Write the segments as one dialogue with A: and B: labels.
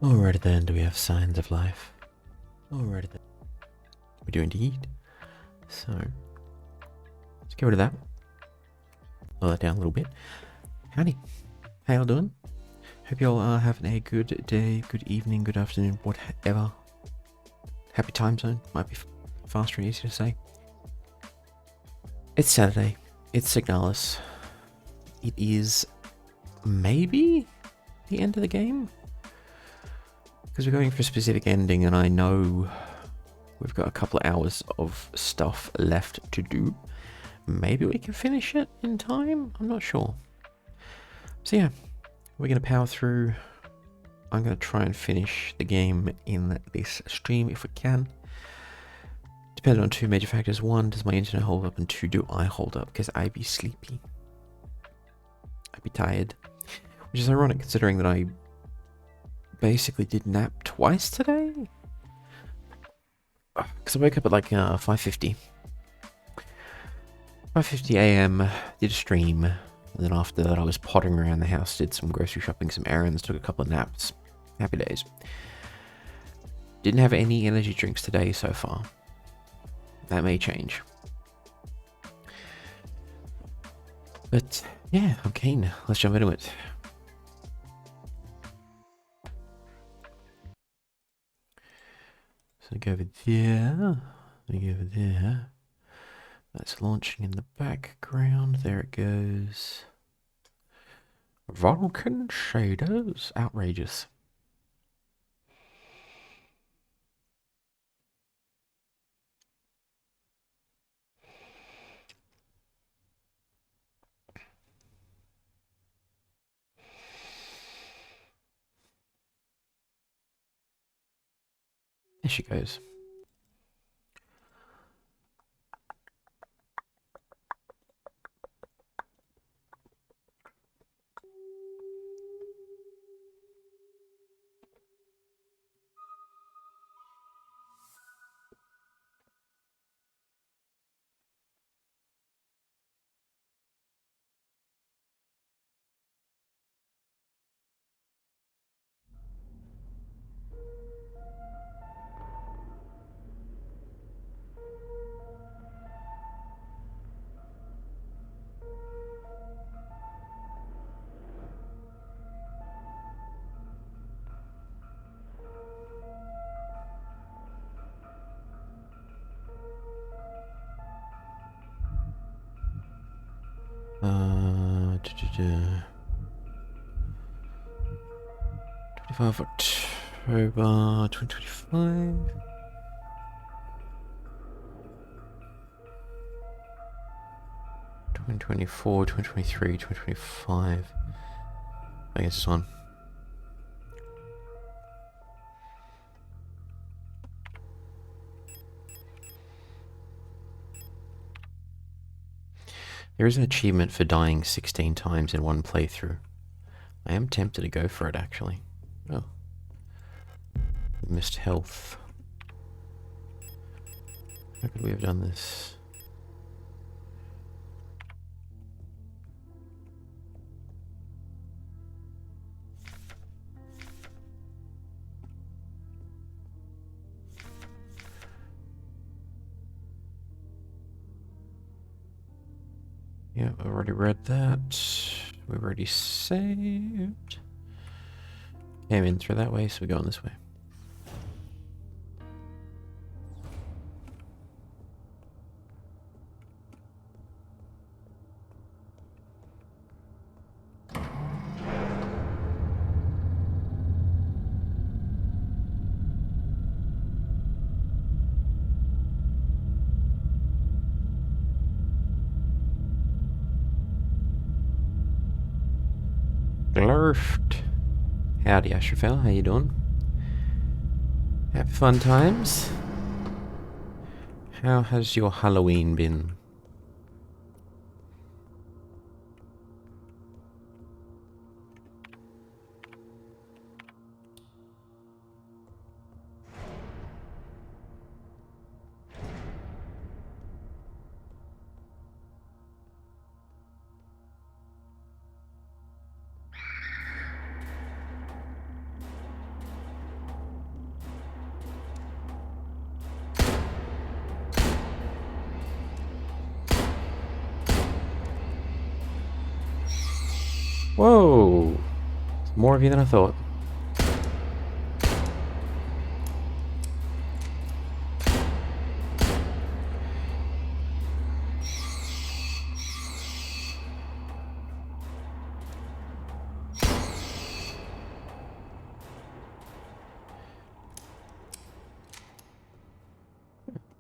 A: Alrighty then, do we have signs of life? Alrighty then. We do indeed. So, let's get rid of that. Lower that down a little bit. Howdy. How y'all doing? Hope y'all are having a good day, good evening, good afternoon, whatever. Happy time zone. Might be faster and easier to say. It's Saturday. It's Signalis. It is maybe the end of the game? Because we're going for a specific ending and I know we've got a couple of hours of stuff left to do. Maybe we can finish it in time? I'm not sure. So yeah, we're going to power through. I'm going to try and finish the game in this stream if we can. Depending on two major factors. One, does my internet hold up? And two, do I hold up? Because I be sleepy. I be tired. Which is ironic considering that I basically did nap twice today. Because I woke up at like 5:50. 5:50 a.m. did a stream. And then after that I was pottering around the house, did some grocery shopping, some errands, took a couple of naps. Happy days. Didn't have any energy drinks today so far. That may change. But yeah, I'm keen. Let's jump into it. So go over there. We go over there. That's launching in the background. There it goes. Vulcan shaders. Outrageous. There she goes. Uh, 25 October 2025. 2024, 2023, 2025. I guess this one. There is an achievement for dying 16 times in one playthrough. I am tempted to go for it, actually. Oh. Missed health. How could we have done this? Yeah, I've already read that. We've already saved. Came in through that way, so we're going this way. Glurft. Howdy, Ashrafel. How you doing? Happy fun times. How has your Halloween been? Whoa! More of you than I thought.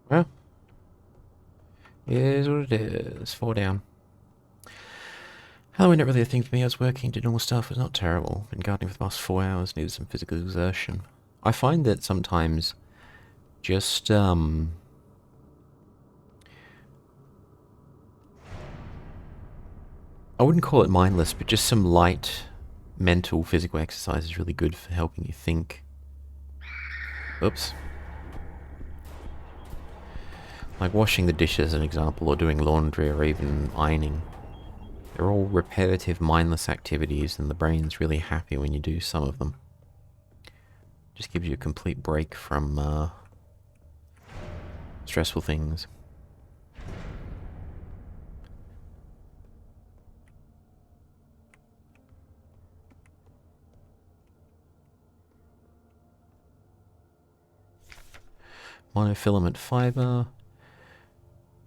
A: Well, it is what it is. 4 down. Halloween not really a thing for me. I was working, did normal stuff. It was not terrible. Been gardening for the past 4 hours. Needed some physical exertion. I find that sometimes just, I wouldn't call it mindless, but just some light mental physical exercise is really good for helping you think. Oops. Like washing the dishes, as an example, or doing laundry, or even ironing. They're all repetitive, mindless activities, and the brain's really happy when you do some of them. Just gives you a complete break from stressful things. Monofilament fiber.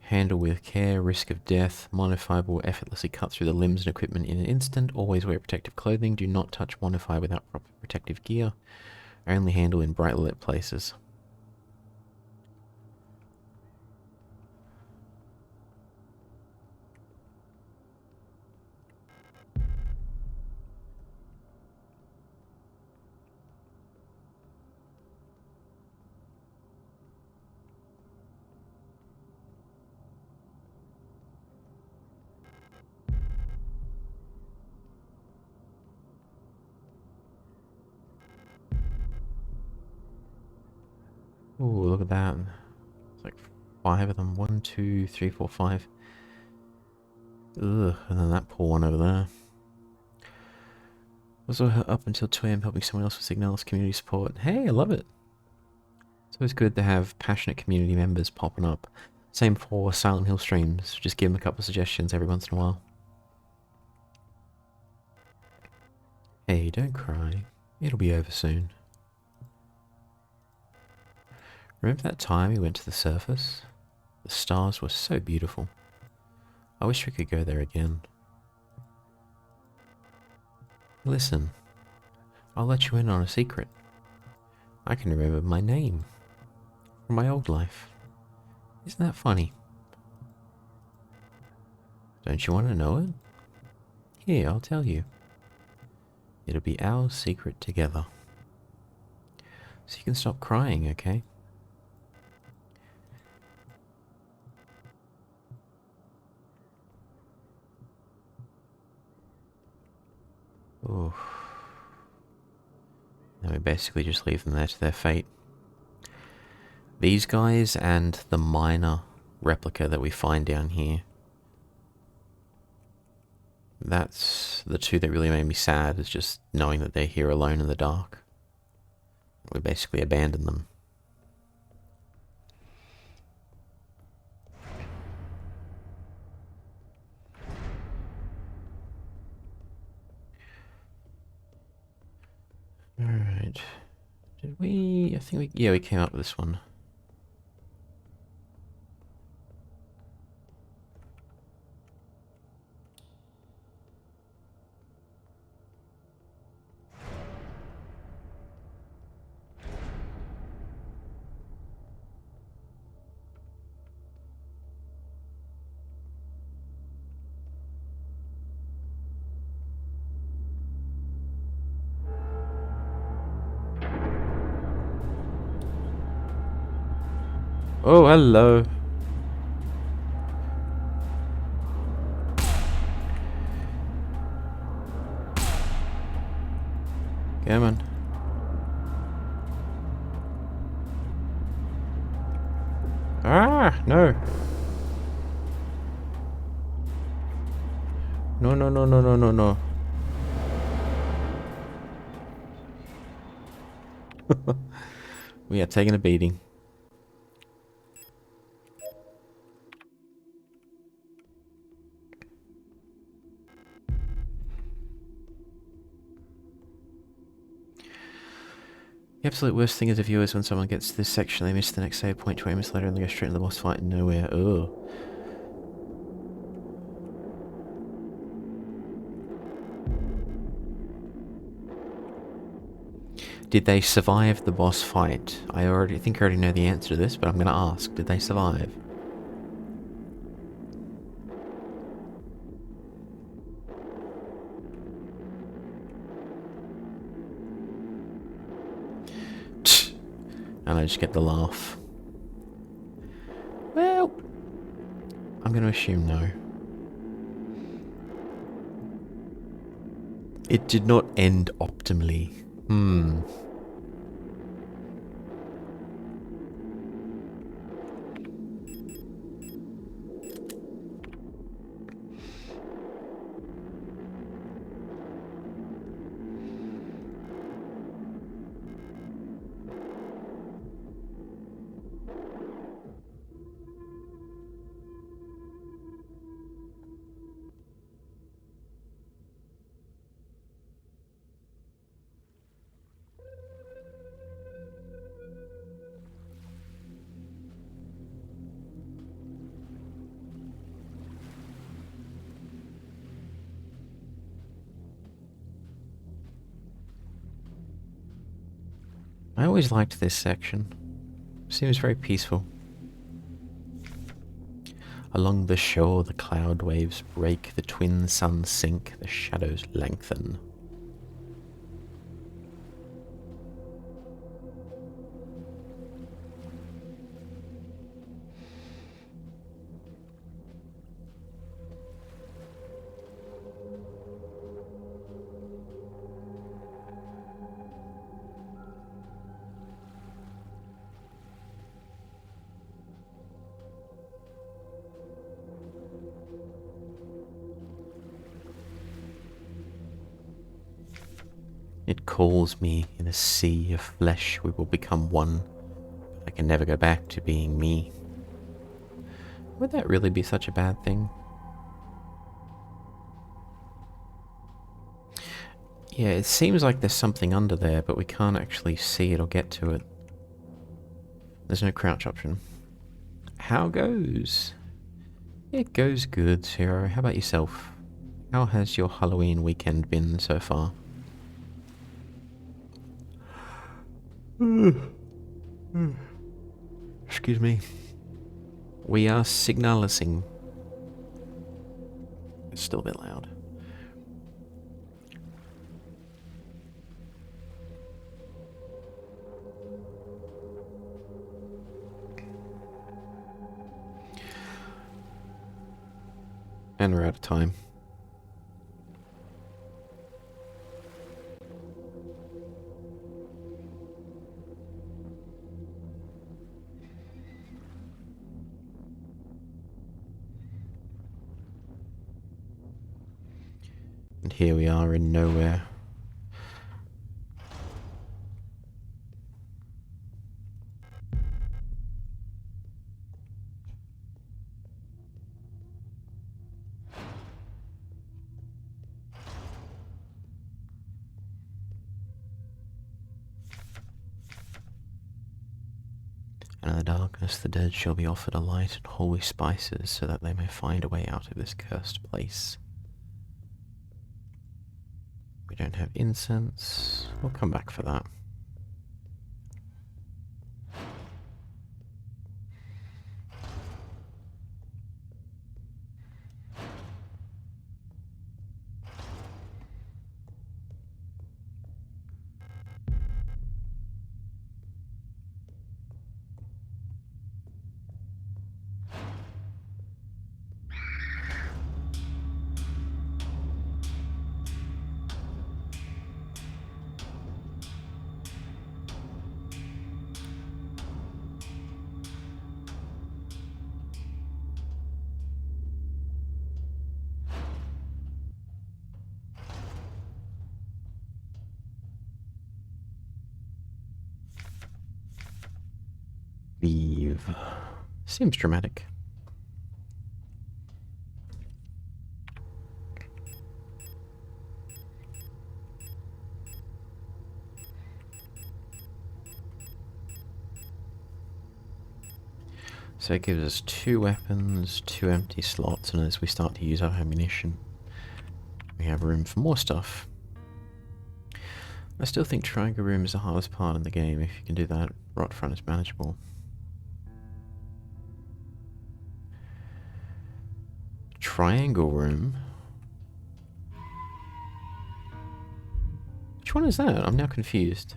A: Handle with care, risk of death. Monofiber will effortlessly cut through the limbs and equipment in an instant. Always wear protective clothing. Do not touch monofiber without proper protective gear. Only handle in brightly lit places. Ooh, look at that. It's like 5 of them. 1, 2, 3, 4, 5. Ugh, and then that poor one over there. Also up until 2 AM helping someone else with Signalis community support. Hey, I love it. It's always good to have passionate community members popping up. Same for Silent Hill streams. Just give them a couple of suggestions every once in a while. Hey, don't cry. It'll be over soon. Remember that time we went to the surface? The stars were so beautiful. I wish we could go there again. Listen, I'll let you in on a secret. I can remember my name from my old life. Isn't that funny? Don't you want to know it? Here, I'll tell you. It'll be our secret together. So you can stop crying, okay? Oof. Then we basically just leave them there to their fate. These guys and the minor replica that we find down here. That's the two that really made me sad, is just knowing that they're here alone in the dark. We basically abandoned them. Alright. Did we... I think we... Yeah, we came up with this one. Oh, hello. Come on. Ah, no. No, no, no, no, no, no, no. We are taking a beating. The absolute worst thing as a viewer is when someone gets to this section, they miss the next save point 20 minutes later and they go straight into the boss fight and nowhere. Ugh. Did they survive the boss fight? I think I already know the answer to this, but I'm going to ask. Did they survive? And I just get the laugh. Well, I'm going to assume no. It did not end optimally. I always liked this section. Seems very peaceful. Along the shore, the cloud waves break, the twin suns sink, the shadows lengthen. It calls me in a sea of flesh, we will become one. I can never go back to being me. Would that really be such a bad thing? Yeah, it seems like there's something under there, but we can't actually see it or get to it. There's no crouch option. How goes? It goes good, Hero. How about yourself? How has your Halloween weekend been so far? Excuse me. We are signalising. It's still a bit loud. And we're out of time. And here we are in nowhere. And in the darkness the dead shall be offered a light and holy spices, so that they may find a way out of this cursed place. We don't have incense. We'll come back for that. Leave. Seems dramatic. So it gives us 2 weapons, 2 empty slots, and as we start to use our ammunition, we have room for more stuff. I still think triangle room is the hardest part in the game. If you can do that, right front is manageable. Triangle room? Which one is that? I'm now confused.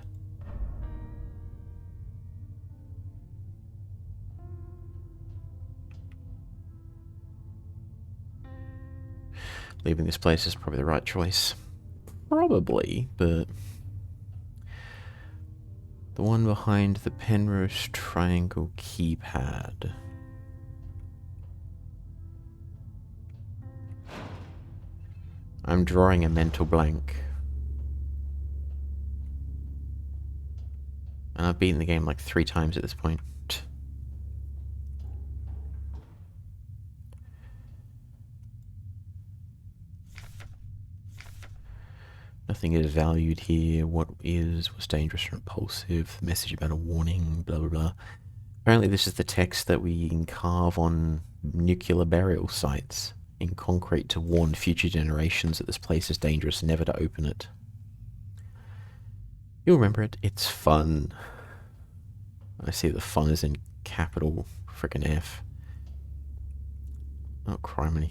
A: Leaving this place is probably the right choice. Probably, but... the one behind the Penrose triangle keypad. I'm drawing a mental blank. And I've beaten the game like 3 times at this point. Nothing is valued here. What's dangerous and repulsive. The message about a warning, blah blah blah. Apparently this is the text that we can carve on nuclear burial sites in concrete to warn future generations that this place is dangerous and never to open it. You'll remember it. It's fun. I see the fun is in capital frickin' F. Oh, criminy.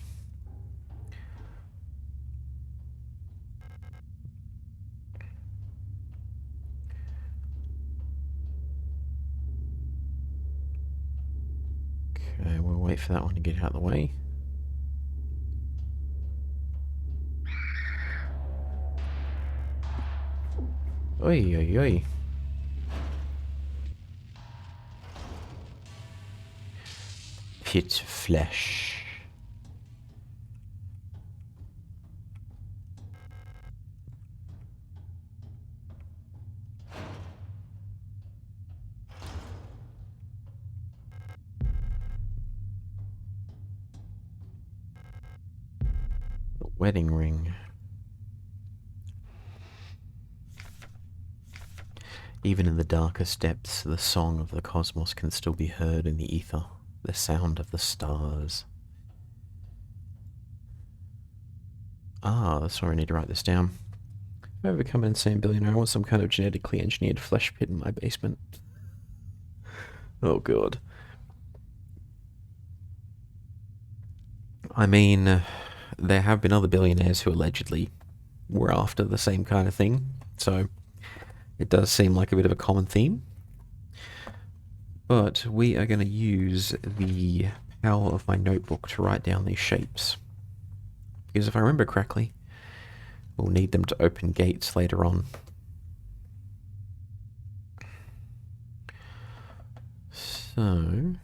A: Okay, we'll wait for that one to get out of the way. Oi, oi, oi. Pit flesh. The wedding ring. Even in the darkest depths, the song of the cosmos can still be heard in the ether, the sound of the stars. Ah, that's why I need to write this down. If I ever become an insane billionaire, I want some kind of genetically engineered flesh pit in my basement. Oh god. I mean, there have been other billionaires who allegedly were after the same kind of thing, so it does seem like a bit of a common theme. But we are going to use the power of my notebook to write down these shapes. Because if I remember correctly, we'll need them to open gates later on. So...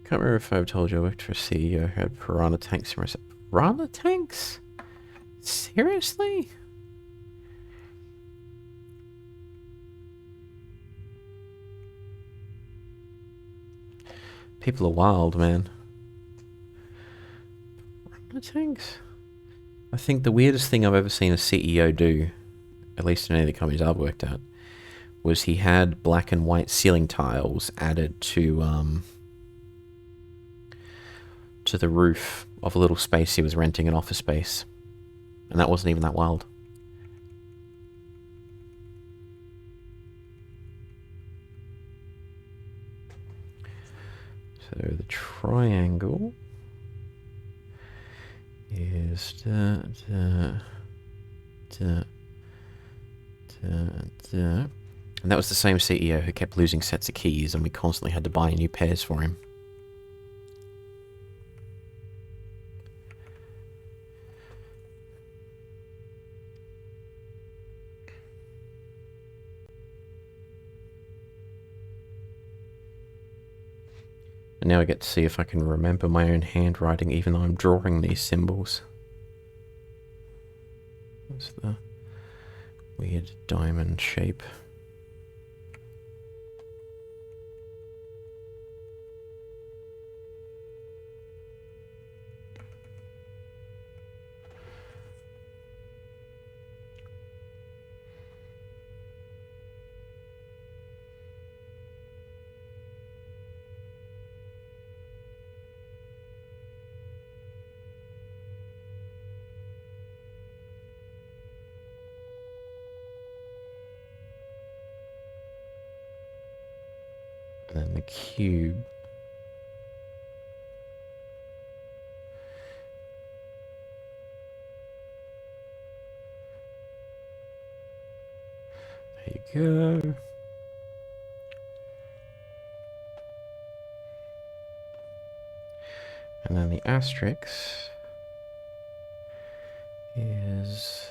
A: can't remember if I've told you I worked for a CEO who had piranha tanks in reception. Piranha tanks? Seriously? People are wild, man. Piranha tanks? I think the weirdest thing I've ever seen a CEO do, at least in any of the companies I've worked at, was he had black and white ceiling tiles added to the roof of a little space he was renting, an office space. And that wasn't even that wild. So the triangle is and that was the same CEO who kept losing sets of keys, and we constantly had to buy new pairs for him. And now I get to see if I can remember my own handwriting even though I'm drawing these symbols. That's the weird diamond shape. And then the cube. There you go. And then the asterisk is...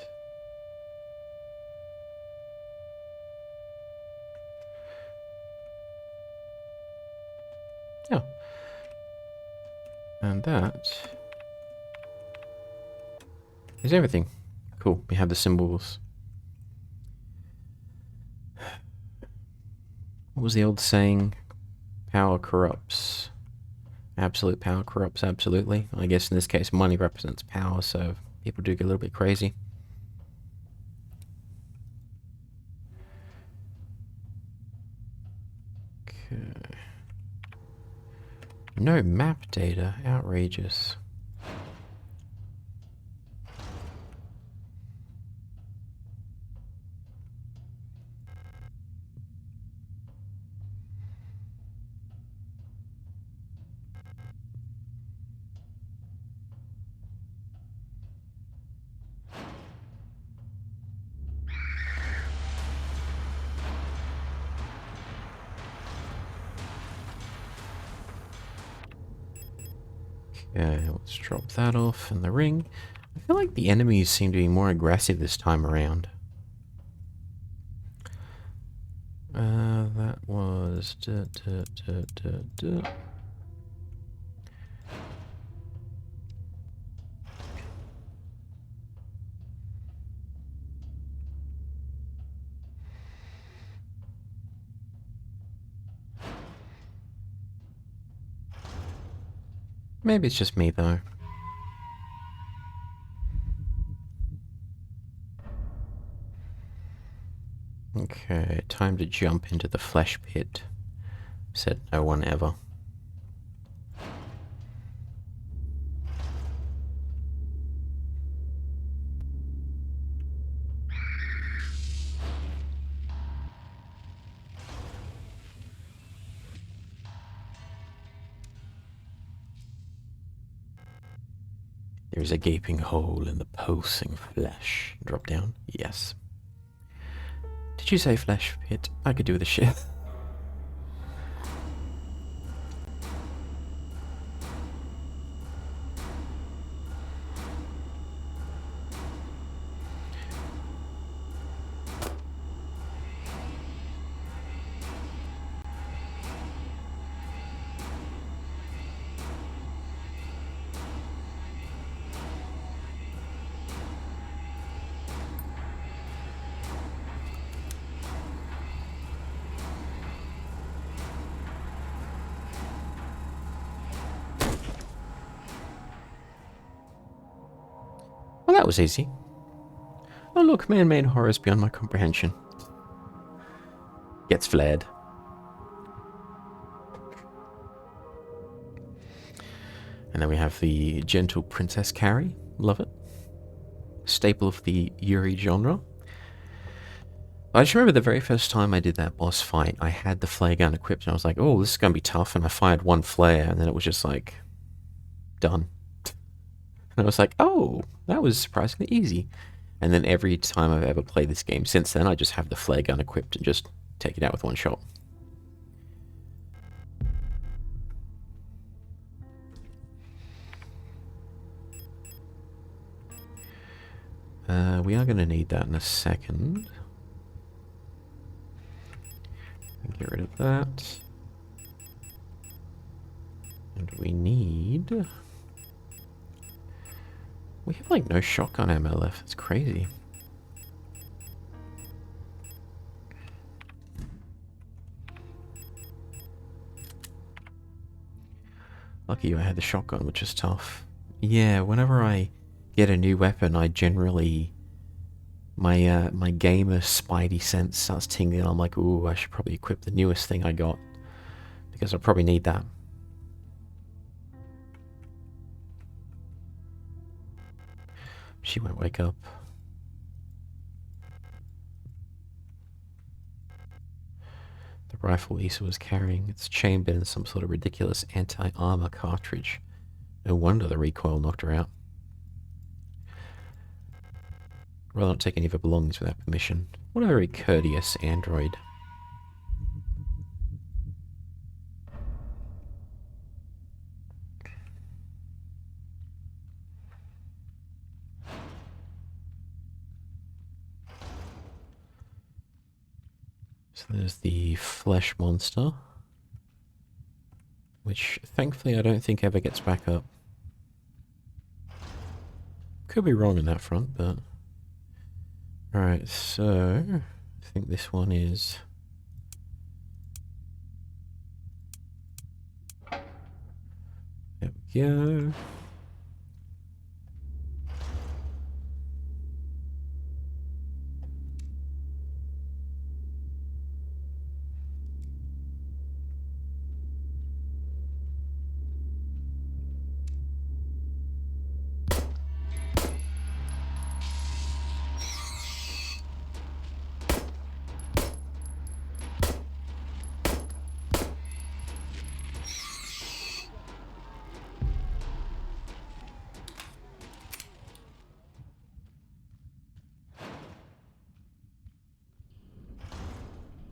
A: yeah. And that is everything. Cool, we have the symbols. What was the old saying? Power corrupts. Absolute power corrupts absolutely. I guess in this case money represents power, so people do get a little bit crazy. Okay. No map data. Outrageous. Okay, let's drop that off in the ring. I feel like the enemies seem to be more aggressive this time around. That was... Maybe it's just me, though. Okay, time to jump into the flesh pit. Said no one ever. There is a gaping hole in the pulsing flesh. Drop down? Yes. Did you say flesh pit? I could do with a shit. Well, that was easy. Oh look, man-made horrors beyond my comprehension. Gets flared. And then we have the gentle Princess Carrie. Love it. Staple of the Yuri genre. I just remember the very first time I did that boss fight, I had the flare gun equipped and I was like, oh, this is going to be tough. And I fired one flare and then it was just like, done. And I was like, oh, that was surprisingly easy. And then every time I've ever played this game since then, I just have the flare gun equipped and just take it out with one shot. We are going to need that in a second. Get rid of that. And we need... We have like no shotgun ammo left. It's crazy. Lucky you, I had the shotgun, which is tough. Yeah, whenever I get a new weapon, I generally... My gamer spidey sense starts tingling. I'm like, ooh, I should probably equip the newest thing I got. Because I'll probably need that. She won't wake up. The rifle Lisa was carrying. It's chambered in some sort of ridiculous anti-armor cartridge. No wonder the recoil knocked her out. Rather not take any of her belongings without permission. What a very courteous android. So there's the flesh monster, which thankfully I don't think ever gets back up. Could be wrong on that front, but... Alright, so... I think this one is... There we go.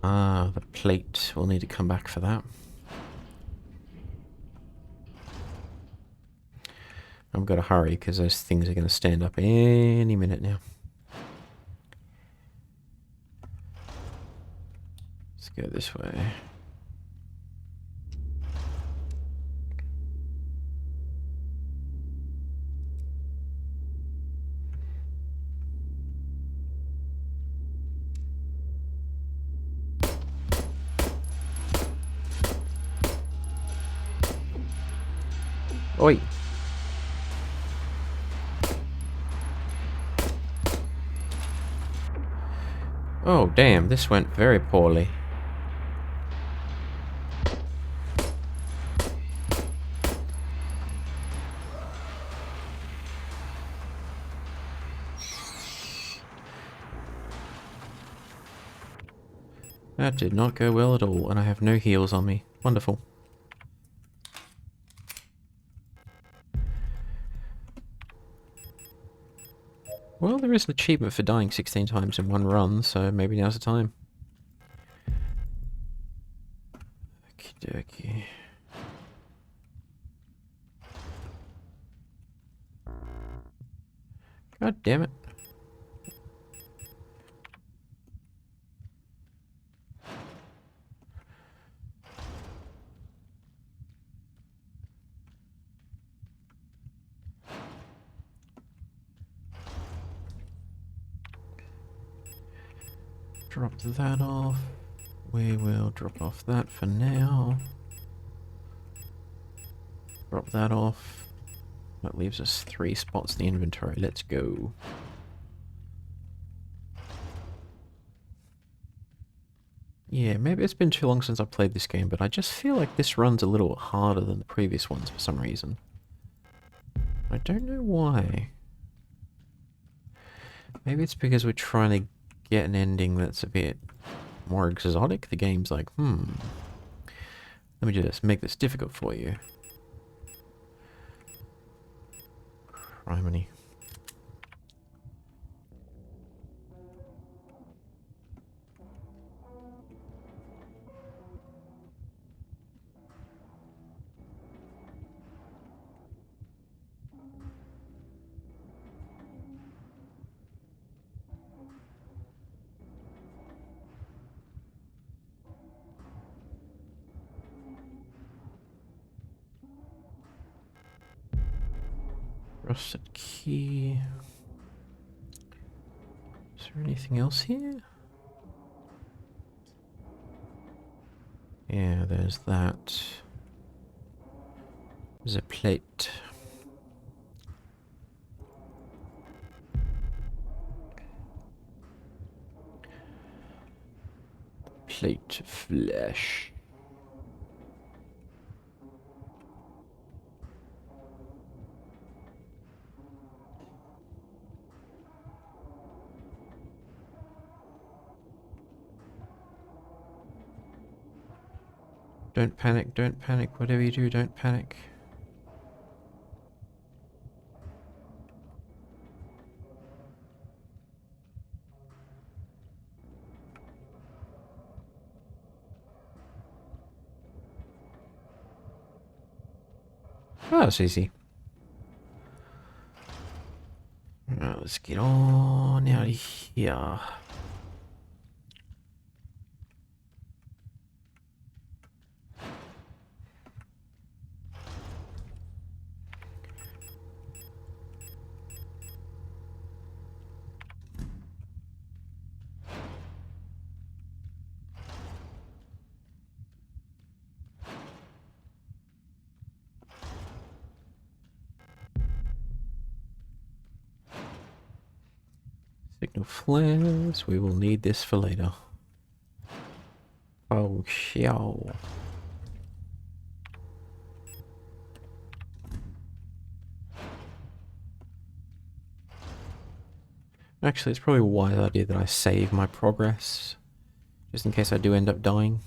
A: Ah, the plate. We'll need to come back for that. I've got to hurry because those things are going to stand up any minute now. Let's go this way. Oi! Oh, damn, this went very poorly. That did not go well at all, and I have no heals on me. Wonderful. Well, there is an achievement for dying 16 times in one run, so maybe now's the time. Okie dokie. God damn it. Drop that off. We will drop off that for now. Drop that off. That leaves us 3 spots in the inventory. Let's go. Yeah, maybe it's been too long since I've played this game, but I just feel like this run's a little harder than the previous ones for some reason. I don't know why. Maybe it's because we're trying to get an ending that's a bit more exotic. The game's like, let me just make this difficult for you. Criminy. Rusted key. Is there anything else here? Yeah, there's that. There's a plate. Plate of flesh. Don't panic, don't panic. Whatever you do, don't panic. Oh, that's easy. Right, let's get on out of here. Signal flares. We will need this for later. Oh, shell. Actually, it's probably a wise idea that I save my progress, just in case I do end up dying.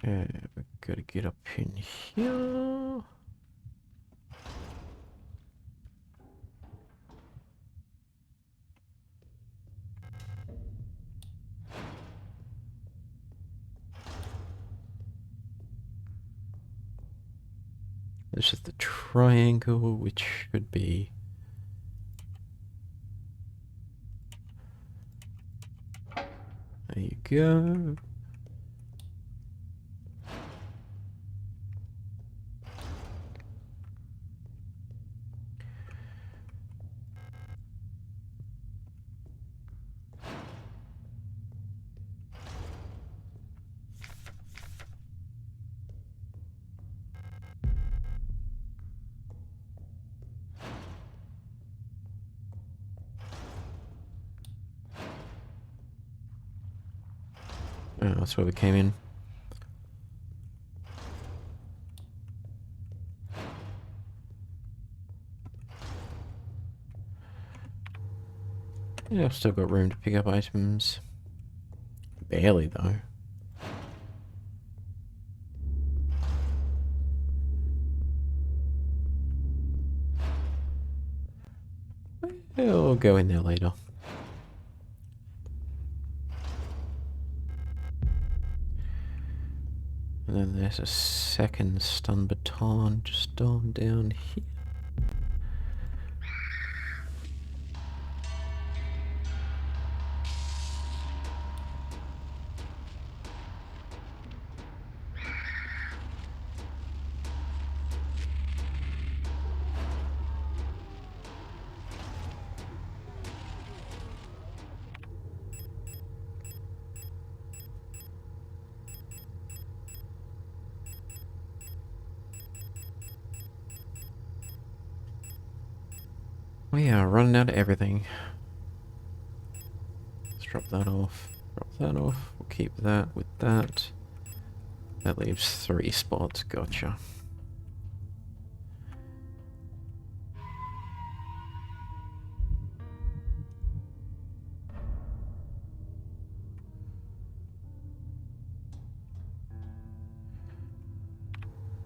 A: Okay, we've got to get up in here. This is the triangle, which should be... There you go. Oh, that's where we came in. Yeah, I've still got room to pick up items. Barely, though. We'll go in there later. And then there's a second stun baton just on down here. We are running out of everything. Let's drop that off. Drop that off. We'll keep that with that. That leaves 3 spots. Gotcha.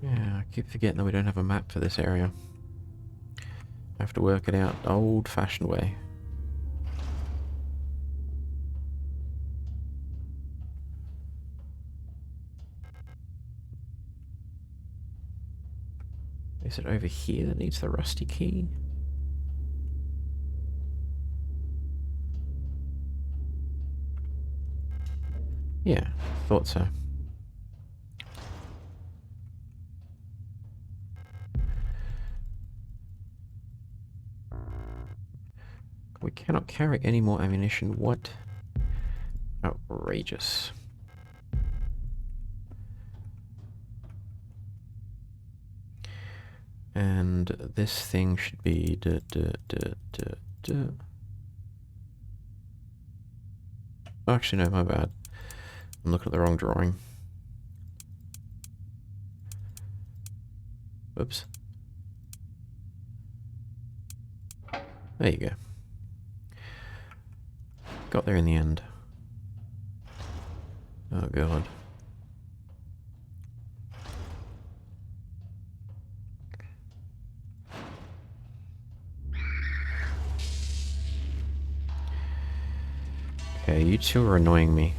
A: Yeah, I keep forgetting that we don't have a map for this area. I have to work it out the old-fashioned way. Is it over here that needs the rusty key? Yeah, thought so. We cannot carry any more ammunition. What? Outrageous. And this thing should be... Oh, actually, no, my bad. I'm looking at the wrong drawing. Whoops. There you go. Got there in the end. Oh god. Okay, you two are annoying me.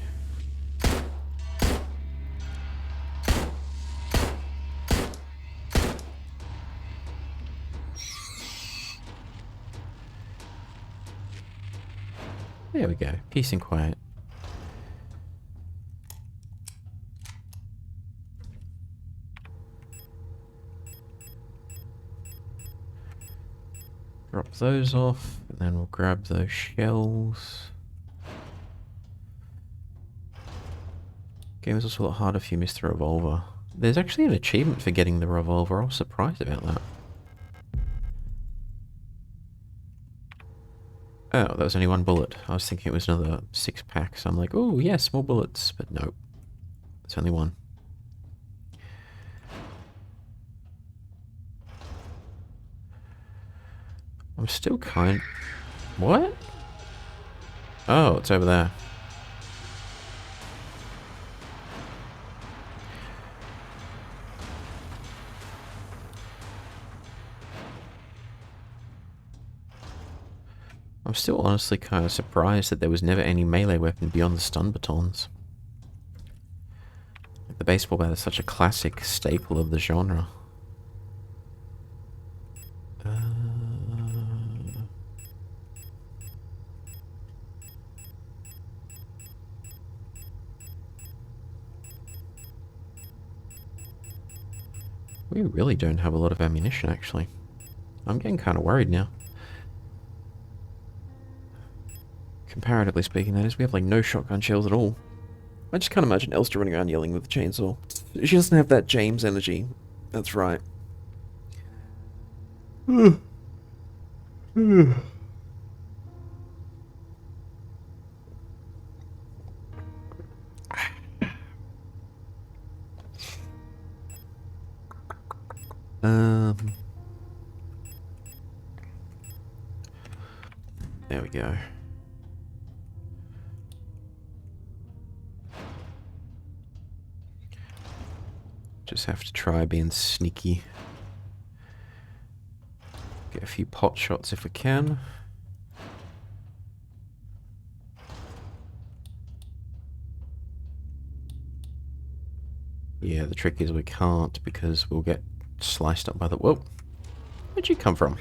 A: There we go. Peace and quiet. Drop those off, and then we'll grab those shells. Game is also a lot harder if you miss the revolver. There's actually an achievement for getting the revolver. I was surprised about that. Oh, that was only one bullet. I was thinking it was another 6-pack, so I'm like, oh yes, more bullets. But no, it's only one. I'm still kind... What? Oh, it's over there. I'm still honestly kind of surprised that there was never any melee weapon beyond the stun batons. The baseball bat is such a classic staple of the genre. We really don't have a lot of ammunition, actually. I'm getting kind of worried now. Comparatively speaking, that is, we have like no shotgun shells at all. I just can't imagine Elster running around yelling with a chainsaw. She doesn't have that James energy. That's right. There we go. Just have to try being sneaky. Get a few pot shots if we can. Yeah, the trick is we can't because we'll get sliced up by the... Whoa! Where'd you come from?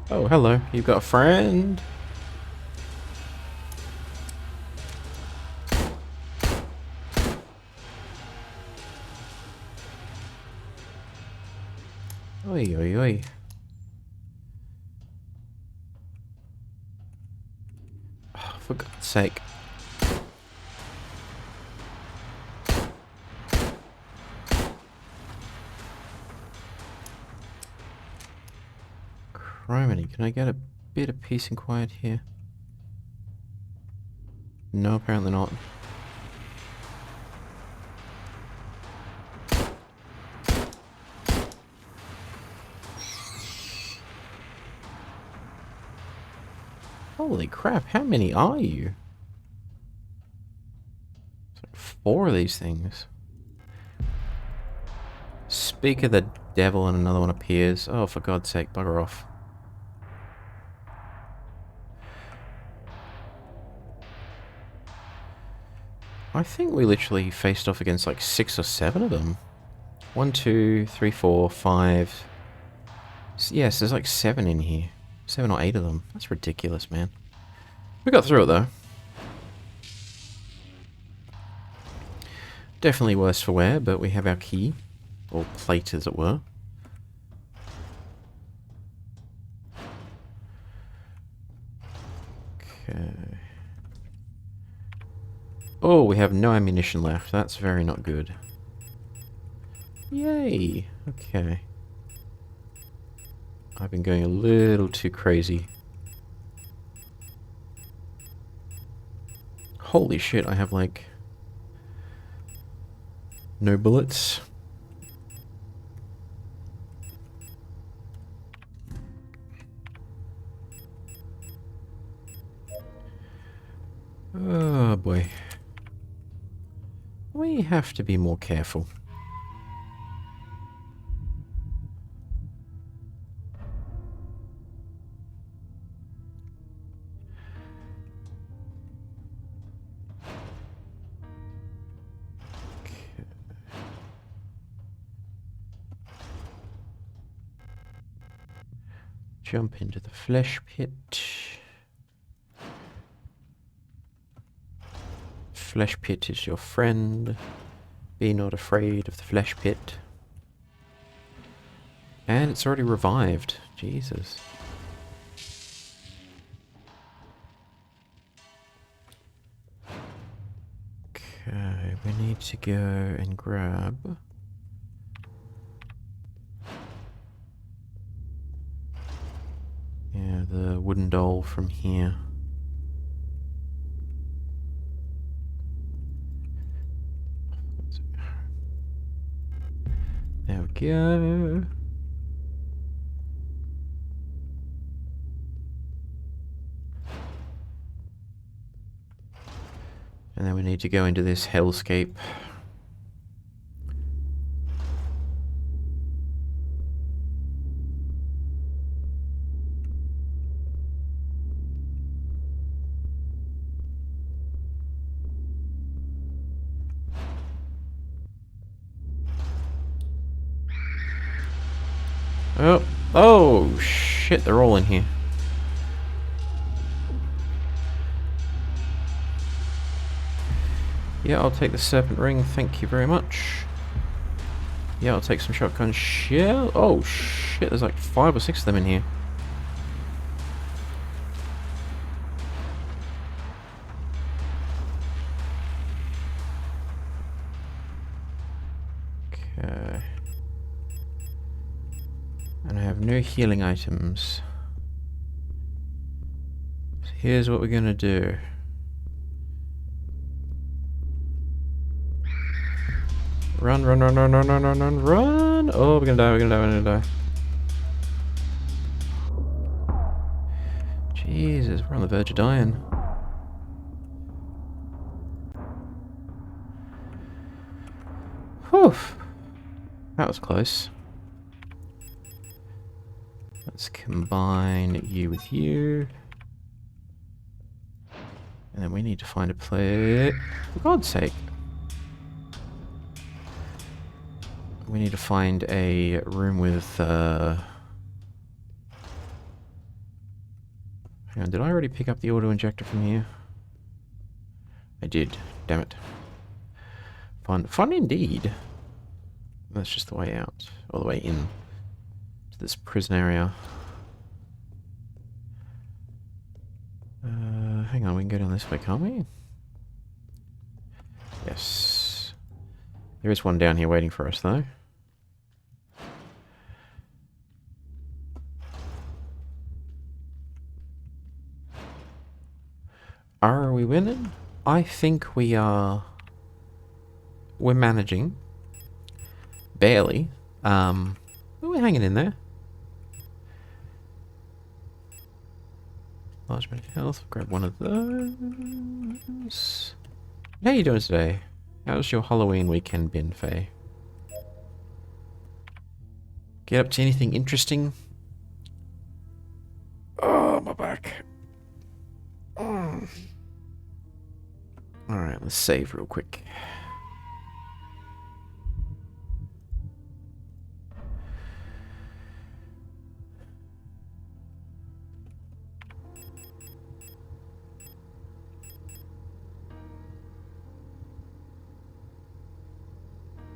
A: Oh, hello. You've got a friend? Oi, oi, oi. Oh, for God's sake. Criminy, can I get a bit of peace and quiet here? No, apparently not. Holy crap, how many are you? It's like 4 of these things. Speak of the devil and another one appears. Oh, for God's sake, bugger off. I think we literally faced off against like 6 or 7 of them. 1, 2, 3, 4, 5. Yes, there's like 7 in here. 7 or 8 of them. That's ridiculous, man. We got through it though. Definitely worse for wear, but we have our key. Or plate, as it were. Okay. Oh, we have no ammunition left. That's very not good. Yay! Okay. I've been going a little too crazy. Holy shit, I have like... no bullets. Oh boy. We have to be more careful. Jump into the flesh pit. Flesh pit is your friend. Be not afraid of the flesh pit. And it's already revived. Jesus. Okay, we need to go and grab... yeah, the wooden doll from here. There we go. And then we need to go into this hellscape. Oh, oh shit, they're all in here. Yeah, I'll take the serpent ring, thank you very much. Yeah, I'll take some shotgun shell. Oh shit, there's like 5 or 6 of them in here. Okay. And I have no healing items. So here's what we're gonna do. Run, run, run, run, run, run, run, run, run! Oh, we're gonna die, we're gonna die, we're gonna die. Jesus, we're on the verge of dying. Whew. That was close. Let's combine you with you. And then we need to find a place... for God's sake. We need to find a room with, hang on, did I already pick up the auto-injector from here? I did. Damn it. Fun. Fun indeed. That's just the way out. All the way in to this prison area. Hang on, we can go down this way, can't we? Yes. There is one down here waiting for us, though. Are we winning? I think we are. We're managing. Barely. But we're hanging in there. Large amount of health. Grab one of those. How you doing today? How's your Halloween weekend been, Faye? Get up to anything interesting? Oh, my back. Oh. Alright, let's save real quick.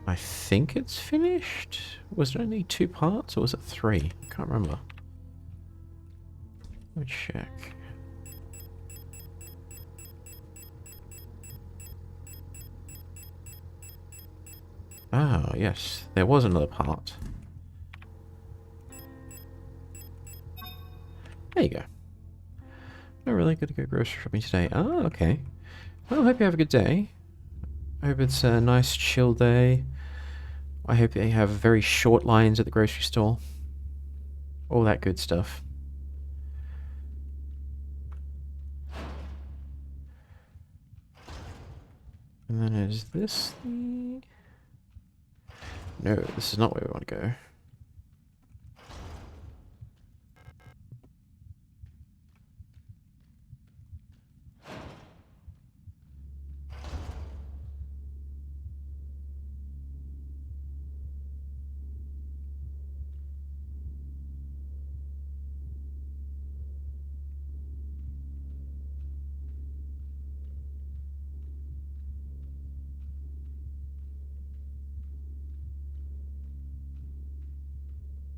A: I think it's finished. Was it only 2 parts or was it 3? I can't remember. Let me check. Ah, yes. There was another part. There you go. Not really good to go grocery shopping today. Oh, okay. Well, I hope you have a good day. I hope it's a nice chill day. I hope they have very short lines at the grocery store. All that good stuff. And then is this the... No, this is not where we want to go.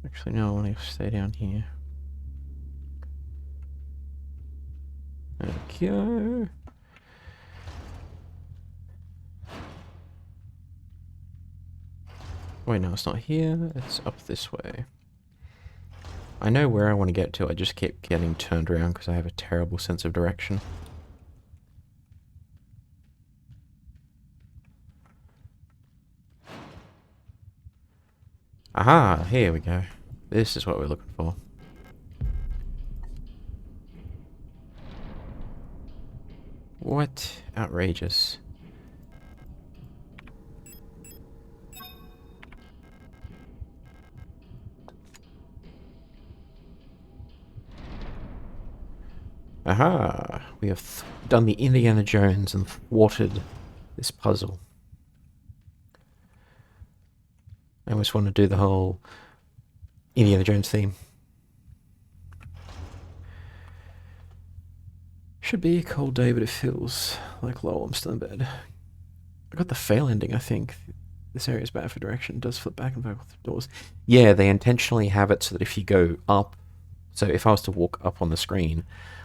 A: Actually, no, I want to stay down here. There we go. Wait, no, it's not here. It's up this way. I know where I want to get to. I just keep getting turned around because I have a terrible sense of direction. Aha, here we go. This is what we're looking for. What? Outrageous. Aha! We have done the Indiana Jones and thwarted this puzzle. I almost want to do the whole Indiana Jones theme. Should be a cold day, but it feels like, lol, I'm still in bed. I got the fail ending, I think. This area is bad for direction. It does flip back and forth through doors. Yeah, they intentionally have it so that if you go up... So if I was to walk up on the screen,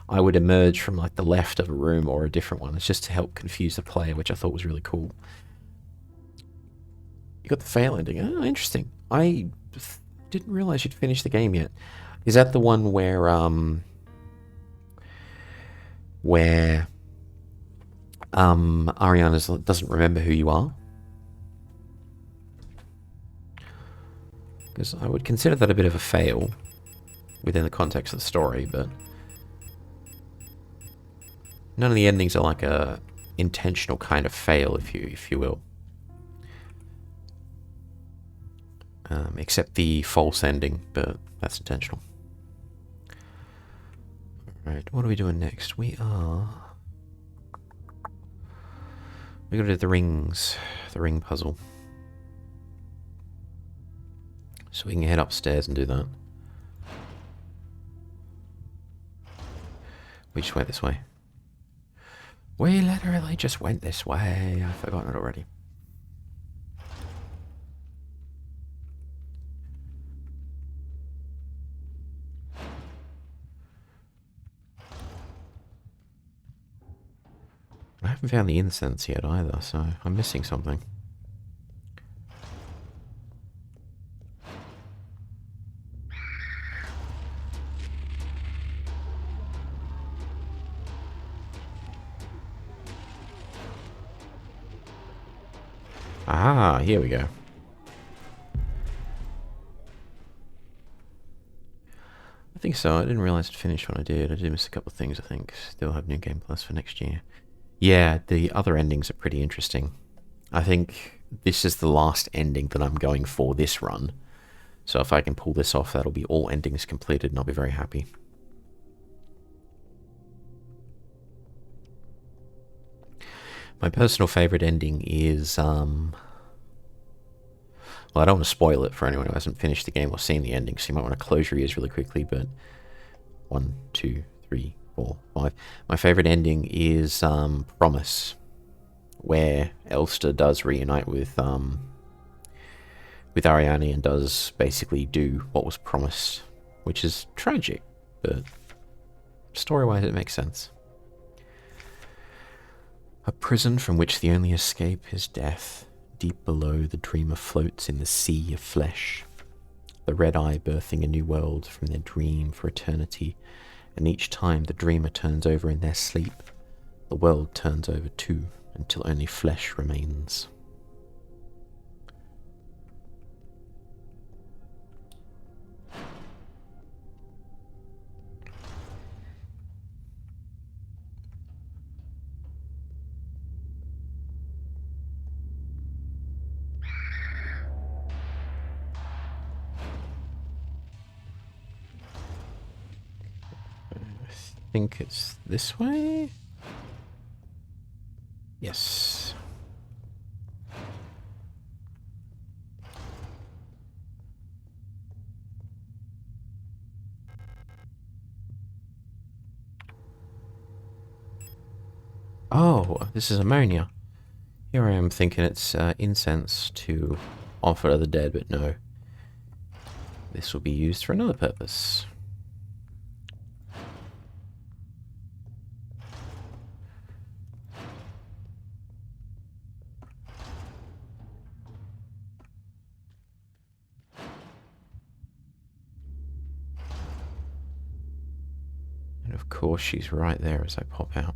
A: I would emerge from like the left of a room or a different one. It's just to help confuse the player, which I thought was really cool. You got the fail ending. Oh, interesting. I didn't realize you'd finished the game yet. Is that the one where Ariana doesn't remember who you are? Because I would consider that a bit of a fail within the context of the story, but none of the endings are like a intentional kind of fail, if you will. Except the false ending, but that's intentional. Alright, what are we doing next? We're gonna do the rings, the ring puzzle. So we can head upstairs and do that. We just went this way. We literally just went this way. I've forgotten it already. I haven't found the incense yet either, so I'm missing something. Ah, here we go. I think so. I didn't realize it finished when I did. I did miss a couple of things, I think. Still have New Game Plus for next year. Yeah, the other endings are pretty interesting. I think this is the last ending that I'm going for this run. So if I can pull this off, that'll be all endings completed and I'll be very happy. My personal favorite ending is, well, I don't want to spoil it for anyone who hasn't finished the game or seen the ending, so you might want to close your ears really quickly, but 1, 2, 3, 4, 5. My favorite ending is Promise, where Elster does reunite with Ariane and does basically do what was promised, which is tragic, but story-wise it makes sense. A prison from which the only escape is death. Deep below, the dreamer floats in the sea of flesh, the red eye birthing a new world from their dream for eternity, and each time the dreamer turns over in their sleep, the world turns over too, until only flesh remains. I think it's this way? Yes. Oh, this is ammonia. Here I am thinking it's incense to offer to the dead, but no. This will be used for another purpose. And of course she's right there as I pop out.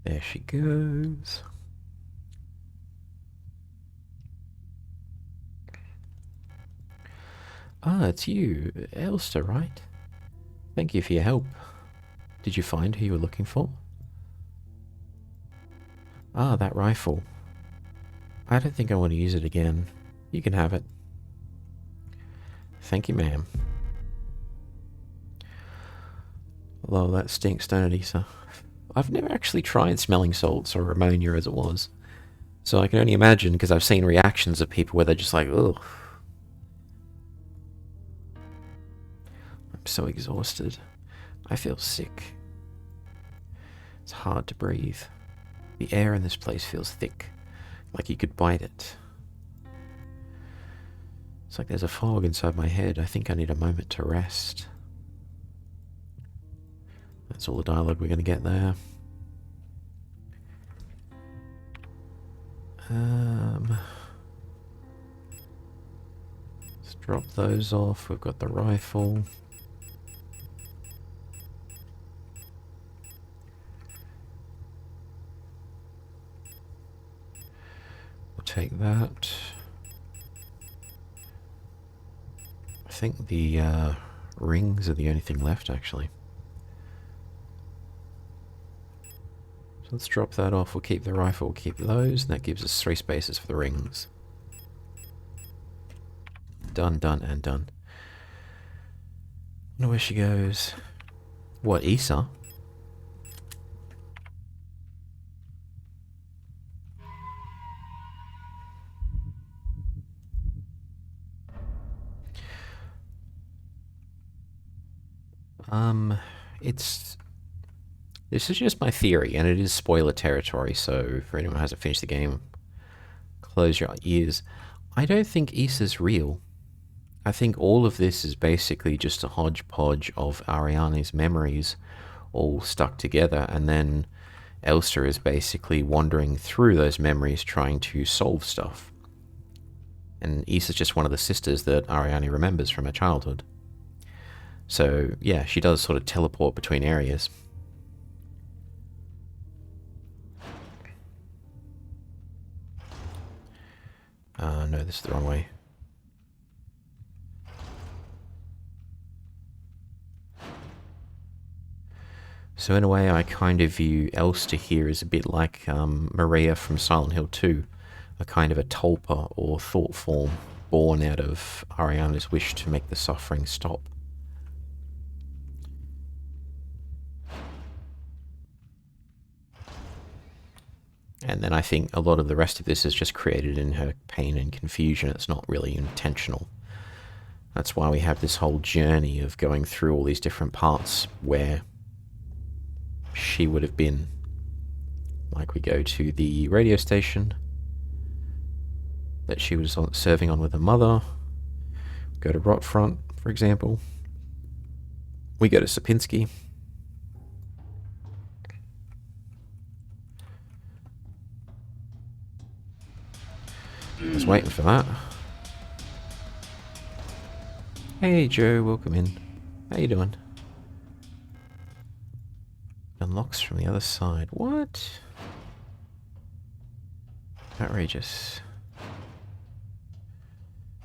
A: There she goes. Ah, it's you, Elster, right? Thank you for your help. Did you find who you were looking for? Ah, that rifle. I don't think I want to use it again. You can have it. Thank you, ma'am. Although that stinks, don't it, Issa? I've never actually tried smelling salts or ammonia as it was. So I can only imagine, because I've seen reactions of people where they're just like, ugh. I'm so exhausted. I feel sick. It's hard to breathe. The air in this place feels thick, like you could bite it. It's like there's a fog inside my head. I think I need a moment to rest. That's all the dialogue we're going to get there. Let's drop those off. We've got the rifle. We'll take that. I think the rings are the only thing left, actually. So let's drop that off. We'll keep the rifle, we'll keep those, and that gives us 3 spaces for the rings. Done, done, and done. I wonder where she goes. What, Issa? This is just my theory, and it is spoiler territory, so for anyone who hasn't finished the game, close your ears. I don't think Issa's real. I think all of this is basically just a hodgepodge of Ariane's memories all stuck together, and then Elster is basically wandering through those memories trying to solve stuff. And Issa's just one of the sisters that Ariane remembers from her childhood. So, yeah, she does sort of teleport between areas. No, this is the wrong way. So in a way, I kind of view Elster here as a bit like Maria from Silent Hill 2, a kind of a tulpa or thought form born out of Ariana's wish to make the suffering stop. And then I think a lot of the rest of this is just created in her pain and confusion. It's not really intentional. That's why we have this whole journey of going through all these different parts where she would have been. Like, we go to the radio station that she was serving on with her mother. Go to Rotfront, for example. We go to Sapinski. I was waiting for that. Hey Joe, welcome in. How you doing? Unlocks from the other side. What? Outrageous.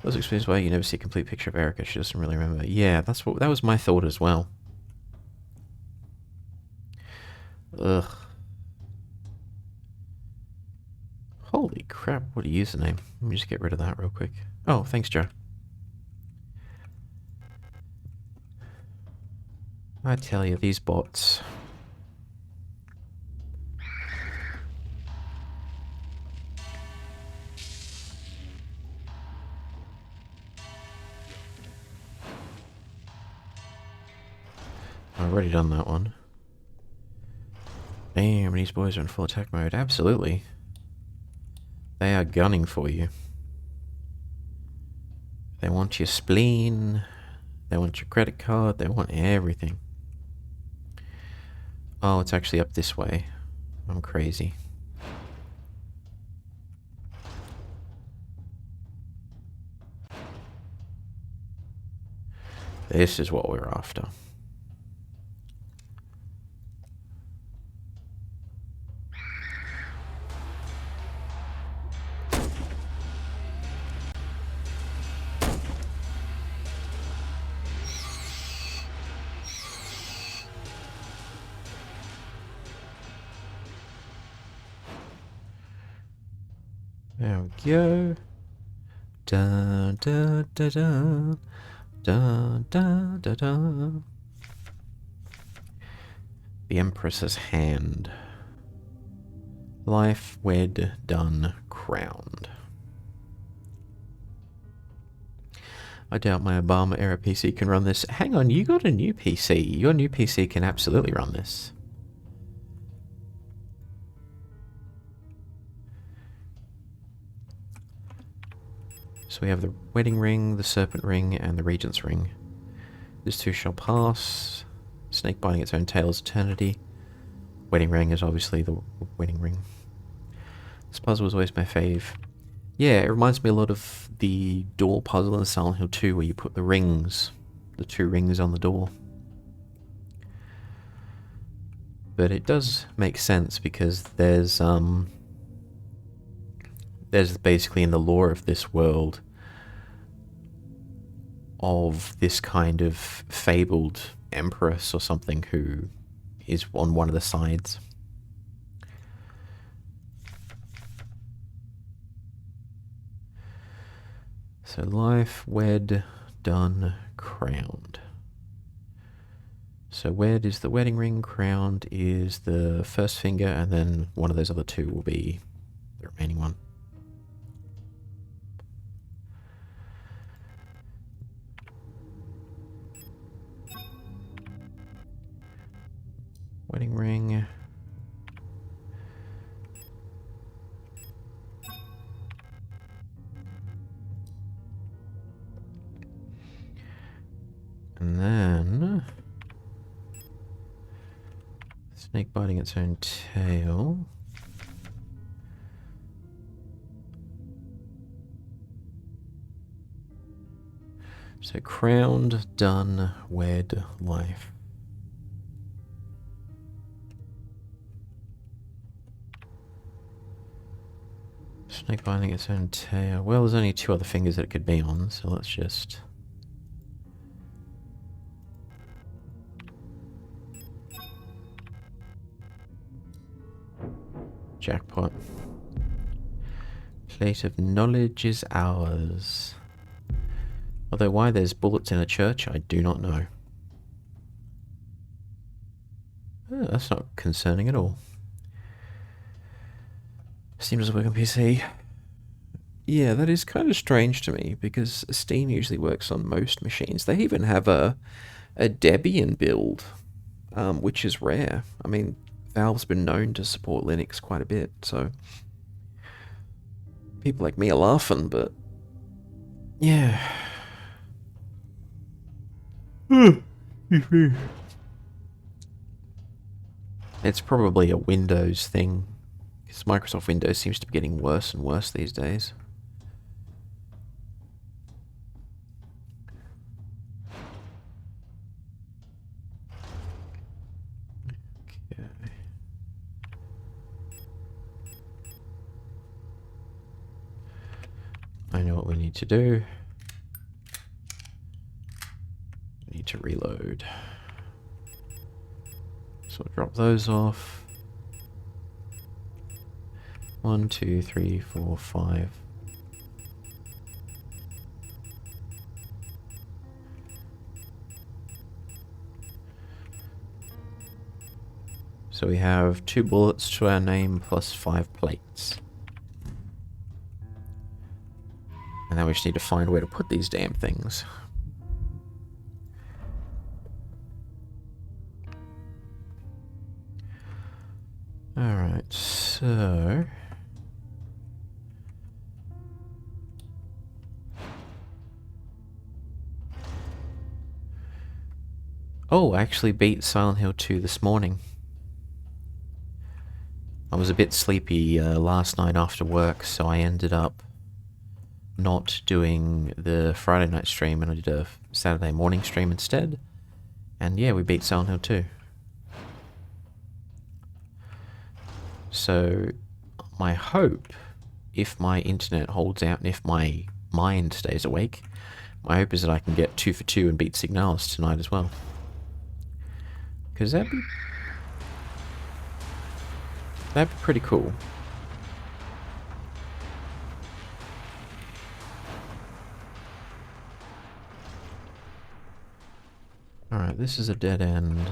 A: Those explains why you never see a complete picture of Erica. She doesn't really remember. Yeah, that was my thought as well. Ugh. Holy crap, what a username. Let me just get rid of that real quick. Oh, thanks, Joe. I tell you, these bots. I've already done that one. Damn, these boys are in full attack mode. Absolutely. They are gunning for you. They want your spleen. They want your credit card. They want everything. Oh, it's actually up this way. I'm crazy. This is what we're after. There we go. Dun dun dun dun dun dun dun dun. The Empress's Hand. Life wed, done, crowned. I doubt my Obama era PC can run this. Hang on, you got a new PC. Your new PC can absolutely run this. So we have the wedding ring, the serpent ring, and the regent's ring. This too shall pass. Snake biting its own tail is eternity. Wedding ring is obviously the wedding ring. This puzzle was always my fave. Yeah, it reminds me a lot of the door puzzle in Silent Hill 2 where you put the rings, the 2 rings on the door. But it does make sense because there's basically in the lore of this world of this kind of fabled empress or something who is on one of the sides. So life, wed, done, crowned. So wed is the wedding ring, crowned is the first finger, and then one of those other 2 will be the remaining one. Wedding ring. And then snake biting its own tail. So crowned, done, wed, life. Snake biting its own tail. Well, there's only 2 other fingers that it could be on, so let's just... Jackpot. Plate of knowledge is ours. Although why there's bullets in a church, I do not know. Oh, that's not concerning at all. Steam doesn't work on PC. Yeah, that is kind of strange to me, because Steam usually works on most machines. They even have a Debian build which is rare. I mean, Valve's been known to support Linux quite a bit, so people like me are laughing, but yeah. It's probably a Windows thing, because Microsoft Windows seems to be getting worse and worse these days. Okay. I know what we need to do. We need to reload. So we'll drop those off. 1, 2, 3, 4, 5. So we have 2 bullets to our name plus 5 plates. And now we just need to find where to put these damn things. Alright, so... Oh, I actually beat Silent Hill 2 this morning. I was a bit sleepy last night after work, so I ended up not doing the Friday night stream, and I did a Saturday morning stream instead. And yeah, we beat Silent Hill 2. So, my hope, if my internet holds out and if my mind stays awake, my hope is that I can get 2 for 2 and beat Signalis tonight as well. Because that'd be pretty cool. Alright, this is a dead end.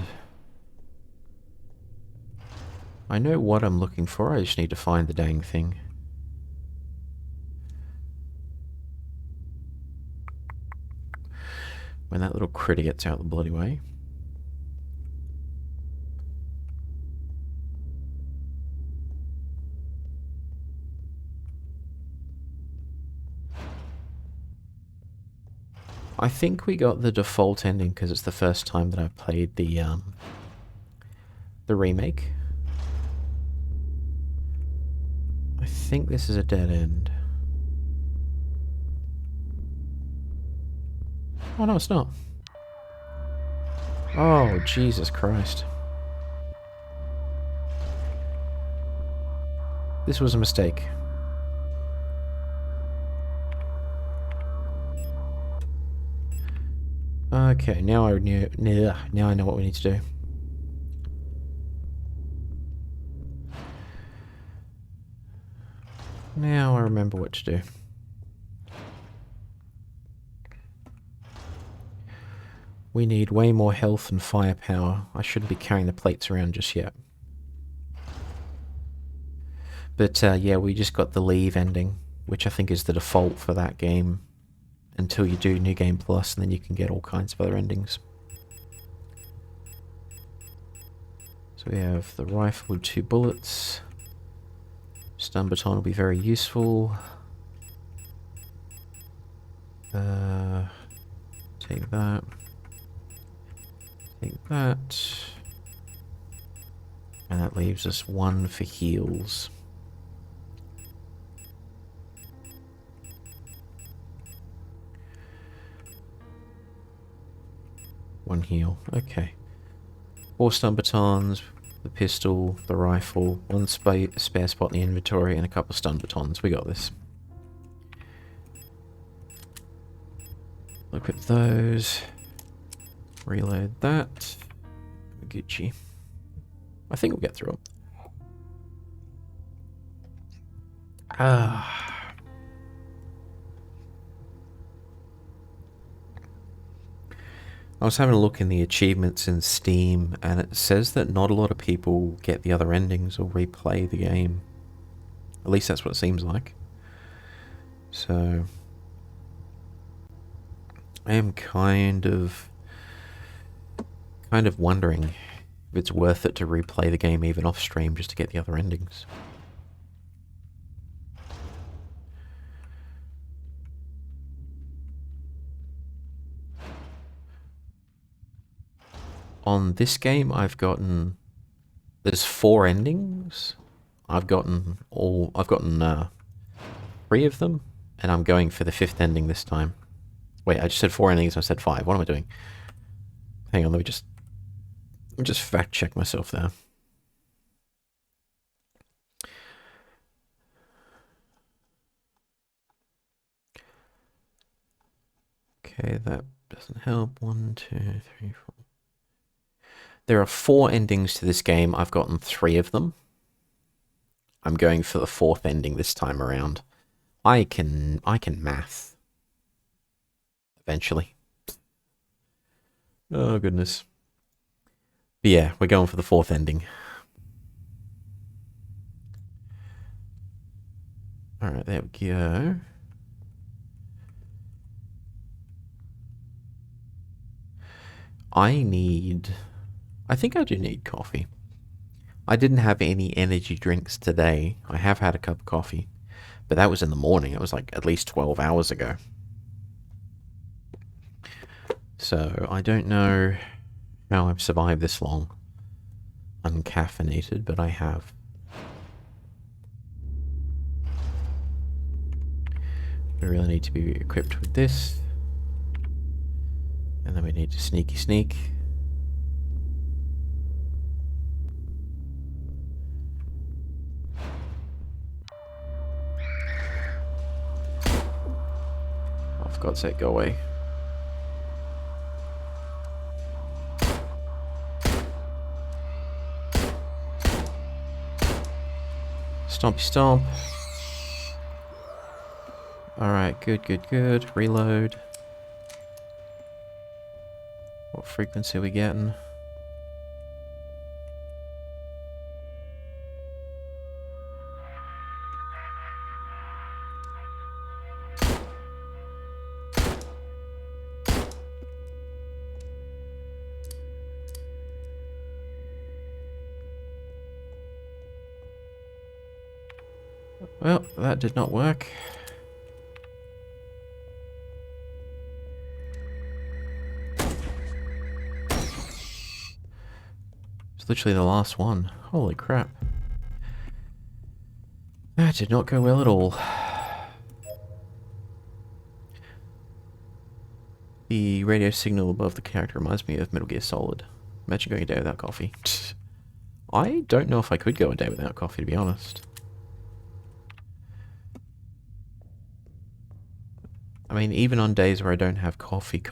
A: I know what I'm looking for, I just need to find the dang thing. When that little critter gets out the bloody way. I think we got the default ending because it's the first time that I've played the remake. I think this is a dead end. Oh no, it's not. Oh, Jesus Christ. This was a mistake. Okay, now I know what we need to do. Now I remember what to do. We need way more health and firepower. I shouldn't be carrying the plates around just yet. But yeah, we just got the leave ending, which I think is the default for that game. Until you do New Game Plus, and then you can get all kinds of other endings. So we have the rifle with 2 bullets. Stun baton will be very useful. Take that. Take that. And that leaves us 1 for heals. One heal, okay. 4 stun batons, the pistol, the rifle, 1 spare spot in the inventory, and a couple of stun batons. We got this. Look at those. Reload that. Gucci. I think we'll get through it. Ah. I was having a look in the achievements in Steam, and it says that not a lot of people get the other endings or replay the game. At least that's what it seems like. So I am kind of wondering if it's worth it to replay the game even off stream just to get the other endings. On this game, there's 4 endings. I've gotten 3 of them, and I'm going for the 5th ending this time. Wait, I just said 4 endings, I said 5. What am I doing? Hang on, let me just fact check myself there. Okay, that doesn't help. 1, 2, 3, 4. There are 4 endings to this game. I've gotten 3 of them. I'm going for the 4th ending this time around. I can math. Eventually. Oh, goodness. But yeah, we're going for the 4th ending. Alright, there we go. I think I do need coffee. I didn't have any energy drinks today. I have had a cup of coffee, but that was in the morning. It was like at least 12 hours ago. So I don't know how I've survived this long uncaffeinated, but I have. We really need to be equipped with this. And then we need to sneaky sneak. Oh, for God's sake, go away. Stompy stomp. Alright, good. Reload. What frequency are we getting? Well, that did not work. It's literally the last one. Holy crap. That did not go well at all. The radio signal above the character reminds me of Metal Gear Solid. Imagine going a day without coffee. I don't know if I could go a day without coffee, to be honest. I mean, even on days where I don't have coffee,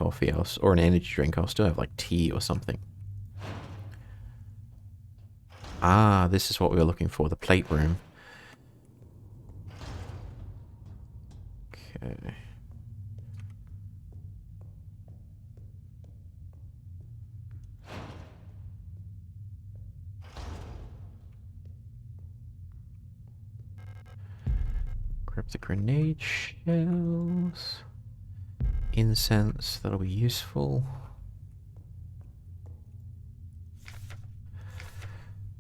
A: or an energy drink, I'll still have like tea or something. Ah, this is what we were looking for, the plate room. Okay. Grab the grenade shells. Incense, that'll be useful.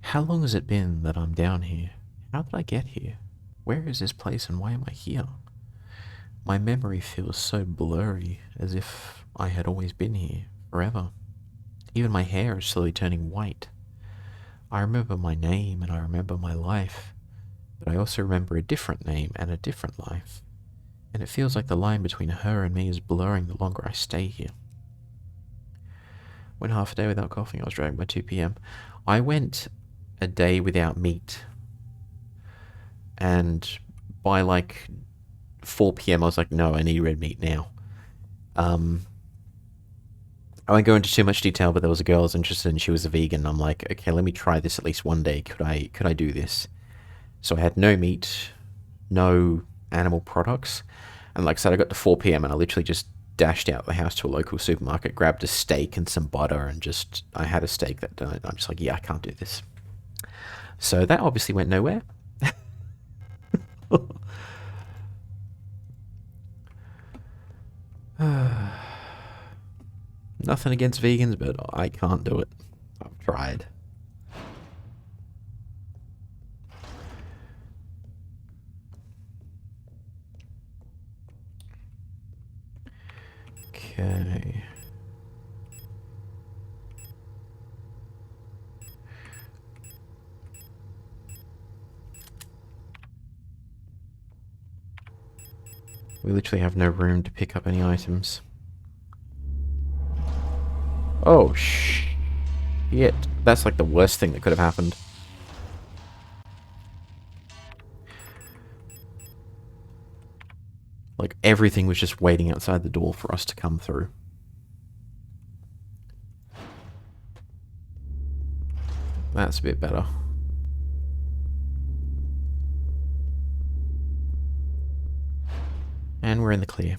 A: How long has it been that I'm down here? How did I get here? Where is this place and why am I here? My memory feels so blurry, as if I had always been here, forever. Even my hair is slowly turning white. I remember my name and I remember my life, but I also remember a different name and a different life. And it feels like the line between her and me is blurring the longer I stay here. Went half a day without coughing, I was dragged by 2 p.m. I went a day without meat, and by like 4 p.m. I was like, no, I need red meat now. I won't go into too much detail, but there was a girl I was interested in, she was a vegan. I'm like, okay, let me try this at least one day. Could I do this? So I had no meat, no animal products, and like I said, I got to 4 p.m. and I literally just dashed out the house to a local supermarket, grabbed a steak and some butter, and I had a steak that I'm just like, yeah, I can't do this. So that obviously went nowhere. Nothing against vegans, but I can't do it. I've tried. Okay. We literally have no room to pick up any items. Oh, shit. That's like the worst thing that could have happened. Like, everything was just waiting outside the door for us to come through. That's a bit better. And we're in the clear.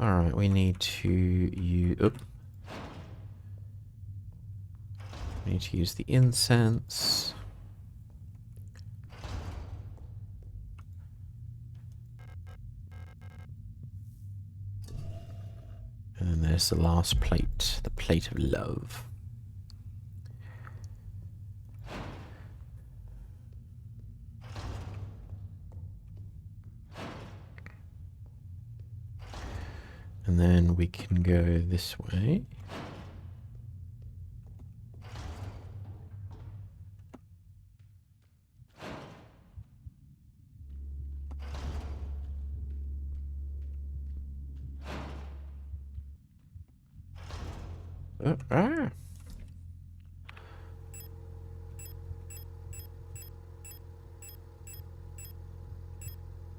A: Alright, we need to use... We need to use the incense. And then there's the last plate. The plate of love. And then we can go this way.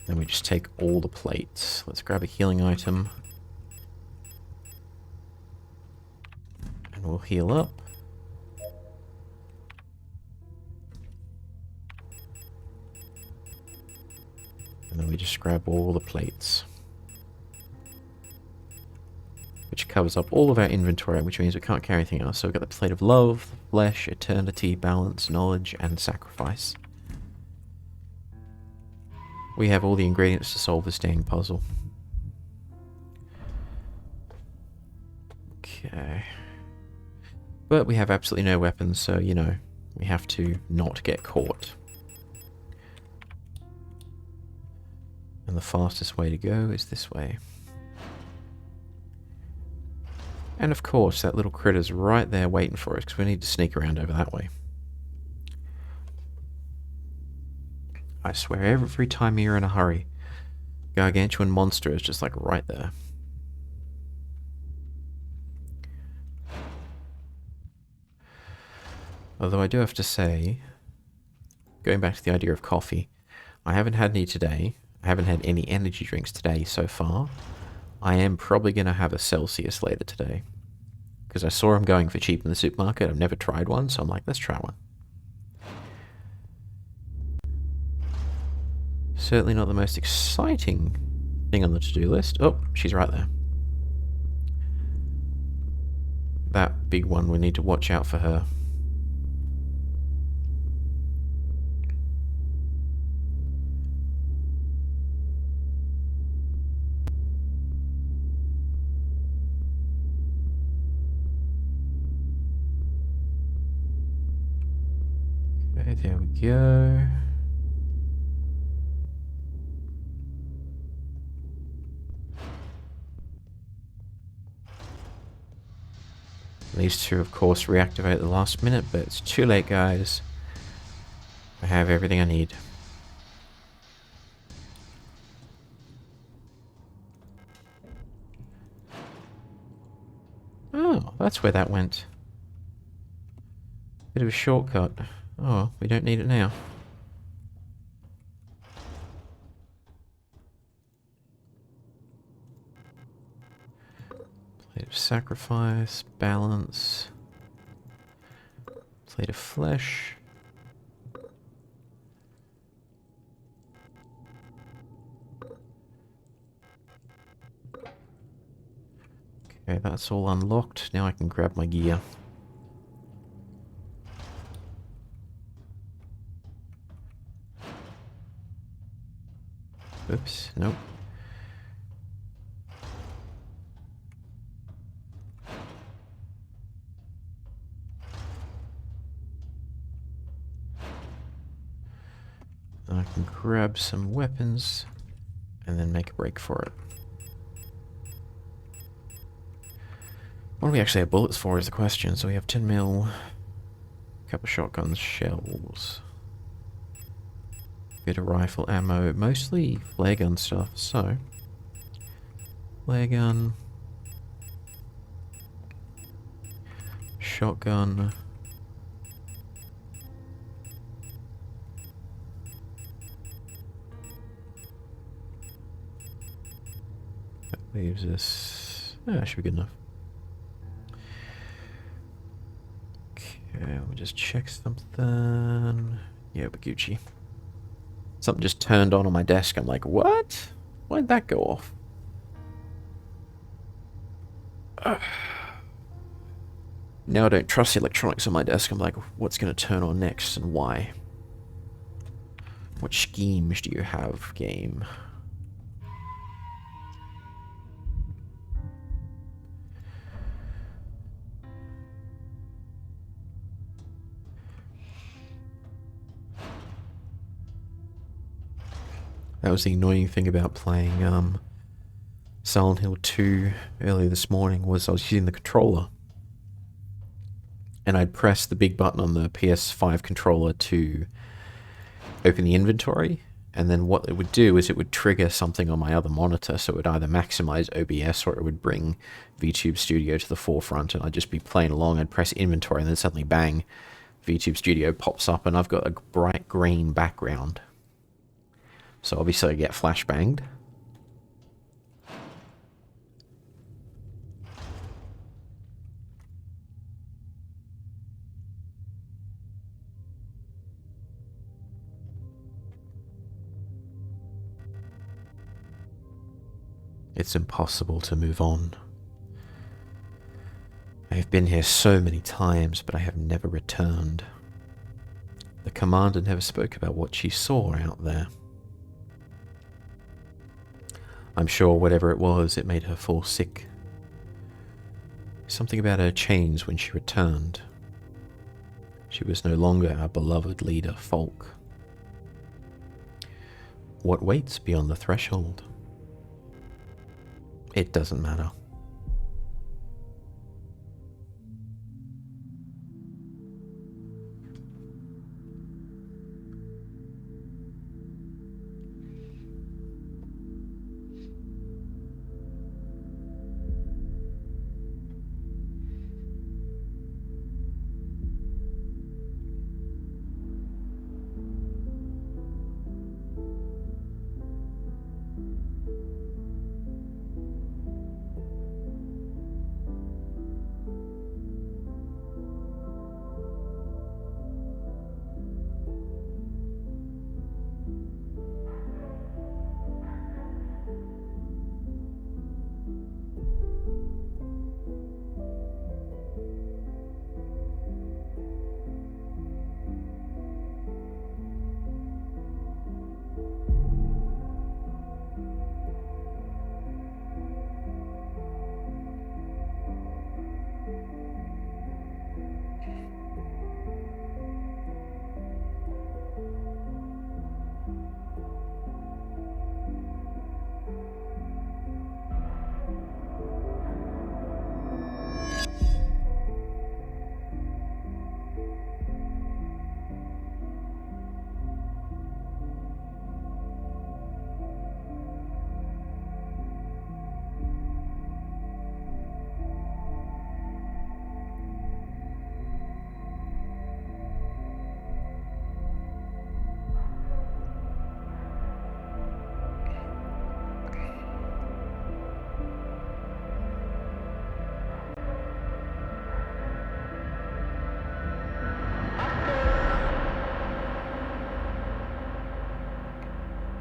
A: Then we just take all the plates. Let's grab a healing item. And we'll heal up. And then we just grab all the plates. Which covers up all of our inventory, which means we can't carry anything else. So we've got the plate of love, flesh, eternity, balance, knowledge, and sacrifice. We have all the ingredients to solve this dang puzzle. Okay. But we have absolutely no weapons, so, you know, we have to not get caught. And the fastest way to go is this way. And of course, that little critter's right there waiting for us, because we need to sneak around over that way. I swear, every time you're in a hurry, gargantuan monster is just like right there. Although I do have to say, going back to the idea of coffee, I haven't had any today. I haven't had any energy drinks today so far. I am probably going to have a Celsius later today. Because I saw them going for cheap in the supermarket. I've never tried one, so I'm like, let's try one. Certainly not the most exciting thing on the to-do list. Oh, she's right there. That big one, we need to watch out for her. Okay, there we go. These two, of course, reactivate at the last minute, but it's too late, guys. I have everything I need. Oh, that's where that went. Bit of a shortcut. Oh, we don't need it now. Plate of sacrifice, balance. Plate of flesh. Okay, that's all unlocked. Now I can grab my gear. Oops, nope. I can grab some weapons and then make a break for it. What do we actually have bullets for is the question. So we have 10 mil, a couple shotguns, shells, bit of rifle ammo, mostly flare gun stuff. So, flare gun, shotgun, that leaves us, that should be good enough. Okay, let me just check something. Yeah, but Gucci. Something just turned on my desk. I'm like, what? Why'd that go off? Now I don't trust the electronics on my desk. I'm like, what's going to turn on next and why? What schemes do you have, game? That was the annoying thing about playing Silent Hill 2 earlier this morning, was I was using the controller. And I'd press the big button on the PS5 controller to open the inventory. And then what it would do is it would trigger something on my other monitor. So it would either maximize OBS or it would bring VTube Studio to the forefront. And I'd just be playing along. I'd press inventory and then suddenly bang, VTube Studio pops up and I've got a bright green background. So obviously I get flashbanged. It's impossible to move on. I have been here so many times, but I have never returned. The commander never spoke about what she saw out there. I'm sure whatever it was, it made her fall sick. Something about her changed when she returned. She was no longer our beloved leader, Falk. What waits beyond the threshold? It doesn't matter.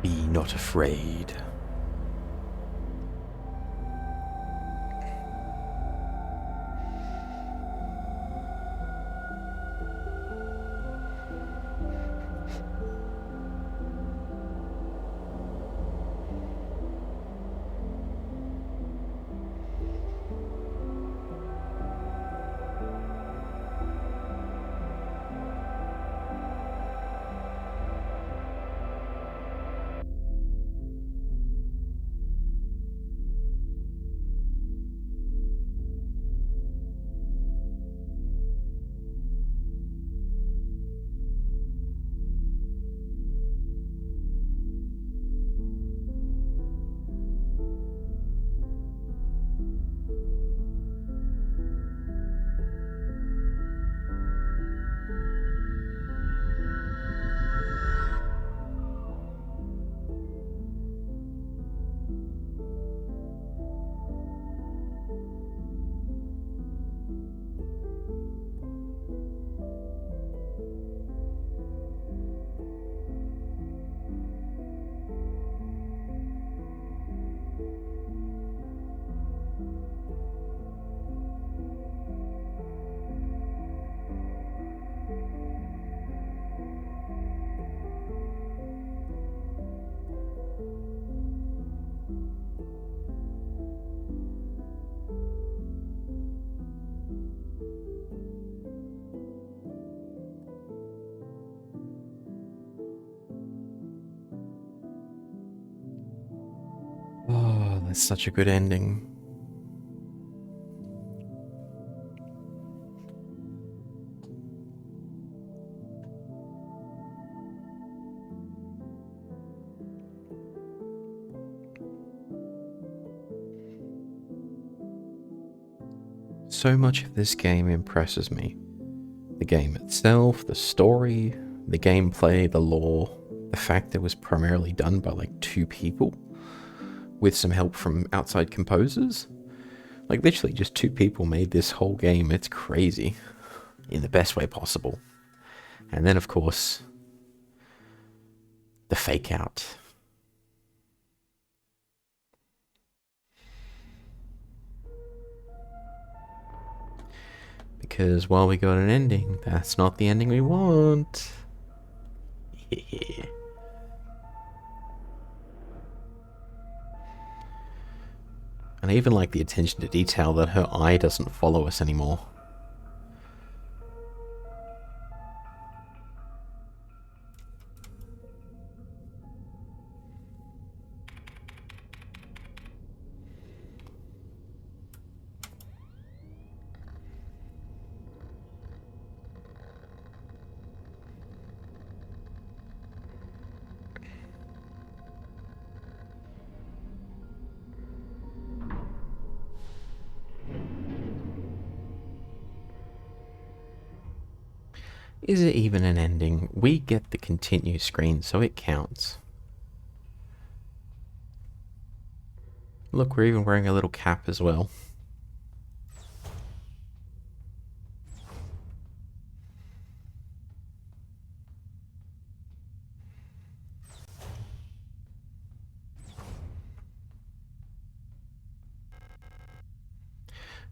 A: Be not afraid. That's such a good ending. So much of this game impresses me. The game itself, the story, the gameplay, the lore, the fact that it was primarily done by like 2 people with some help from outside composers. Like literally just 2 people made this whole game. It's crazy in the best way possible. And then of course, the fake out. Because while we got an ending, that's not the ending we want. Yeah. And I even like the attention to detail that her eye doesn't follow us anymore. Is it even an ending? We get the continue screen, so it counts. Look, we're even wearing a little cap as well.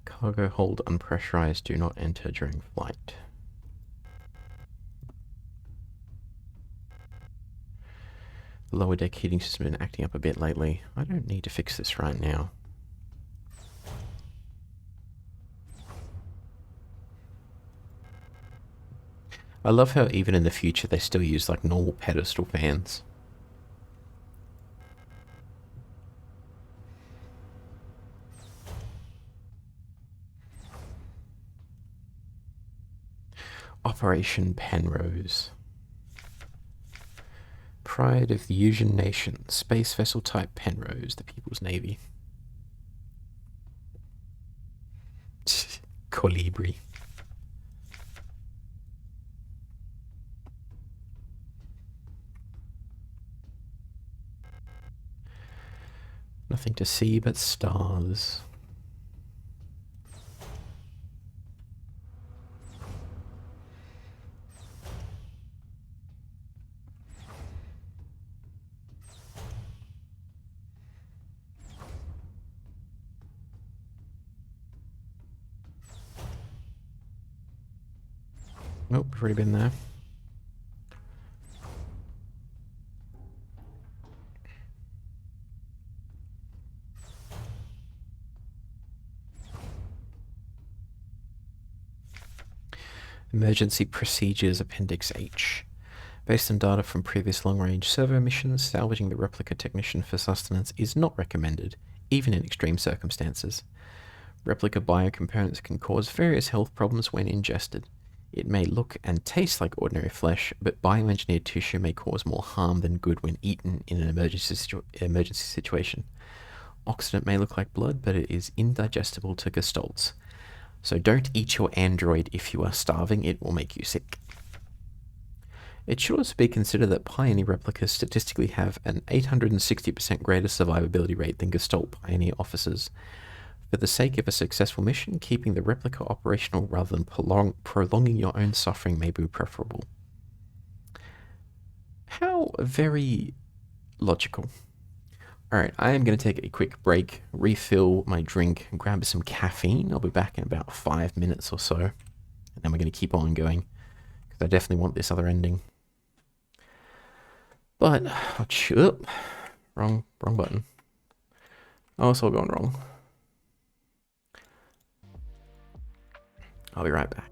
A: Cargo hold unpressurized, do not enter during flight. The lower deck heating system has been acting up a bit lately. I don't need to fix this right now. I love how even in the future they still use like normal pedestal fans. Operation Penrose. Pride of the Usian Nation. Space vessel type Penrose, the People's Navy. Colibri. Nothing to see but stars. Nope, we've already been there. Emergency Procedures Appendix H. Based on data from previous long-range servo missions, salvaging the replica technician for sustenance is not recommended, even in extreme circumstances. Replica biocomponents can cause various health problems when ingested. It may look and taste like ordinary flesh, but bioengineered tissue may cause more harm than good when eaten in an emergency situation. Oxidant may look like blood, but it is indigestible to Gestalts. So don't eat your android if you are starving, it will make you sick. It should also be considered that Pioneer replicas statistically have an 860% greater survivability rate than Gestalt Pioneer officers. For the sake of a successful mission, keeping the replica operational rather than prolonging your own suffering may be preferable. How very logical. Alright, I am going to take a quick break, refill my drink, grab some caffeine. I'll be back in about 5 minutes or so. And then we're going to keep on going, because I definitely want this other ending. But, wrong button. Oh, it's all going wrong. I'll be right back.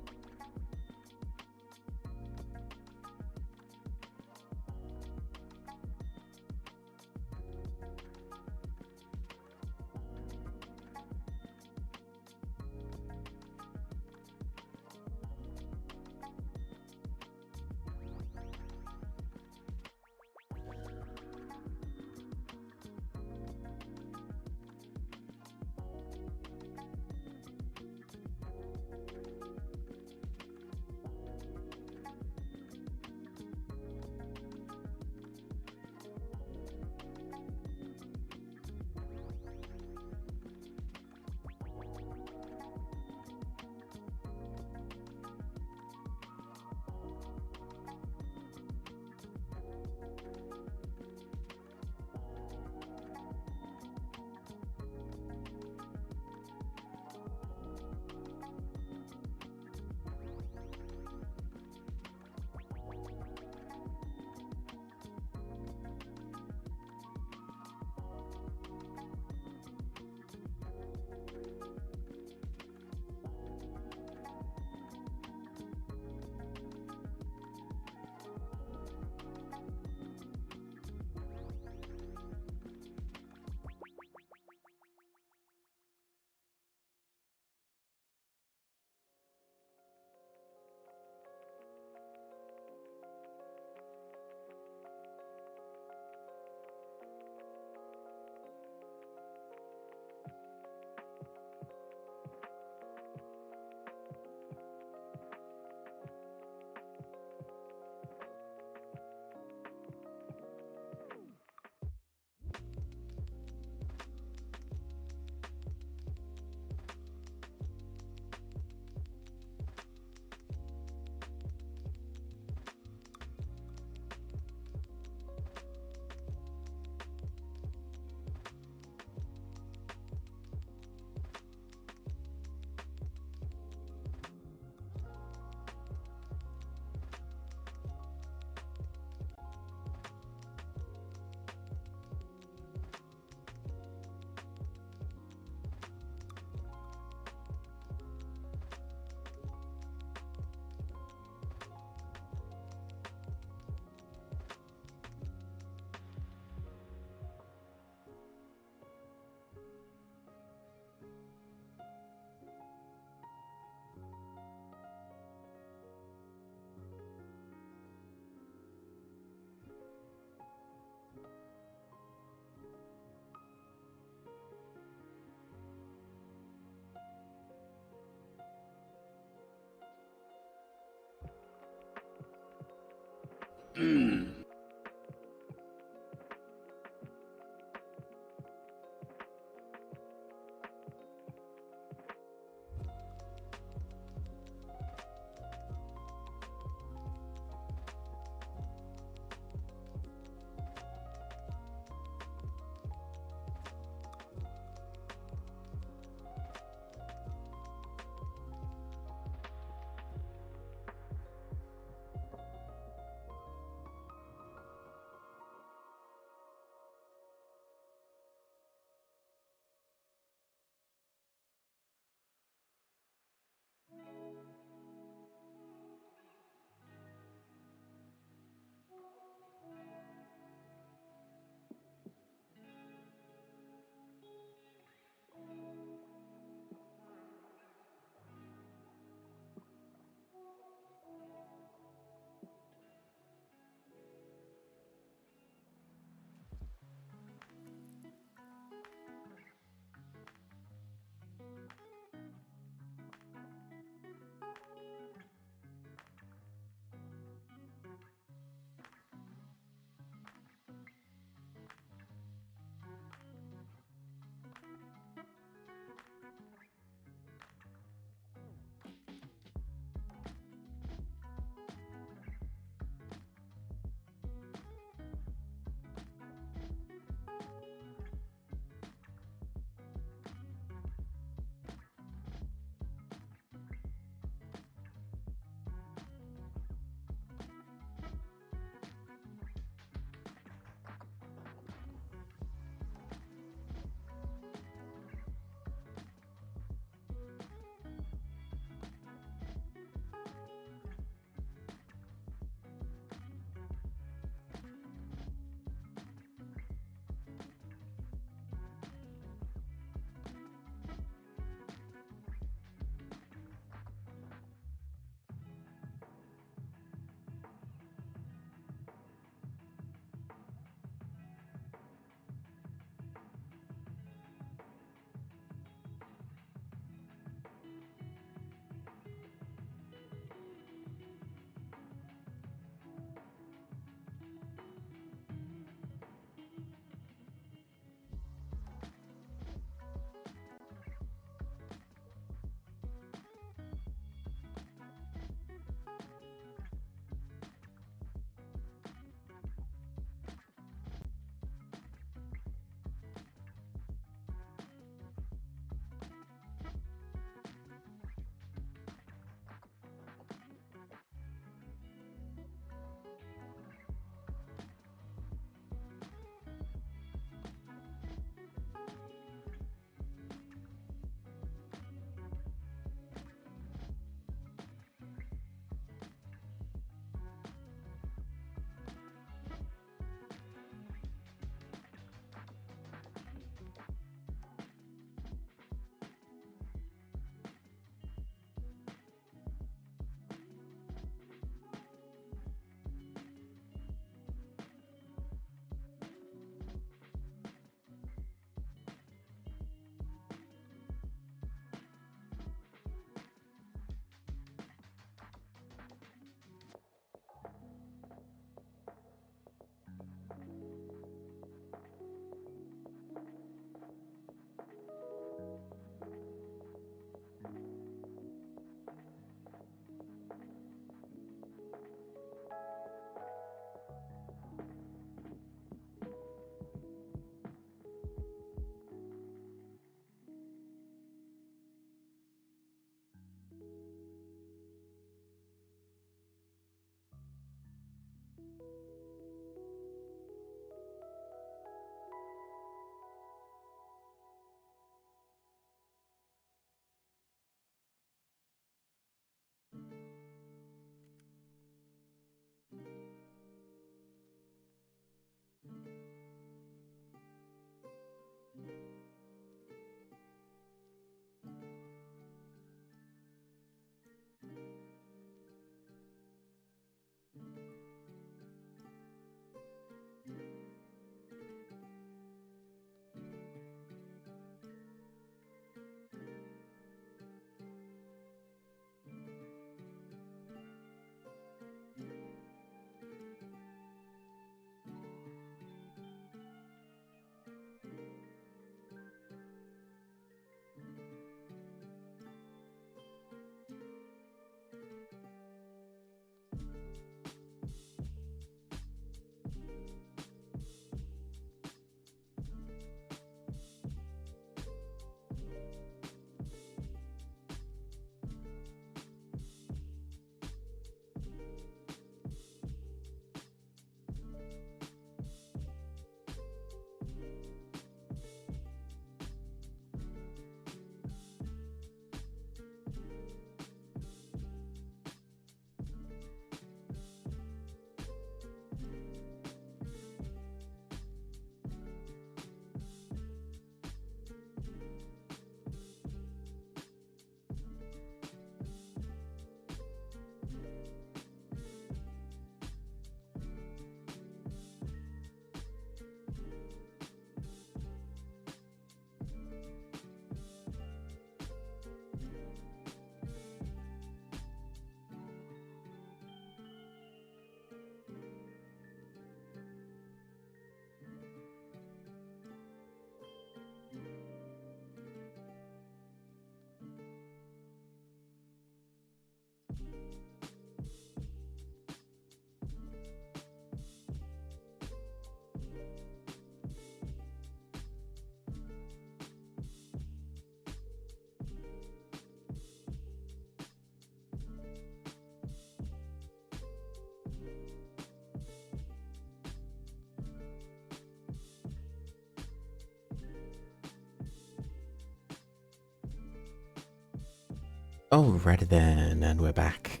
A: Alrighty then, and we're back.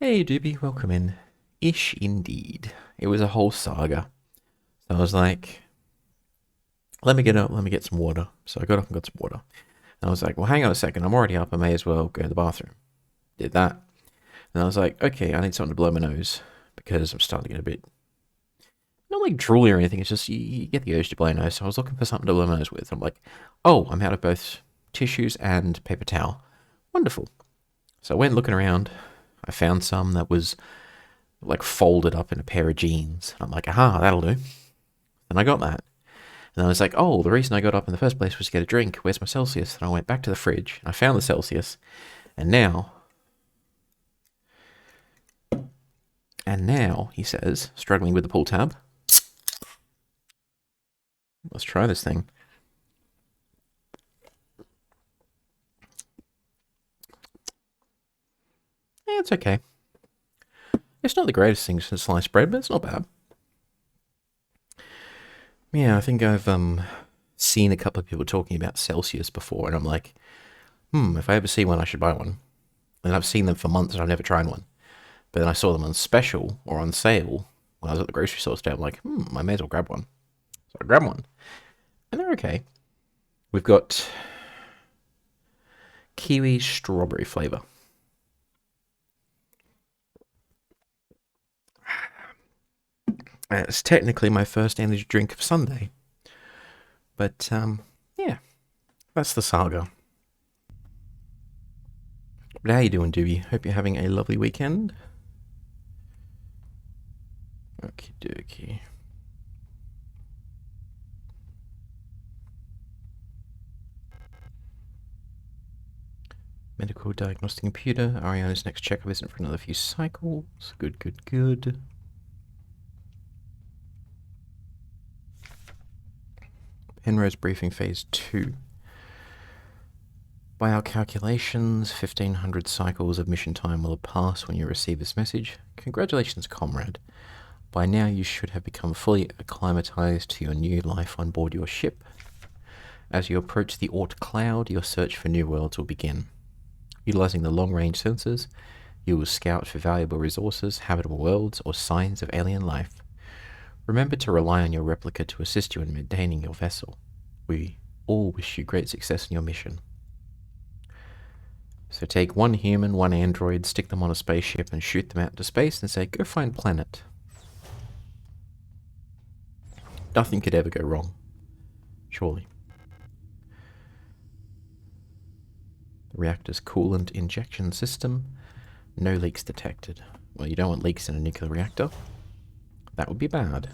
A: Hey Doobie, welcome in. Ish indeed. It was a whole saga. So I was like, let me get up, let me get some water. So I got up and got some water. And I was like, well, hang on a second, I'm already up, I may as well go to the bathroom. Did that. And I was like, okay, I need something to blow my nose because I'm starting to get a bit, not like drooly or anything, it's just you get the urge to blow your nose. So I was looking for something to blow my nose with. I'm like, oh, I'm out of both tissues and paper towel. Wonderful. So I went looking around. I found some that was like folded up in a pair of jeans. I'm like, aha, that'll do. And I got that. And I was like, oh, the reason I got up in the first place was to get a drink. Where's my Celsius? And I went back to the fridge. And I found the Celsius. And now, he says, struggling with the pull tab. Let's try this thing. Yeah, it's okay. It's not the greatest thing since sliced bread, but it's not bad. Yeah, I think I've seen a couple of people talking about Celsius before, and I'm like, if I ever see one, I should buy one. And I've seen them for months, and I've never tried one. But then I saw them on special or on sale when I was at the grocery store today. I'm like, I may as well grab one. So I grabbed one. And they're okay. We've got kiwi strawberry flavour. It's technically my first energy drink of Sunday. But, yeah, that's the saga. But how you doing, Doobie? Hope you're having a lovely weekend. Okie dokie. Medical diagnostic computer. Ariana's next checkup isn't for another few cycles. Good, good, good. Penrose briefing phase 2. By our calculations, 1500 cycles of mission time will have passed when you receive this message. Congratulations, comrade. By now you should have become fully acclimatized to your new life on board your ship. As you approach the Oort cloud, your search for new worlds will begin. Utilizing the long-range sensors, you will scout for valuable resources, habitable worlds, or signs of alien life. Remember to rely on your replica to assist you in maintaining your vessel. We all wish you great success in your mission. So take one human, one android, stick them on a spaceship and shoot them out into space and say, go find planet. Nothing could ever go wrong. Surely. The reactor's coolant injection system. No leaks detected. Well, you don't want leaks in a nuclear reactor. That would be bad.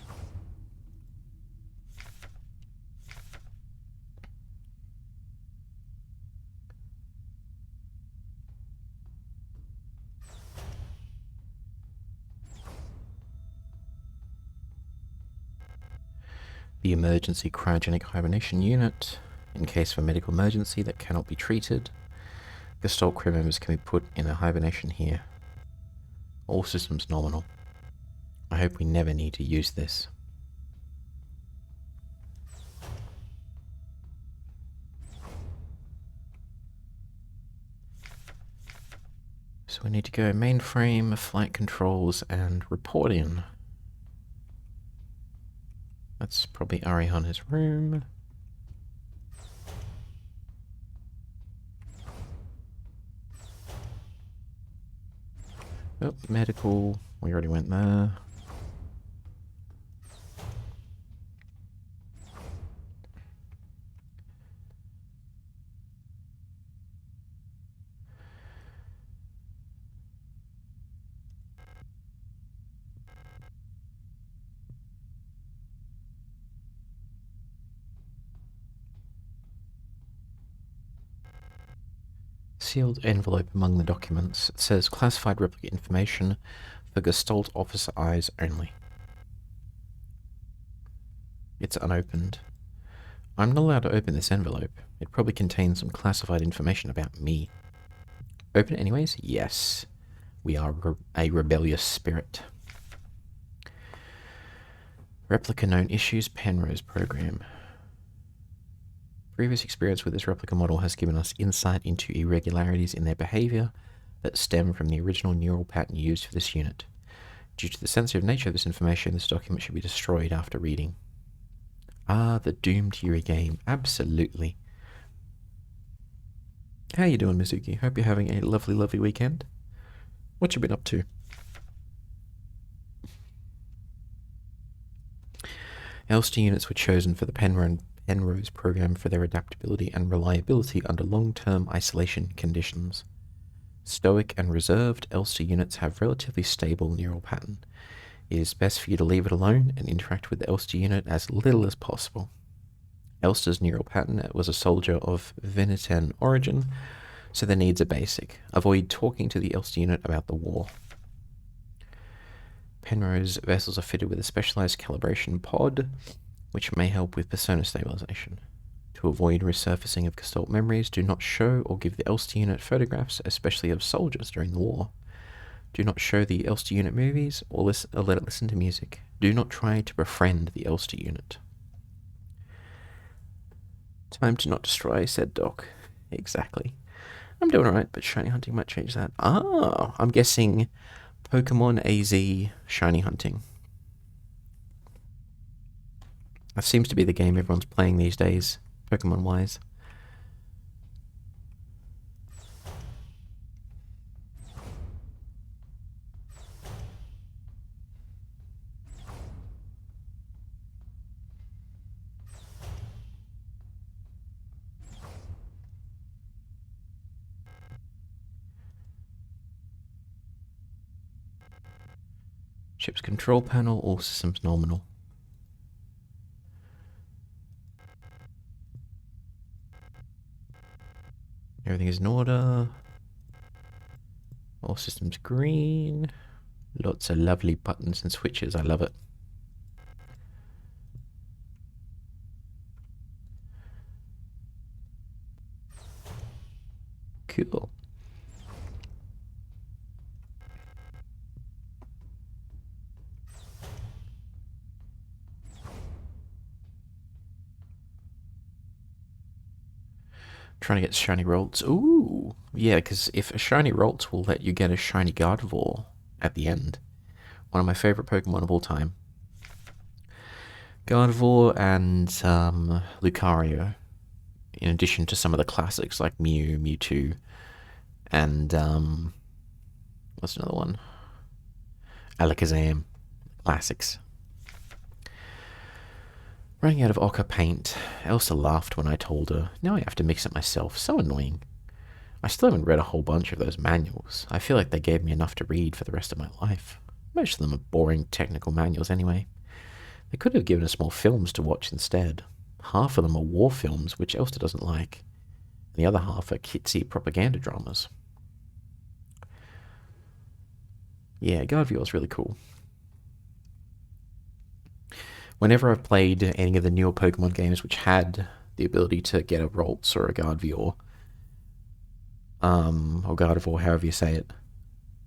A: The emergency cryogenic hibernation unit. In case of a medical emergency that cannot be treated, Gestalt crew members can be put in a hibernation here. All systems nominal. I hope we never need to use this. So we need to go mainframe, flight controls, and report in. That's probably Ariana's room. Oh, medical. We already went there. Sealed envelope among the documents. It says classified replica information for Gestalt officer eyes only. It's unopened. I'm not allowed to open this envelope. It probably contains some classified information about me. Open it anyways? Yes. We are a rebellious spirit. Replica known issues Penrose program. Previous experience with this replica model has given us insight into irregularities in their behavior that stem from the original neural pattern used for this unit. Due to the sensitive nature of this information, this document should be destroyed after reading. Ah, the doomed Yuri game. Absolutely. How you doing, Mizuki? Hope you're having a lovely, lovely weekend. What you been up to? Elster units were chosen for the Penrose program for their adaptability and reliability under long-term isolation conditions. Stoic and reserved Elster units have relatively stable neural pattern. It is best for you to leave it alone and interact with the Elster unit as little as possible. Elster's neural pattern was a soldier of Venetian origin, so their needs are basic. Avoid talking to the Elster unit about the war. Penrose vessels are fitted with a specialized calibration pod, which may help with persona stabilization. To avoid resurfacing of Gestalt memories, do not show or give the Elster unit photographs, especially of soldiers during the war. Do not show the Elster unit movies or let it listen to music. Do not try to befriend the Elster unit. Time to not destroy, said Doc. Exactly. I'm doing alright, but shiny hunting might change that. Ah, I'm guessing Pokemon AZ shiny hunting. That seems to be the game everyone's playing these days, Pokemon-wise. Ship's control panel, all systems nominal. Everything is in order. All systems green. Lots of lovely buttons and switches, I love it. Cool. Trying to get shiny Rolts. Ooh, yeah, because if a shiny Rolts will let you get a shiny Gardevoir at the end. One of my favorite Pokemon of all time. Gardevoir and Lucario, in addition to some of the classics like Mew, Mewtwo, and what's another one? Alakazam. Classics. Running out of ochre paint. Elsa laughed when I told her. Now I have to mix it myself. So annoying. I still haven't read a whole bunch of those manuals. I feel like they gave me enough to read for the rest of my life. Most of them are boring technical manuals anyway. They could have given us more films to watch instead. Half of them are war films, which Elsa doesn't like. And the other half are kitsy propaganda dramas. Yeah, Gardevoir is really cool. Whenever I've played any of the newer Pokemon games which had the ability to get a Rolts or a Gardevoir, or Gardevoir, however you say it,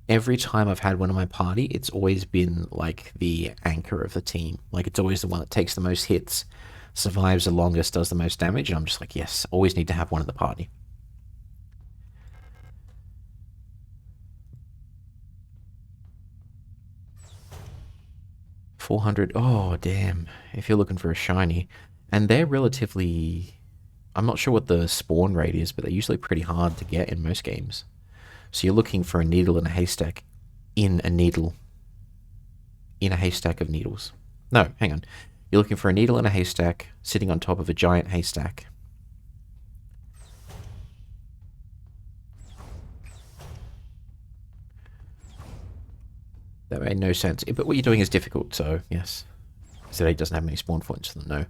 A: every time I've had one in my party, it's always been like the anchor of the team. Like it's always the one that takes the most hits, survives the longest, does the most damage, and I'm just like, yes, always need to have one in the party. $400. Oh, damn. If you're looking for a shiny. And they're relatively... I'm not sure what the spawn rate is, but they're usually pretty hard to get in most games. So you're looking for a needle in a haystack. In a needle. In a haystack of needles. No, hang on. You're looking for a needle in a haystack, sitting on top of a giant haystack. That made no sense. But what you're doing is difficult, so yes. ZA doesn't have many spawn points, no.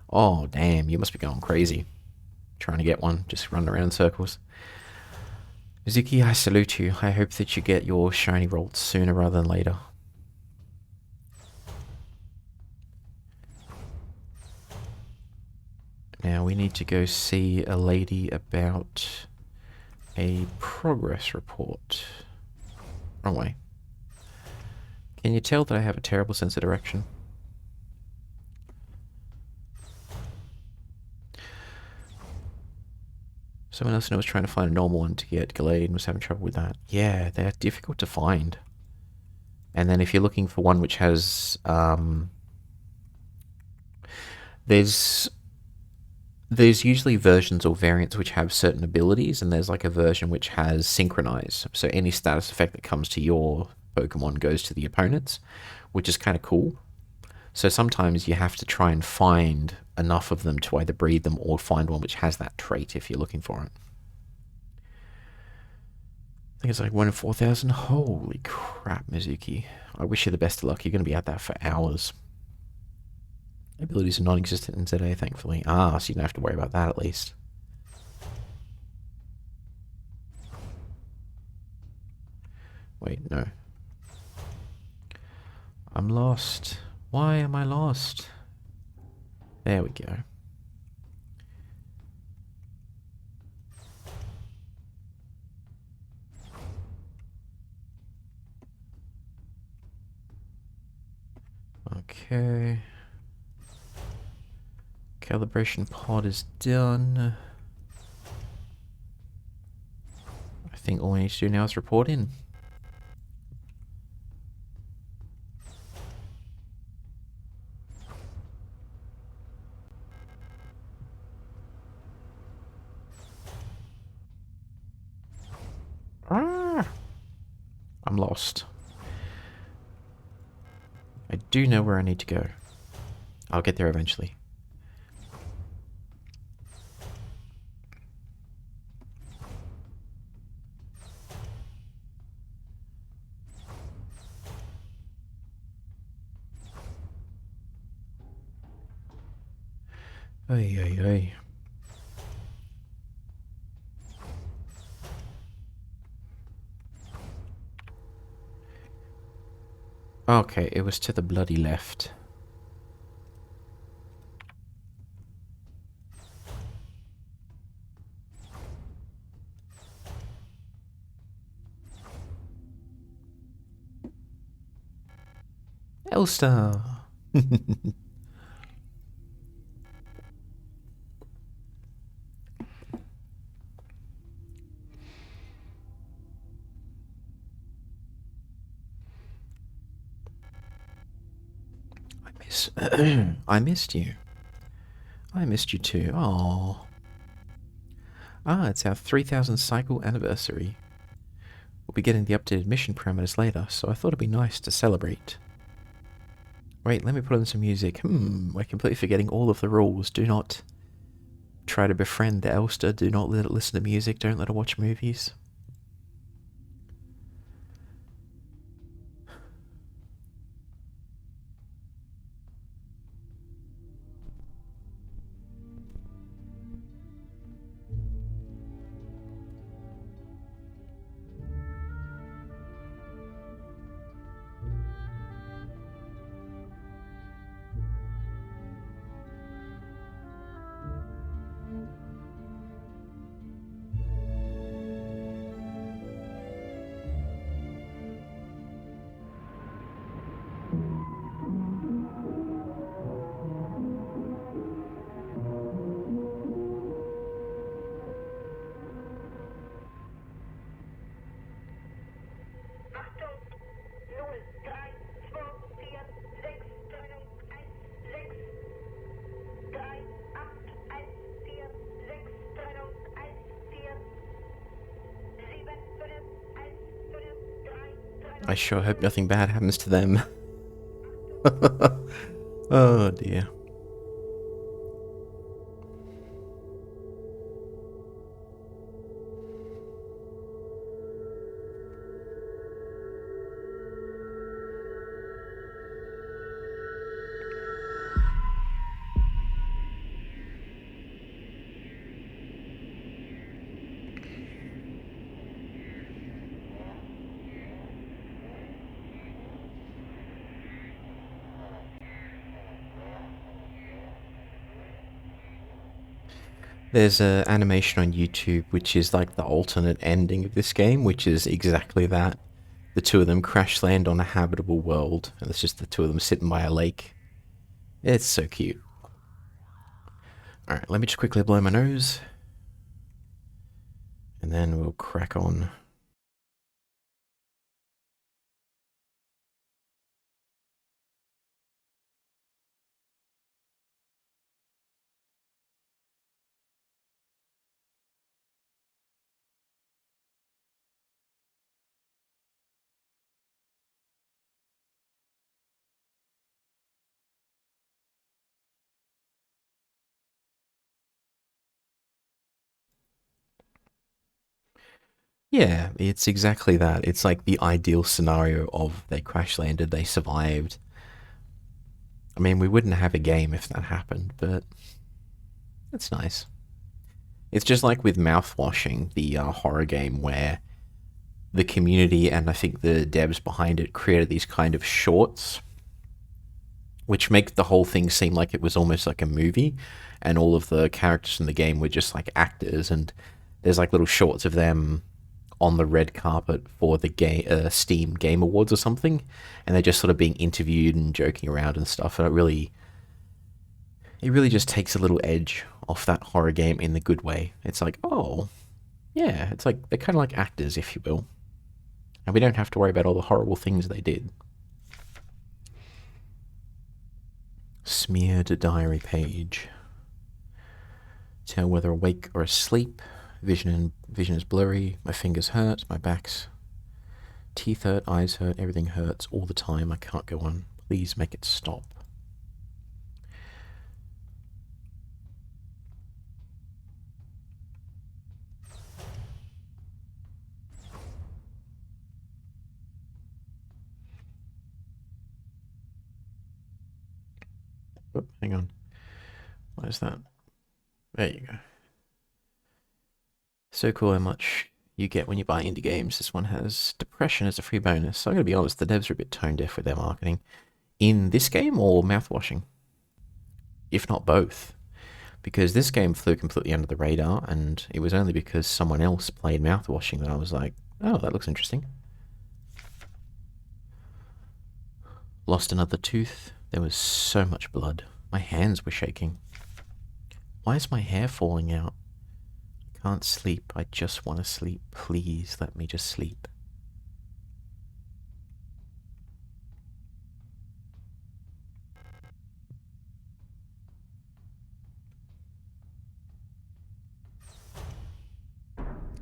A: Oh, damn, you must be going crazy. Trying to get one, just running around in circles. Mizuki, I salute you. I hope that you get your shiny Rolts sooner rather than later. Now we need to go see a lady about a progress report. Wrong way. Can you tell that I have a terrible sense of direction? Someone else was trying to find a normal one to get Gallade and was having trouble with that. Yeah, they're difficult to find. And then if you're looking for one which has, there's usually versions or variants which have certain abilities, and there's like a version which has synchronize. So any status effect that comes to your Pokemon goes to the opponent's, which is kind of cool. So sometimes you have to try and find enough of them to either breed them or find one which has that trait if you're looking for it. I think it's like 1 in 4,000. Holy crap, Mizuki. I wish you the best of luck. You're going to be at that for hours. Abilities are non-existent in ZA, thankfully. Ah, so you don't have to worry about that at least. Wait, no. I'm lost. Why am I lost? There we go. Okay. Calibration pod is done. I think all we need to do now is report in. I'm lost. I do know where I need to go. I'll get there eventually. Ay, ay, ay. Okay, it was to the bloody left. Elster! I missed you. I missed you too. Oh. Ah, it's our 3000 cycle anniversary. We'll be getting the updated mission parameters later, so I thought it'd be nice to celebrate. Wait, let me put on some music. We're completely forgetting all of the rules. Do not try to befriend the Elster. Do not let it listen to music. Don't let it watch movies. I sure hope nothing bad happens to them. Oh dear. There's an animation on YouTube which is like the alternate ending of this game, which is exactly that. The two of them crash land on a habitable world, and it's just the two of them sitting by a lake. It's so cute. Alright, let me just quickly blow my nose. And then we'll crack on. Yeah, it's exactly that. It's like the ideal scenario of they crash landed, they survived. I mean, we wouldn't have a game if that happened, but it's nice. It's just like with Mouthwashing, the horror game where the community and I think the devs behind it created these kind of shorts which make the whole thing seem like it was almost like a movie and all of the characters in the game were just like actors and there's like little shorts of them on the red carpet for the Steam Game Awards or something and they're just sort of being interviewed and joking around and stuff and it really just takes a little edge off that horror game in the good way. It's like, oh, yeah, it's like they're kind of like actors, if you will. And we don't have to worry about all the horrible things they did. Smeared diary page. Tell whether awake or asleep. Vision is blurry. My fingers hurt. My back's teeth hurt. Eyes hurt. Everything hurts all the time. I can't go on. Please make it stop. Oh, hang on. What is that? There you go. So cool how much you get when you buy indie games. This one has depression as a free bonus. So I'm going to be honest, the devs are a bit tone deaf with their marketing. In this game or Mouthwashing? If not both. Because this game flew completely under the radar, and it was only because someone else played Mouthwashing that I was like, oh, that looks interesting. Lost another tooth. There was so much blood. My hands were shaking. Why is my hair falling out? I can't sleep. I just want to sleep. Please let me just sleep.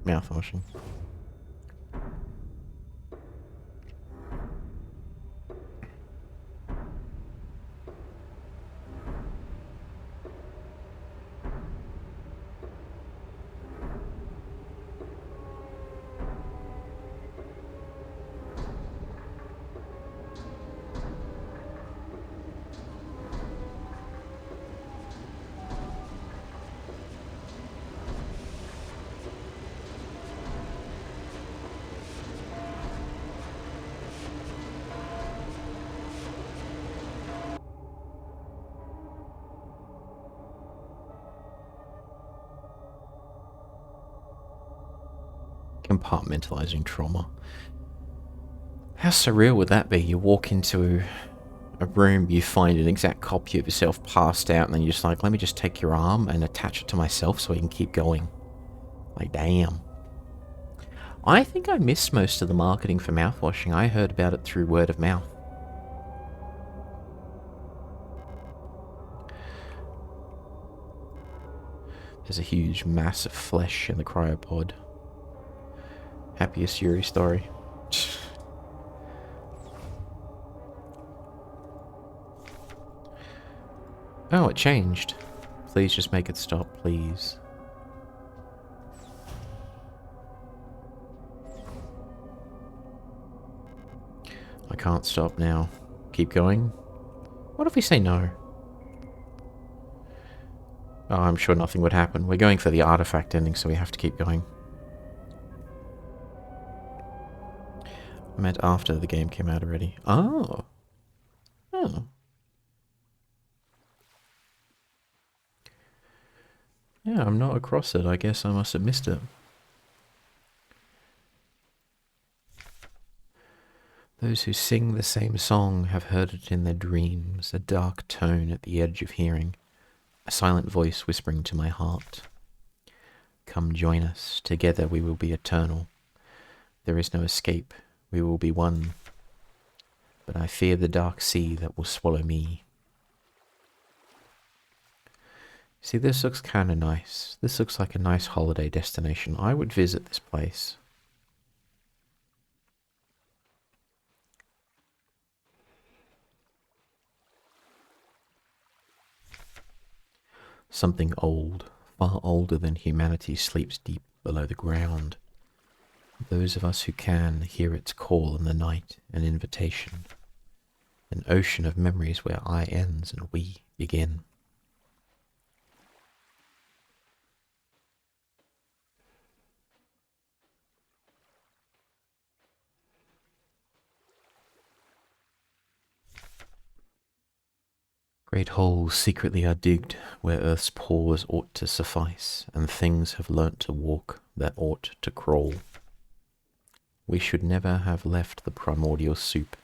A: Mouthwashing. Compartmentalizing trauma. How surreal would that be? You walk into a room, you find an exact copy of yourself passed out, and then you're just like, let me just take your arm and attach it to myself so I can keep going. Like, damn. I think I missed most of the marketing for Mouthwashing. I heard about it through word of mouth. There's a huge mass of flesh in the cryopod. Happiest Yuri story. Oh, it changed. Please just make it stop, please. I can't stop now. Keep going? What if we say no? Oh, I'm sure nothing would happen. We're going for the artifact ending, so we have to keep going. I meant after the game came out already. Oh. Oh. Yeah, I'm not across it. I guess I must have missed it. Those who sing the same song have heard it in their dreams, a dark tone at the edge of hearing, a silent voice whispering to my heart. Come join us. Together we will be eternal. There is no escape. We will be one. But I fear the dark sea that will swallow me. See, this looks kind of nice. This looks like a nice holiday destination. I would visit this place. Something old, far older than humanity, sleeps deep below the ground. Those of us who can hear its call in the night, an invitation. An ocean of memories where I ends and we begin. Great holes secretly are digged where earth's pores ought to suffice, and things have learnt to walk that ought to crawl. We should never have left the primordial soup.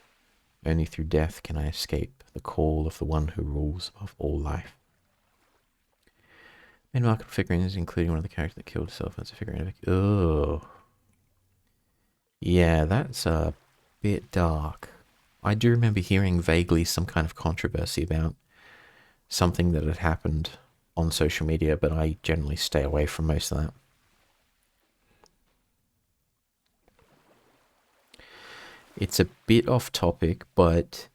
A: Only through death can I escape the call of the one who rules above all life. Main market figurines, including one of the characters that killed herself as a figurine. Oh. Yeah, that's a bit dark. I do remember hearing vaguely some kind of controversy about something that had happened on social media, but I generally stay away from most of that. It's a bit off topic, but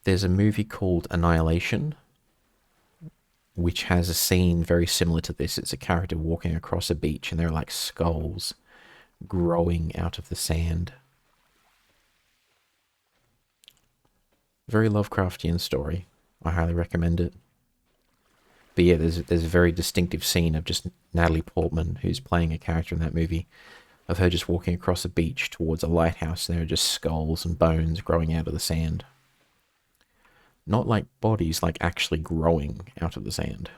A: there's a movie called Annihilation, which has a scene very similar to this. It's a character walking across a beach, and there are like skulls growing out of the sand. Very Lovecraftian story. I highly recommend it. But yeah, there's a very distinctive scene of just Natalie Portman, who's playing a character in that movie, of her just walking across a beach towards a lighthouse, and there are just skulls and bones growing out of the sand. Not like bodies, like actually growing out of the sand.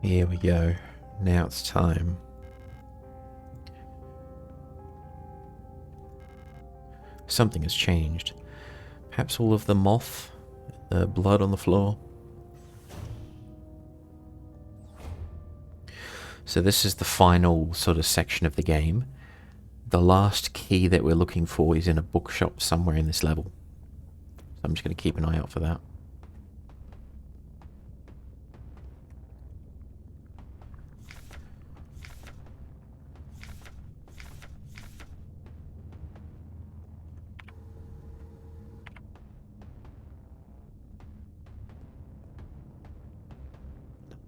A: Here we go. Now it's time. Something has changed. Perhaps all of the moth, the blood on the floor. So this is the final sort of section of the game. The last key that we're looking for is in a bookshop somewhere in this level. So I'm just going to keep an eye out for that.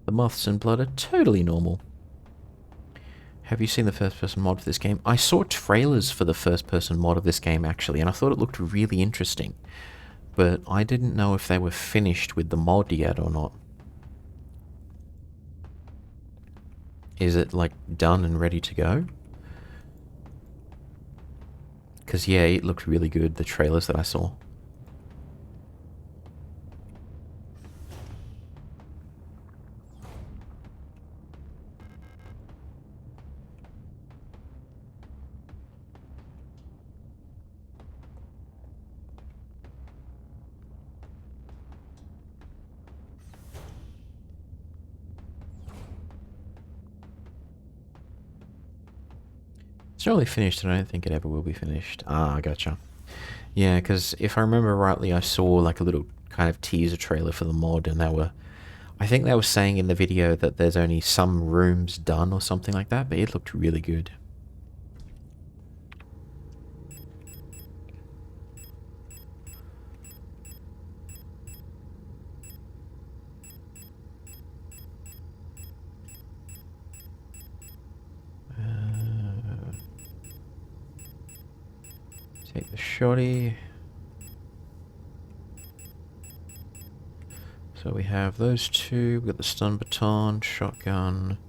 A: The moths and blood are totally normal. Have you seen the first-person mod for this game? I saw trailers for the first-person mod of this game, actually, and I thought it looked really interesting. But I didn't know if they were finished with the mod yet or not. Is it, like, done and ready to go? Because, yeah, it looked really good, the trailers that I saw. It's not really finished, and I don't think it ever will be finished. Ah, gotcha. Yeah, because if I remember rightly, I saw like a little kind of teaser trailer for the mod, and I think they were saying in the video that there's only some rooms done or something like that, but it looked really good. Take the shotty. So we have those two. We've got the stun baton, shotgun.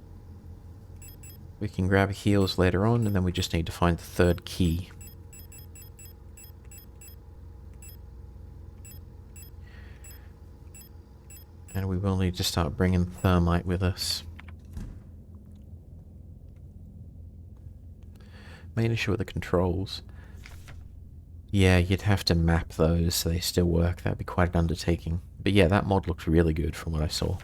A: We can grab heals later on, and then we just need to find the third key. And we will need to start bringing thermite with us. Main issue with the controls. Yeah, you'd have to map those so they still work. That'd be quite an undertaking. But yeah, that mod looks really good from what I saw.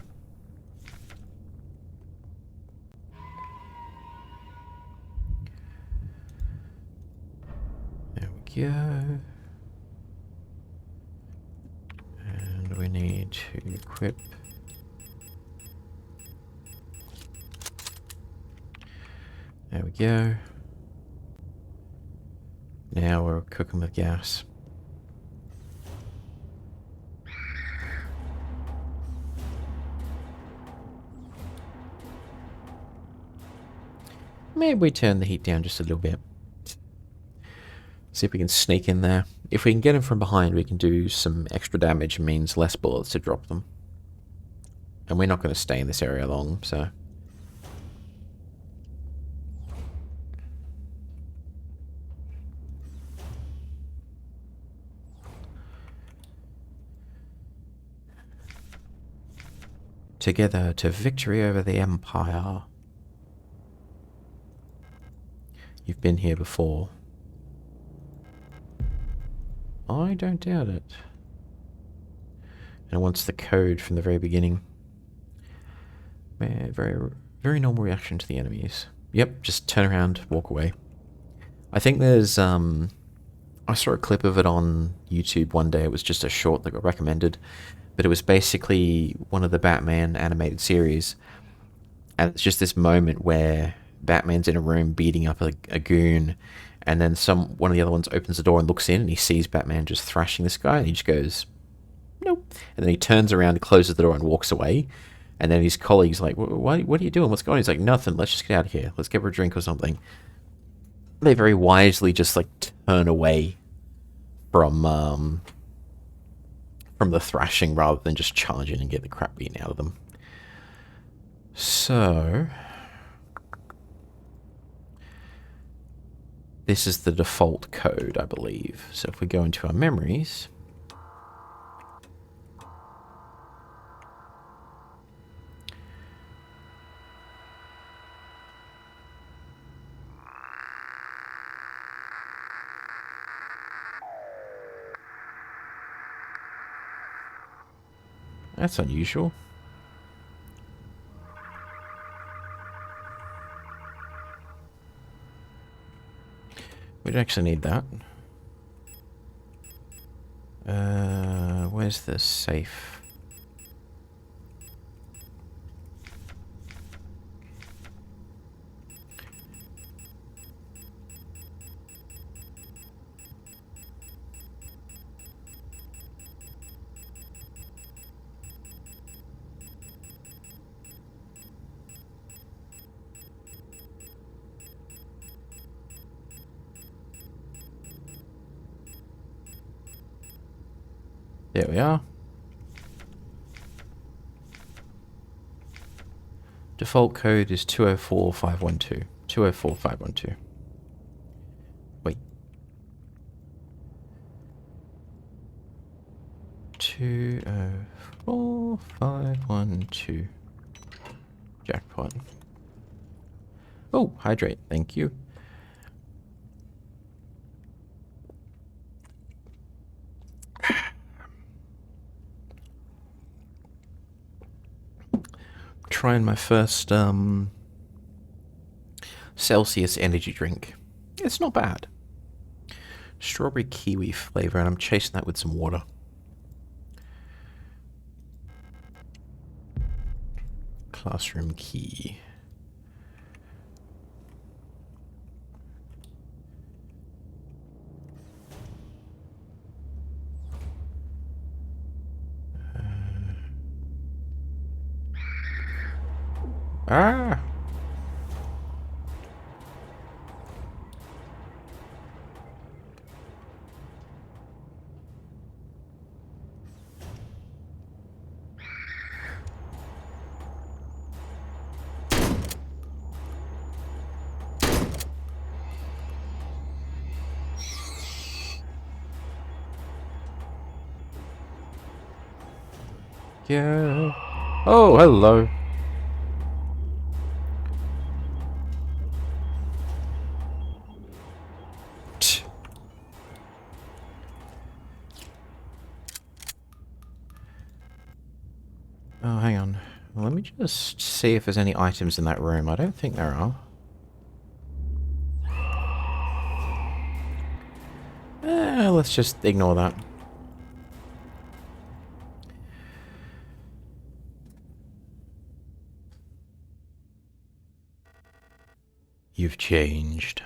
A: There we go. And we need to equip. There we go. Now we're cooking with gas. Maybe we turn the heat down just a little bit. See if we can sneak in there. If we can get him from behind, we can do some extra damage, means less bullets to drop them. And we're not going to stay in this area long, so... Together to victory over the Empire. You've been here before. I don't doubt it. And it wants the code from the very beginning. Very normal reaction to the enemies. Yep, just turn around, walk away. I think there's, I saw a clip of it on YouTube one day. It was just a short that got recommended. But it was basically one of the Batman animated series. And it's just this moment where Batman's in a room beating up a goon. And then one of the other ones opens the door and looks in and he sees Batman just thrashing this guy. And he just goes, nope. And then he turns around and closes the door and walks away. And then his colleague's like, what are you doing? What's going on? He's like, nothing. Let's just get out of here. Let's get her a drink or something. They very wisely just like turn away from the thrashing rather than just charge in and get the crap beaten out of them. So... this is the default code, I believe. So if we go into our memories... That's unusual. We don't actually need that. Where's the safe? There we are. Default code is 204512. 204512. Wait. 204512. Jackpot. Oh, hydrate. Thank you. Trying my first Celsius energy drink. It's not bad. Strawberry kiwi flavor, and I'm chasing that with some water. Classroom key. Ah! Yeah. Oh, hello. Tch. Oh, hang on. Let me just see if there's any items in that room. I don't think there are. Let's just ignore that. You've changed.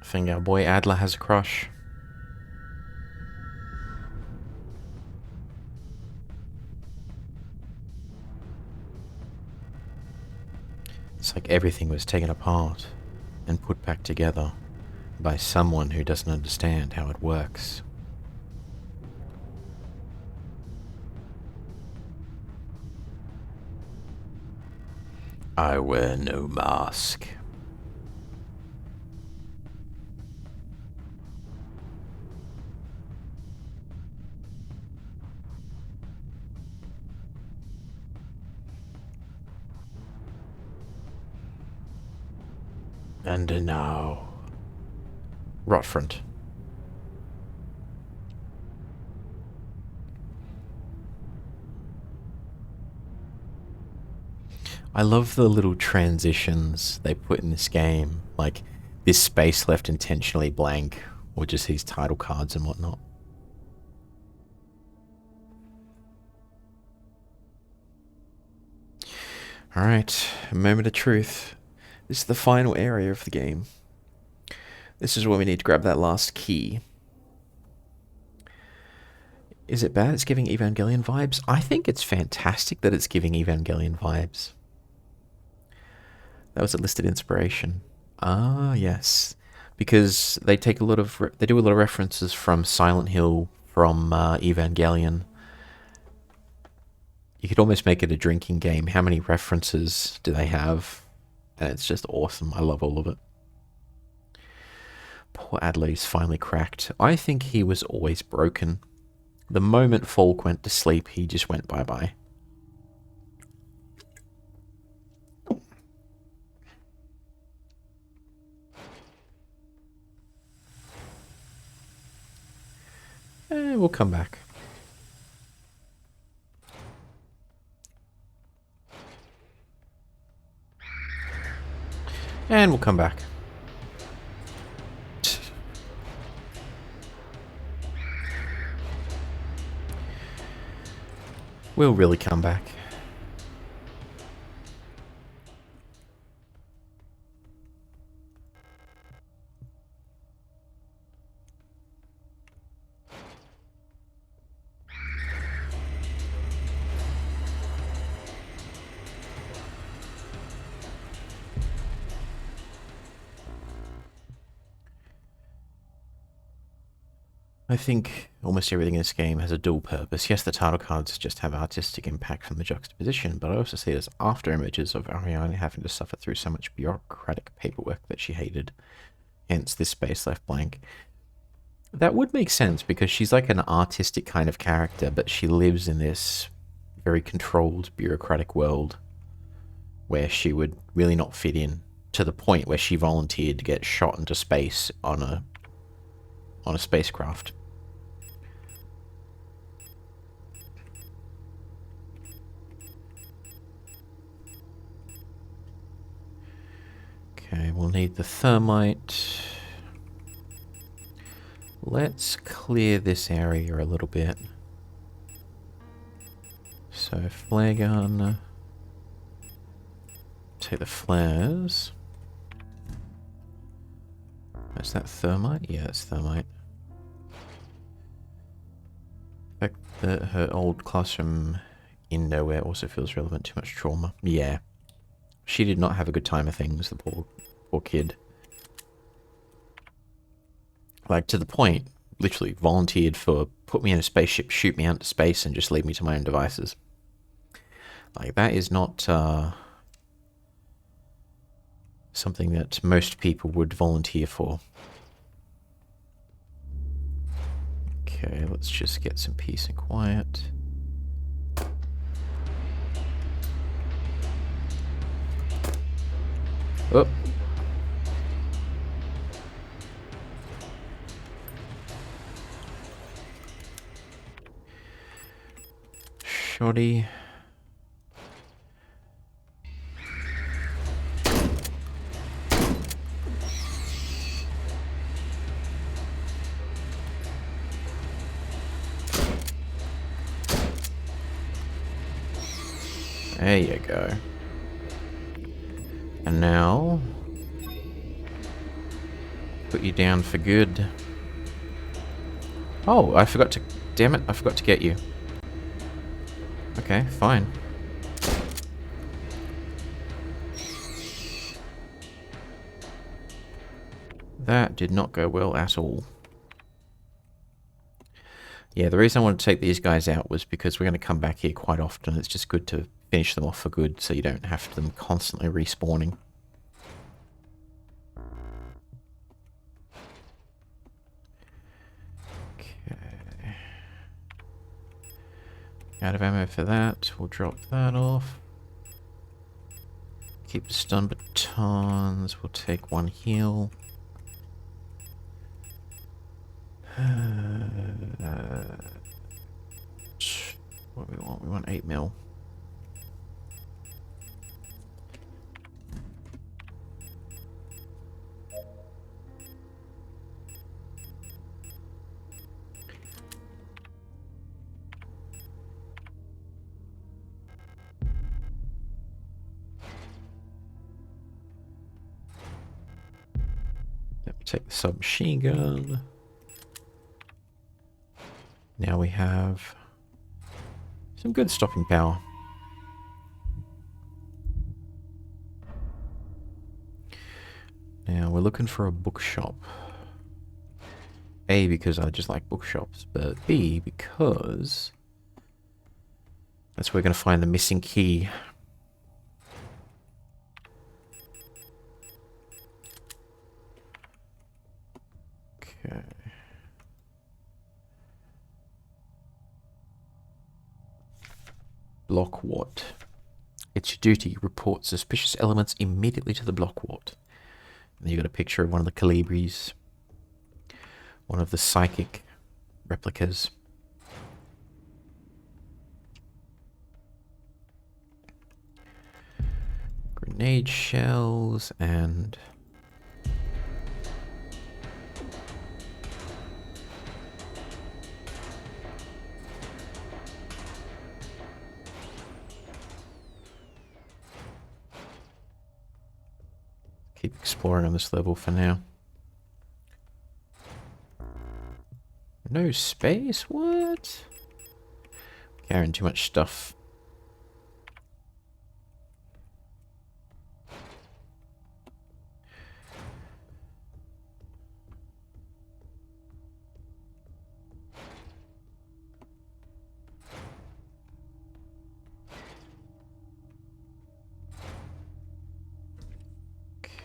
A: I think our boy Adler has a crush. It's like everything was taken apart and put back together by someone who doesn't understand how it works. I wear no mask. And now... Rotfront. I love the little transitions they put in this game, like this space left intentionally blank, or just these title cards and whatnot. Alright, a moment of truth. This is the final area of the game. This is where we need to grab that last key. Is it bad it's giving Evangelion vibes? I think it's fantastic that it's giving Evangelion vibes. That was a listed inspiration. Ah, yes. Because they take a lot of... they do a lot of references from Silent Hill, from Evangelion. You could almost make it a drinking game. How many references do they have? And it's just awesome. I love all of it. Poor Adley's finally cracked. I think he was always broken. The moment Falk went to sleep, he just went bye-bye. We'll come back. And we'll come back. We'll really come back. I think almost everything in this game has a dual purpose. Yes, the title cards just have artistic impact from the juxtaposition, but I also see it as after images of Ariane having to suffer through so much bureaucratic paperwork that she hated. Hence this space left blank. That would make sense because she's like an artistic kind of character, but she lives in this very controlled bureaucratic world where she would really not fit in, to the point where she volunteered to get shot into space on a spacecraft. Okay, we'll need the thermite. Let's clear this area a little bit. So, flare gun. Take the flares. Is that thermite? Yeah, it's thermite. The fact that her old classroom in nowhere also feels relevant. Too much trauma. Yeah. She did not have a good time of things, the poor kid. Like, to the point, literally volunteered for put me in a spaceship, shoot me out into space, and just leave me to my own devices. Like, that is not something that most people would volunteer for. Okay, let's just get some peace and quiet. Oh. Shoddy. There you go. And now, put you down for good. Oh, I forgot to... Damn it, I forgot to get you. Okay, fine. That did not go well at all. Yeah, the reason I wanted to take these guys out was because we're going to come back here quite often. It's just good to finish them off for good so you don't have them constantly respawning. Okay. Out of ammo for that. We'll drop that off. Keep the stun batons. We'll take one heal. What do we want? We want 8 mil. Take the submachine gun. Now we have some good stopping power. Now we're looking for a bookshop. A, because I just like bookshops, but B, because that's where we're going to find the missing key. Okay. Block wart. It's your duty. Report suspicious elements immediately to the block wart. And you got a picture of one of the Calibris. One of the psychic replicas. Grenade shells and... keep exploring on this level for now. No space? What? Carrying too much stuff.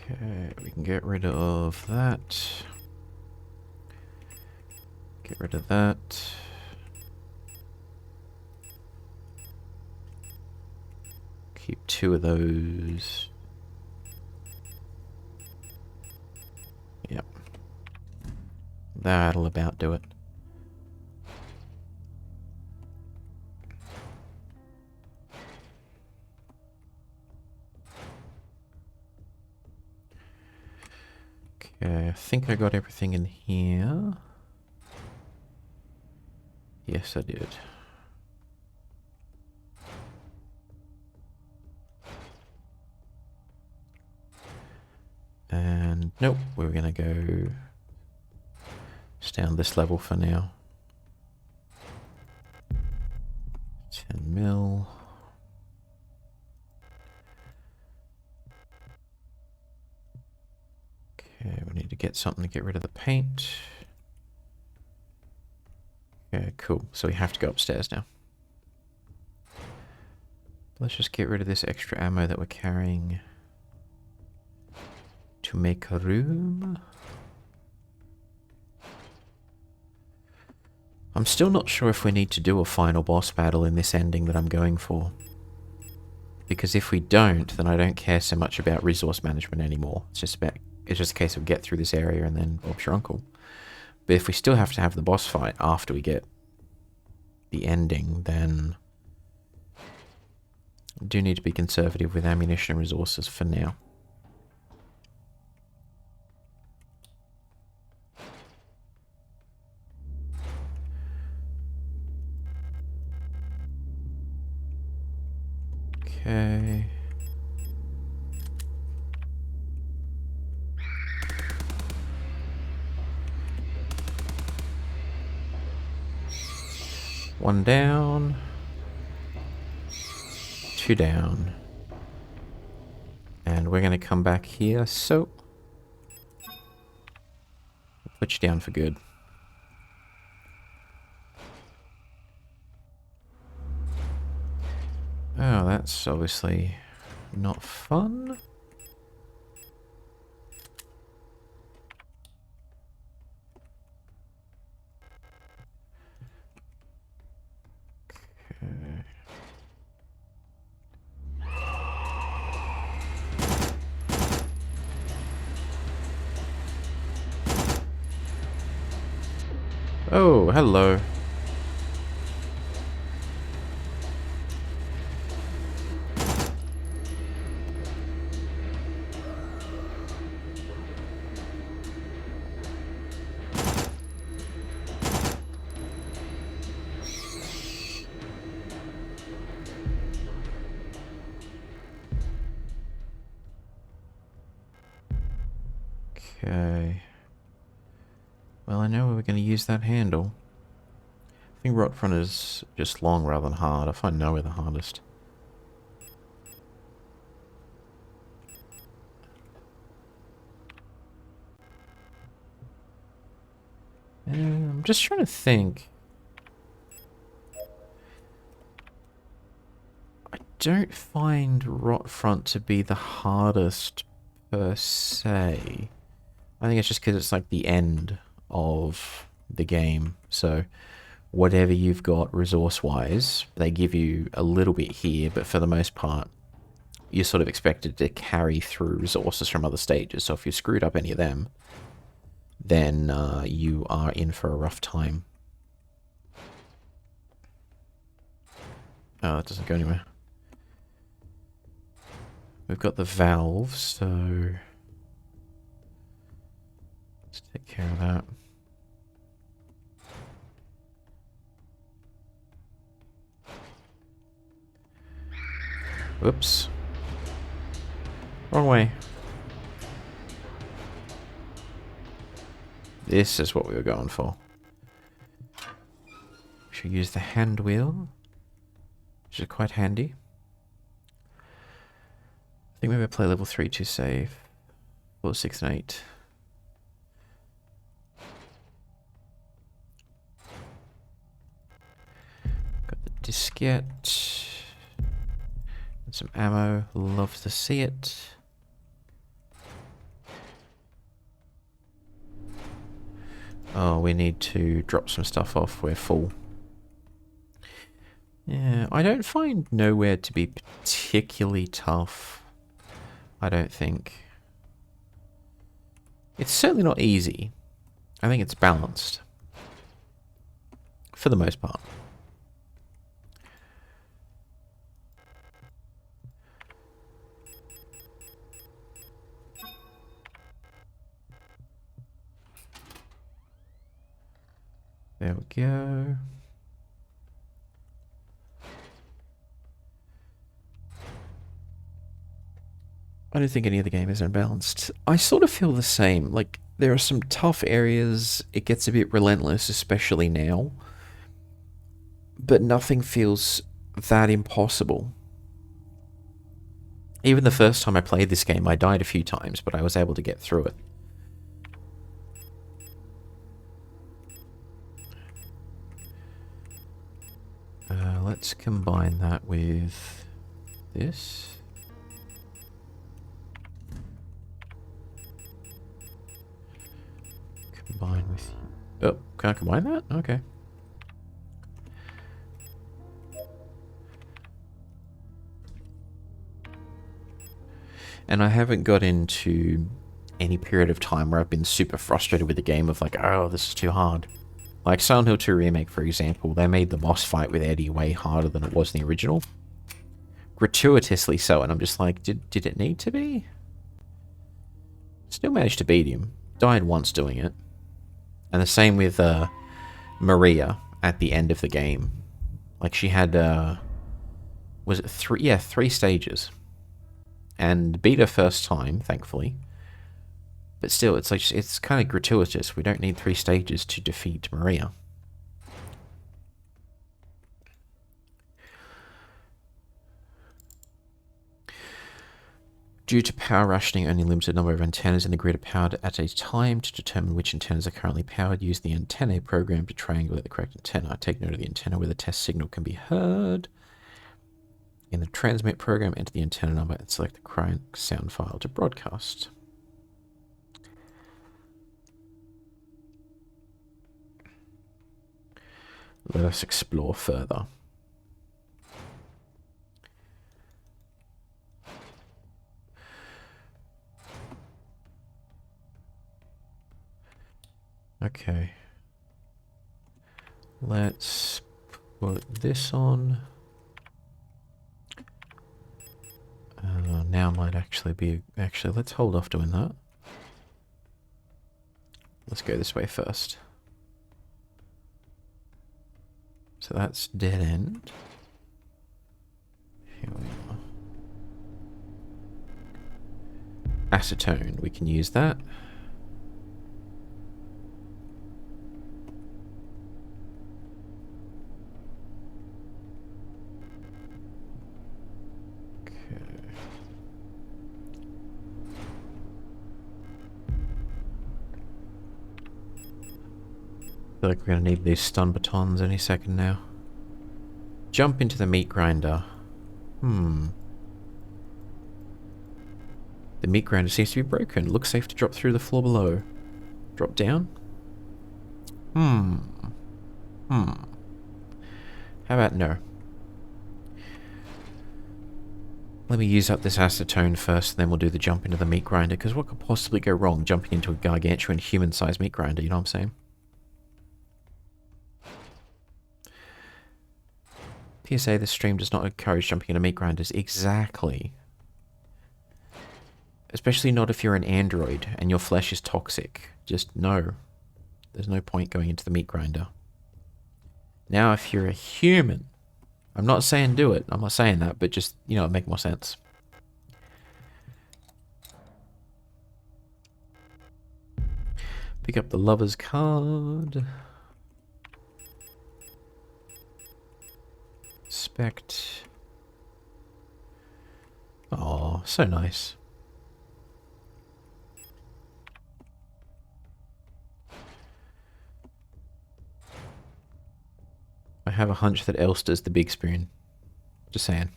A: Okay, we can get rid of that. Get rid of that. Keep 2 of those. Yep. That'll about do it. Okay, I think I got everything in here. Yes, I did. And nope, we're gonna go stay on this level for now. 10 mil. Okay, we need to get something to get rid of the paint. Okay, cool. So we have to go upstairs now. Let's just get rid of this extra ammo that we're carrying to make a room. I'm still not sure if we need to do a final boss battle in this ending that I'm going for. Because if we don't, then I don't care so much about resource management anymore. It's just a case of get through this area and then Bob's your uncle. But if we still have to have the boss fight after we get the ending, then I do need to be conservative with ammunition and resources for now. Okay. One down. Two down. And we're going to come back here, so put you down for good. Oh, that's obviously not fun. Okay. Oh, hello. Okay. Well, I know we're going to use that handle. I think right front is just long rather than hard. I find nowhere the hardest. I'm just trying to think. I don't find rot front to be the hardest per se. I think it's just because it's like the end of the game. So whatever you've got resource-wise, they give you a little bit here, but for the most part, you're sort of expected to carry through resources from other stages. So if you screwed up any of them, then you are in for a rough time. Oh, that doesn't go anywhere. We've got the valve, so let's take care of that. Whoops. Wrong way. This is what we were going for. We should use the hand wheel, which is quite handy. I think maybe I play level 3 to save. Level 6 and 8. Got the diskette. And some ammo. Love to see it. Oh, we need to drop some stuff off. We're full. Yeah, I don't find nowhere to be particularly tough. I don't think. It's certainly not easy. I think it's balanced. For the most part. There we go. I don't think any of the game is unbalanced. I sort of feel the same. Like, there are some tough areas. It gets a bit relentless, especially now. But nothing feels that impossible. Even the first time I played this game, I died a few times, but I was able to get through it. Let's combine that with this. Combine with... Oh, can I combine that? Okay. And I haven't got into any period of time where I've been super frustrated with the game of like, oh, this is too hard. Like Silent Hill 2 Remake, for example, they made the boss fight with Eddie way harder than it was in the original. Gratuitously so, and I'm just like, did it need to be? Still managed to beat him. Died once doing it. And the same with Maria at the end of the game. Like she had, was it three? Yeah, 3 stages. And beat her first time, thankfully. But still, it's like it's kind of gratuitous. We don't need 3 stages to defeat Maria. Due to power rationing, only limited number of antennas in the grid are powered at a time. To determine which antennas are currently powered, use the antennae program to triangulate the correct antenna. Take note of the antenna where the test signal can be heard. In the transmit program, enter the antenna number and select the correct sound file to broadcast. Let us explore further. Okay. Let's put this on. Now might actually be... Actually, let's hold off doing that. Let's go this way first. So that's dead end. Here we are. Acetone, we can use that. I feel like we're going to need these stun batons any second now. Jump into the meat grinder. The meat grinder seems to be broken. Looks safe to drop through the floor below. Drop down? How about no? Let me use up this acetone first, and then we'll do the jump into the meat grinder, because what could possibly go wrong jumping into a gargantuan human-sized meat grinder, you know what I'm saying? PSA, this stream does not encourage jumping into meat grinders. Exactly. Especially not if you're an android and your flesh is toxic. Just no. There's no point going into the meat grinder. Now, if you're a human, I'm not saying do it. I'm not saying that, but just, you know, make more sense. Pick up the lover's card. Inspect. Oh, so nice. I have a hunch that Elster's the big spoon. Just saying.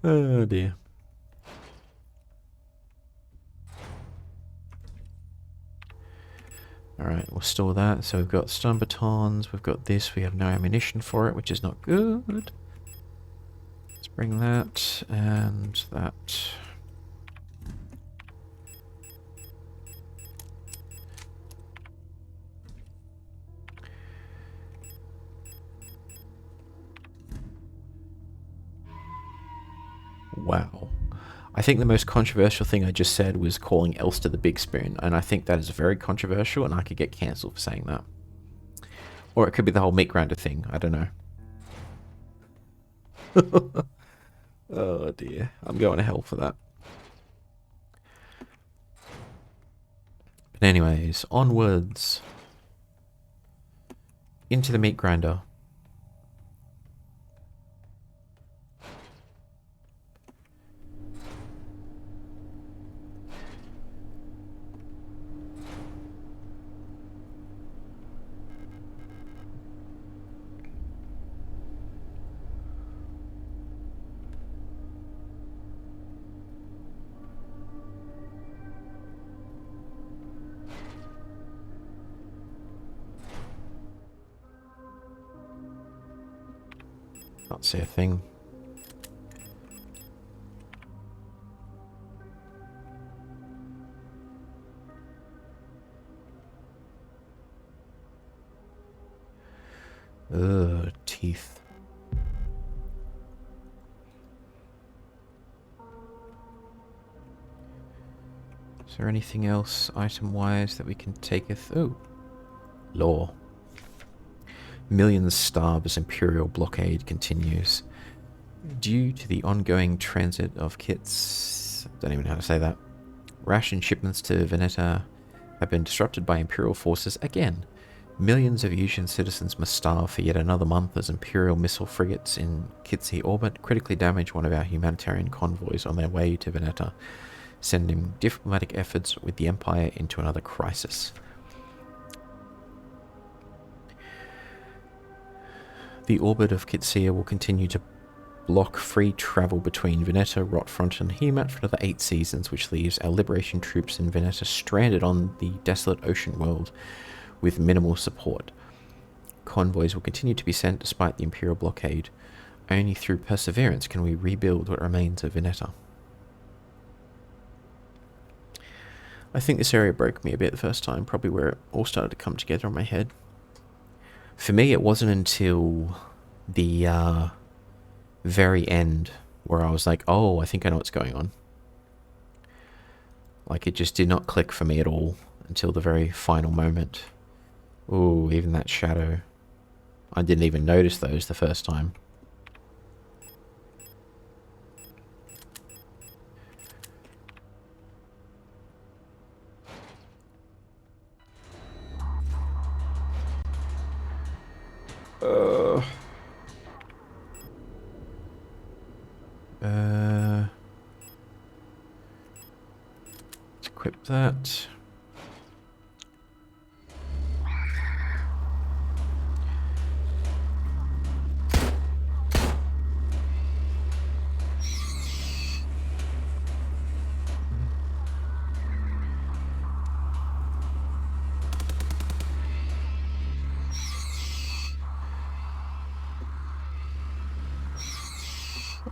A: Oh dear. Alright, we'll store that. So we've got stun batons, we've got this, we have no ammunition for it, which is not good. Let's bring that and that. Wow. I think the most controversial thing I just said was calling Elster the big spoon, and I think that is very controversial, and I could get cancelled for saying that. Or it could be the whole meat grinder thing, I don't know. Oh dear, I'm going to hell for that. But anyways, onwards. Into the meat grinder. Can't see a thing. Ugh, teeth. Is there anything else item-wise that we can take Oh, law. Millions starve as Imperial blockade continues. Due to the ongoing transit of kits... don't even know how to say that. Ration shipments to Veneta have been disrupted by Imperial forces again. Millions of Yusian citizens must starve for yet another month as Imperial missile frigates in Kitsi orbit critically damage one of our humanitarian convoys on their way to Veneta, sending diplomatic efforts with the Empire into another crisis. The orbit of Kitsia will continue to block free travel between Veneta, Rotfront and Heimat for another 8 seasons, which leaves our Liberation troops in Veneta stranded on the desolate ocean world with minimal support. Convoys will continue to be sent despite the Imperial blockade. Only through perseverance can we rebuild what remains of Veneta. I think this area broke me a bit the first time, probably where it all started to come together in my head. For me, it wasn't until the very end where I was like, oh, I think I know what's going on. Like, it just did not click for me at all until the very final moment. Ooh, even that shadow. I didn't even notice those the first time. Let's equip that.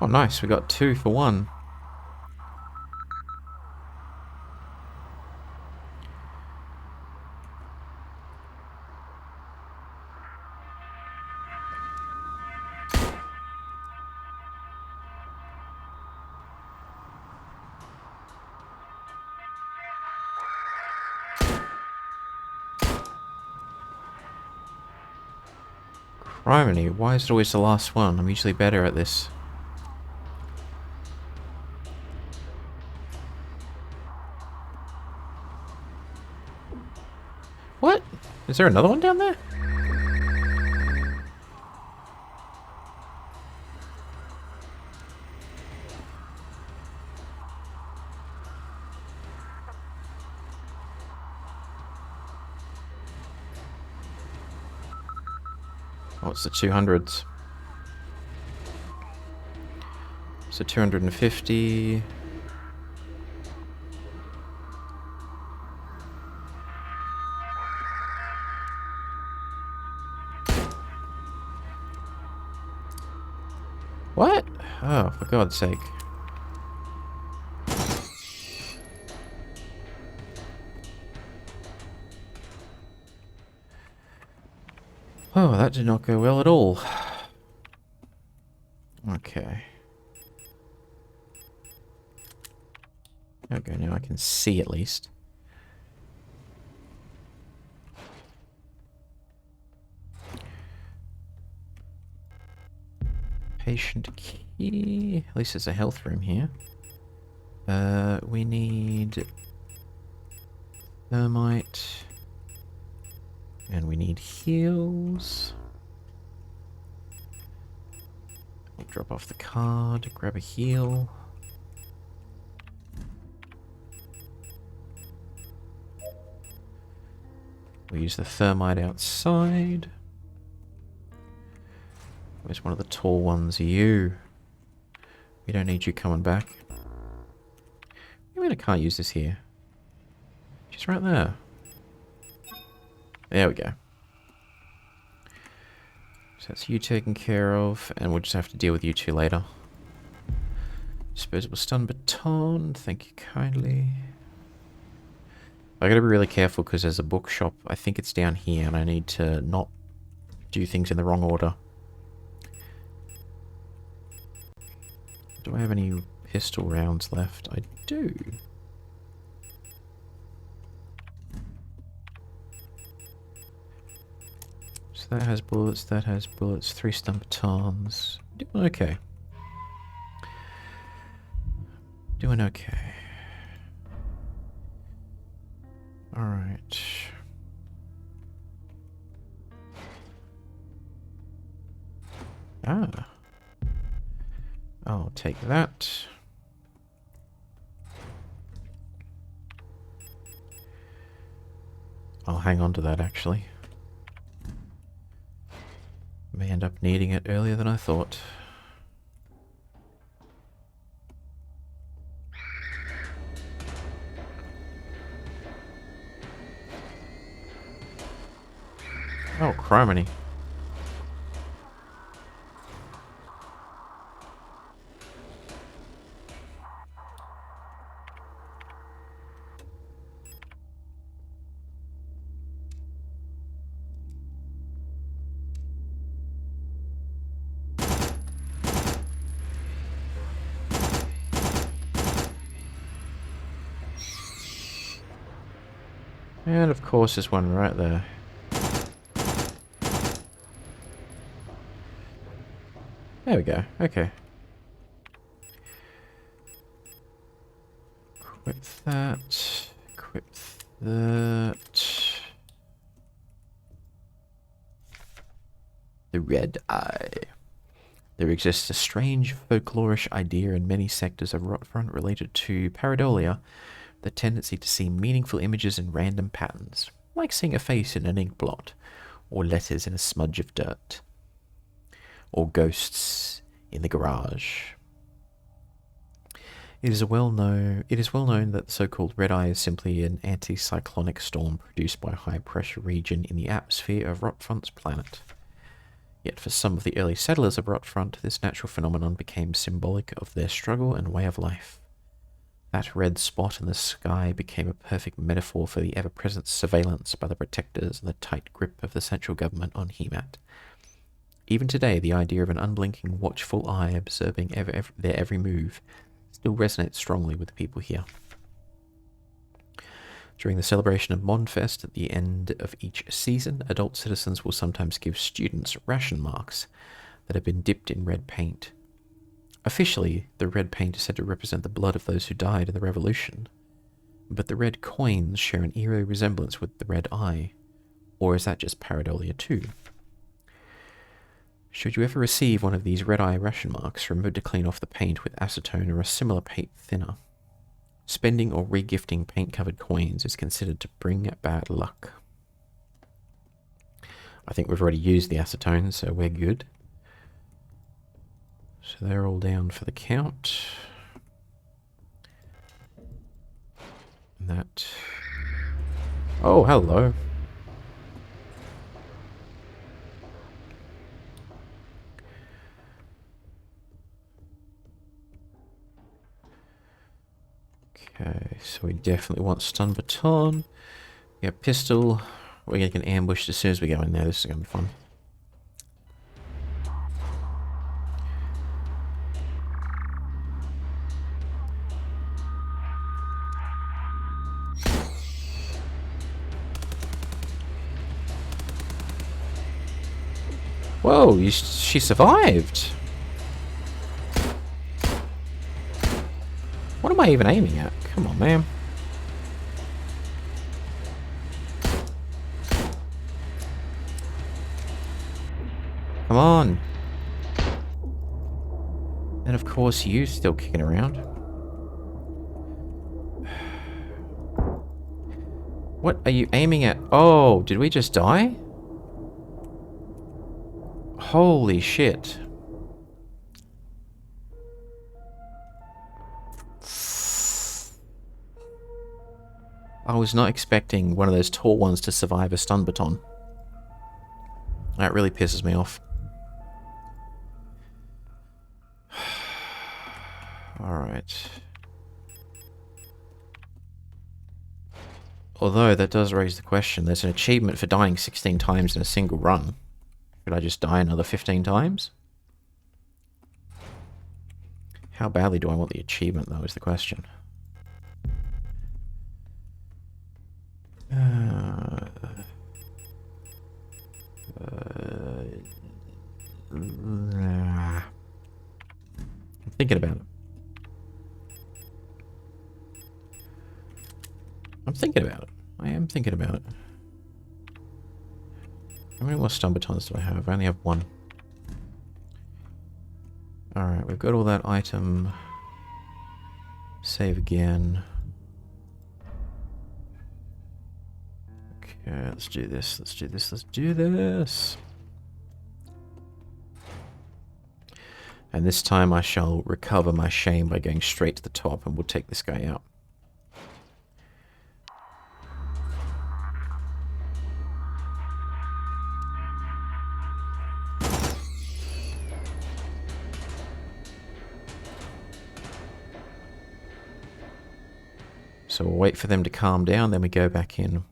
A: Oh, nice. We got 2 for 1. Criminy, why is it always the last one? I'm usually better at this. What? Is there another one down there? Oh, it's the 200s. So 250. What? Oh, for God's sake. Oh, that did not go well at all. Okay. Okay, now I can see at least. Patient key. At least there's a health room here. We need thermite. And we need heals. We'll drop off the card, grab a heal. We'll use the thermite outside. Where's one of the tall ones? You. We don't need you coming back. What do you mean I can't use this here? She's right there. There we go. So that's you taken care of, and we'll just have to deal with you two later. Disposable stun baton, thank you kindly. I gotta be really careful because there's a bookshop, I think it's down here, and I need to not do things in the wrong order. Do I have any pistol rounds left? I do. So that has bullets, 3 stun batons. Doing okay. Doing okay. Alright. Ah. I'll take that. I'll hang on to that, actually. May end up needing it earlier than I thought. Oh, criminy. And of course there's one right there. There we go, okay. Equip that. Equip that. The red eye. There exists a strange folklorish idea in many sectors of Rotfront related to pareidolia, the tendency to see meaningful images in random patterns, like seeing a face in an ink blot, or letters in a smudge of dirt, or ghosts in the garage. It is well known that the so-called red eye is simply an anticyclonic storm produced by a high-pressure region in the atmosphere of Rotfront's planet. Yet for some of the early settlers of Rotfront, this natural phenomenon became symbolic of their struggle and way of life. That red spot in the sky became a perfect metaphor for the ever-present surveillance by the protectors and the tight grip of the central government on Hemat. Even today, the idea of an unblinking, watchful eye observing their every move still resonates strongly with the people here. During the celebration of Monfest at the end of each season, adult citizens will sometimes give students ration marks that have been dipped in red paint. Officially, the red paint is said to represent the blood of those who died in the revolution, but the red coins share an eerie resemblance with the red eye. Or is that just pareidolia too? Should you ever receive one of these red eye ration marks, remember to clean off the paint with acetone or a similar paint thinner. Spending or regifting paint-covered coins is considered to bring bad luck. I think we've already used the acetone, so we're good. So they're all down for the count. And that... Oh, hello. Okay, so we definitely want stun baton. We got pistol. We're going to get ambushed as soon as we go in there. This is going to be fun. Whoa, she survived. What am I even aiming at? Come on, man. Come on. And of course, you still kicking around. What are you aiming at? Oh, did we just die? Holy shit. I was not expecting one of those tall ones to survive a stun baton. That really pisses me off. Alright. Although that does raise the question, there's an achievement for dying 16 times in a single run. Could I just die another 15 times? How badly do I want the achievement, though, is the question. I'm thinking about it. I'm thinking about it. I am thinking about it. How many more stun batons do I have? I only have one. Alright, we've got all that item. Save again. Okay, let's do this. Let's do this. Let's do this. And this time I shall recover my shame by going straight to the top, and we'll take this guy out. So we'll wait for them to calm down, then we go back in.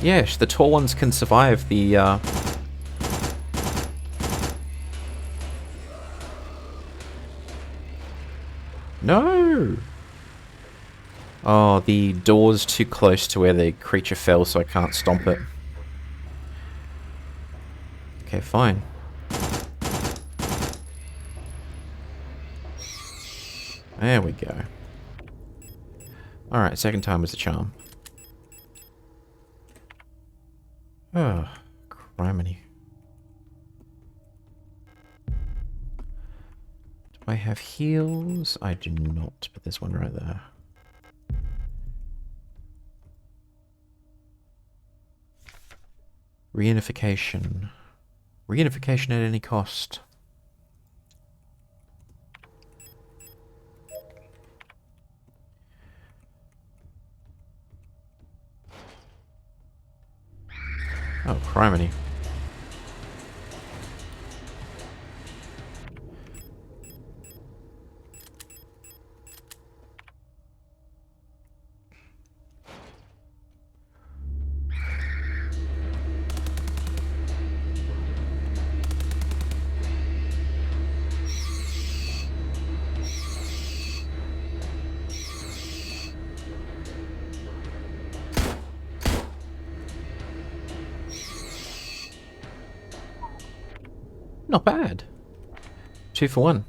A: Yes, the tall ones can survive the, No! Oh, the door's too close to where the creature fell, so I can't stomp it. Okay, fine. There we go. Alright, second time was the charm. Oh, criminy. Do I have heals? I do not, but there's one right there. Reunification. Reunification at any cost. Oh, criminy. Not bad. 2 for 1.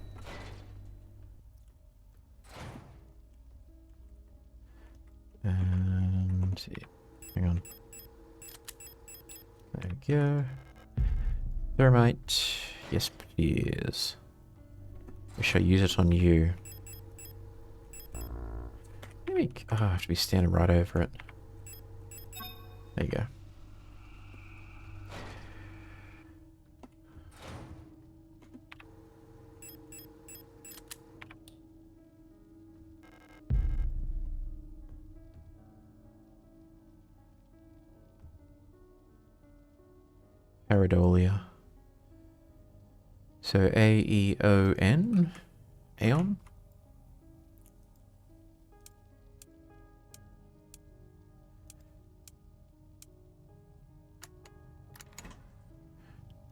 A: And hang on. There we go. Thermite. Yes, please. Wish I use it on you. Maybe I have to be standing right over it. There you go. Paradolia. So A-E-O-N? Aeon?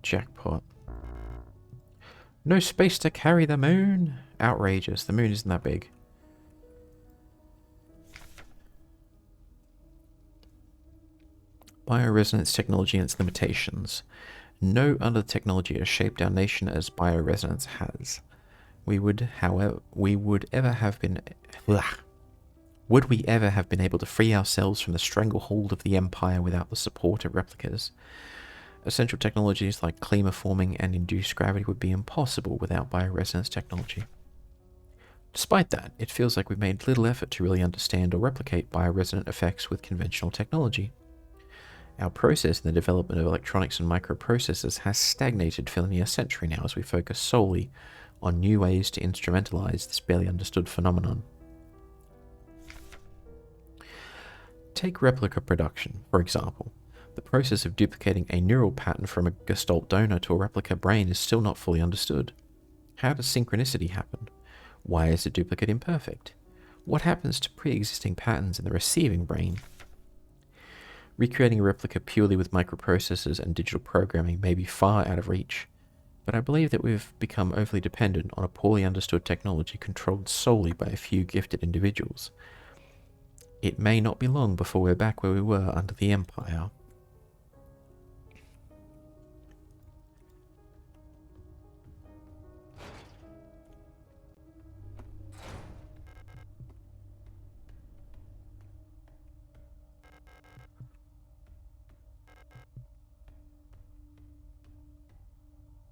A: Jackpot. No space to carry the moon? Outrageous. The moon isn't that big. Bioresonance technology and its limitations. No other technology has shaped our nation as bioresonance has. Would we ever have been able to free ourselves from the stranglehold of the Empire without the support of replicas? Essential technologies like climaforming and induced gravity would be impossible without bioresonance technology. Despite that, it feels like we've made little effort to really understand or replicate bioresonant effects with conventional technology. Our process in the development of electronics and microprocessors has stagnated for nearly a century now as we focus solely on new ways to instrumentalize this barely understood phenomenon. Take replica production, for example. The process of duplicating a neural pattern from a Gestalt donor to a replica brain is still not fully understood. How does synchronicity happen? Why is the duplicate imperfect? What happens to pre-existing patterns in the receiving brain? Recreating a replica purely with microprocessors and digital programming may be far out of reach, but I believe that we've become overly dependent on a poorly understood technology controlled solely by a few gifted individuals. It may not be long before we're back where we were under the Empire.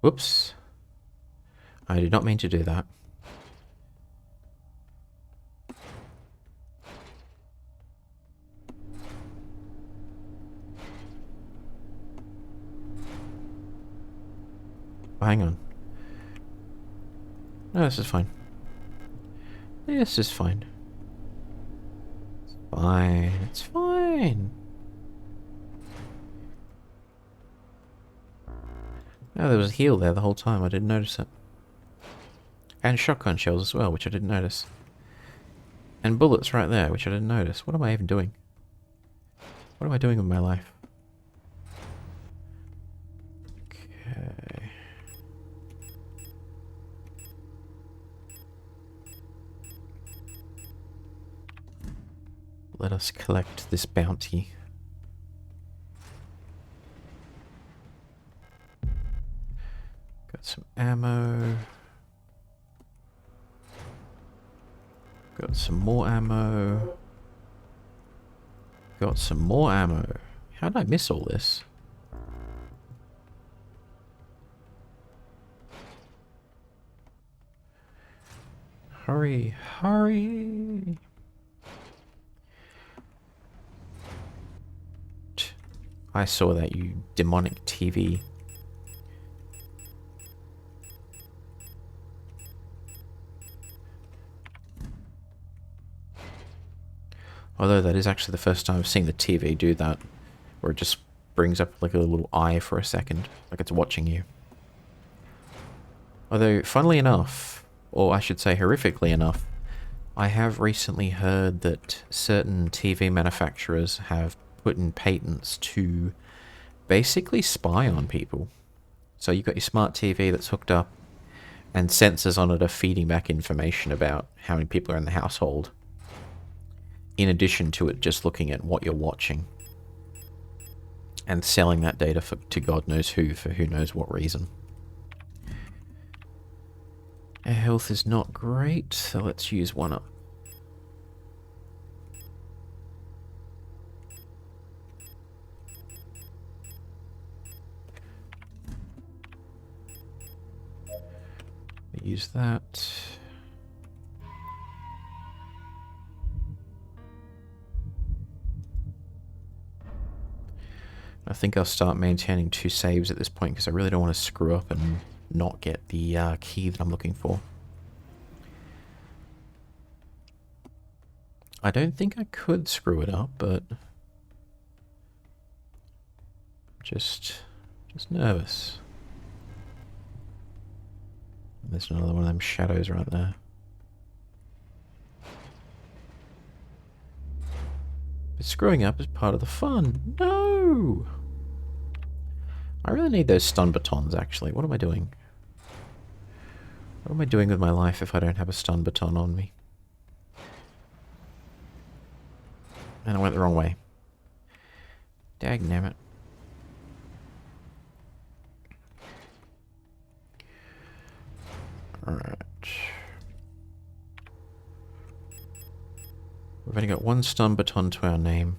A: Whoops. I did not mean to do that. Oh, hang on. No, this is fine. This is fine. It's fine. It's fine. Oh, there was a heal there the whole time. I didn't notice it. And shotgun shells as well, which I didn't notice. And bullets right there, which I didn't notice. What am I even doing? What am I doing with my life? Okay. Let us collect this bounty. Got some ammo. Got some more ammo. Got some more ammo. How did I miss all this? Hurry, hurry. I saw that, you demonic TV. Although that is actually the first time I've seen the TV do that, where it just brings up like a little eye for a second, like it's watching you. Although, funnily enough, or I should say horrifically enough, I have recently heard that certain TV manufacturers have put in patents to basically spy on people. So you've got your smart TV that's hooked up, and sensors on it are feeding back information about how many people are in the household, in addition to it just looking at what you're watching and selling that data to God knows who, for who knows what reason. Our health is not great, so let's use one up. Use that. I think I'll start maintaining 2 saves at this point because I really don't want to screw up and not get the key that I'm looking for. I don't think I could screw it up, but just nervous. There's another one of them shadows right there. But screwing up is part of the fun. No! I really need those stun batons, actually. What am I doing? What am I doing with my life if I don't have a stun baton on me? And I went the wrong way. Dagnammit. Alright. We've only got 1 stun baton to our name.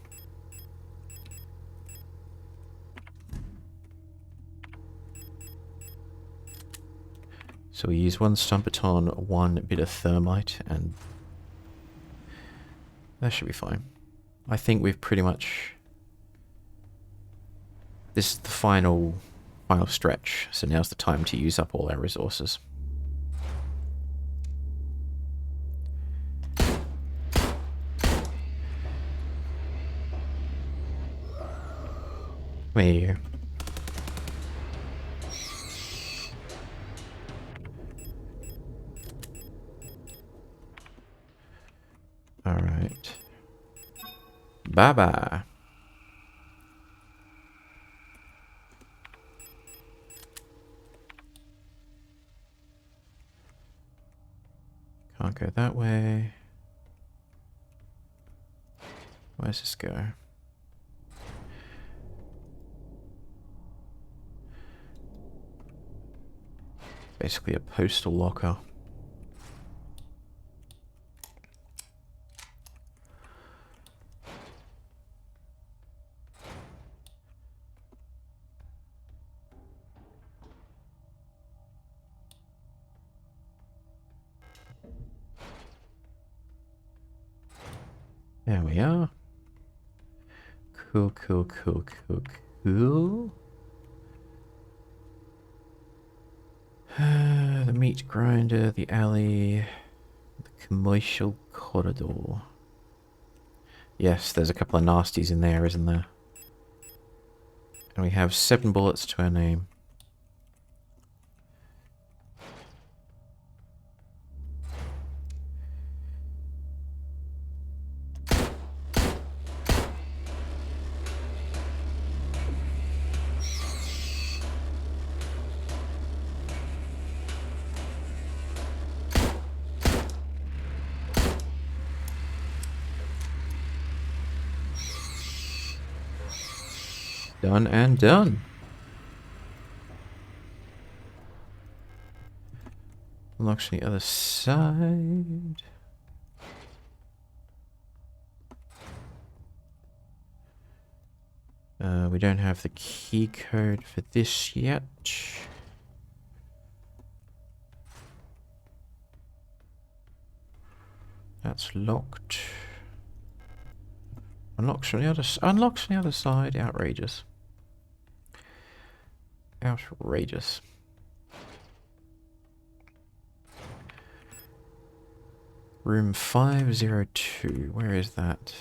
A: So we use 1 stun baton, 1 bit of thermite, and that should be fine. I think we've pretty much... This is the final stretch, so now's the time to use up all our resources. Come here. Bye-bye. Can't go that way. Where's this go? Basically a postal locker. There we are. Cool, cool, cool, cool, cool. The meat grinder, the alley, the commercial corridor. Yes, there's a couple of nasties in there, isn't there? And we have 7 bullets to our name. Done and done. Unlocks on the other side. We don't have the key code for this yet. That's locked. Unlocks on the other side. Outrageous. Outrageous. Room 502. Where is that?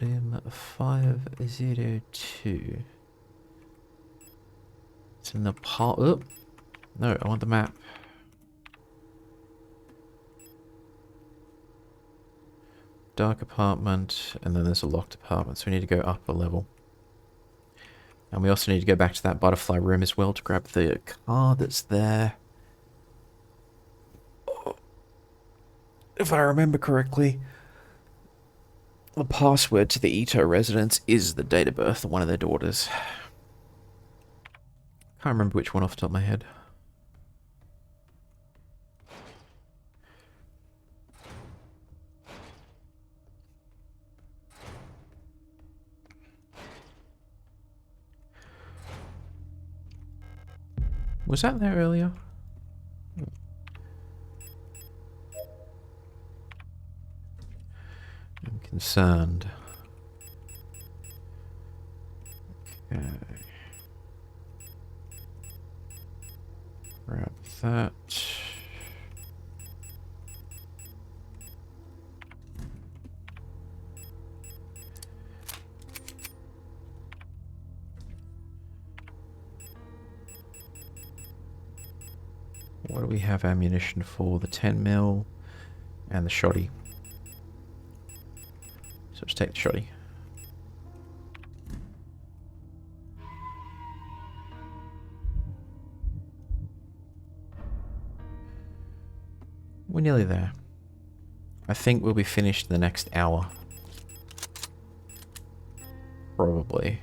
A: Room 502. It's in the part. Oh! No, I want the map. Dark apartment, and then there's a locked apartment, so we need to go up a level. And we also need to go back to that butterfly room as well to grab the car that's there. If I remember correctly, the password to the Ito residence is the date of birth of one of their daughters. Can't remember which one off the top of my head. Was that there earlier? I'm concerned. Okay. Grab that. What do we have ammunition for? The 10 mil and the shoddy. So let's take the shoddy. We're nearly there. I think we'll be finished in the next hour. Probably.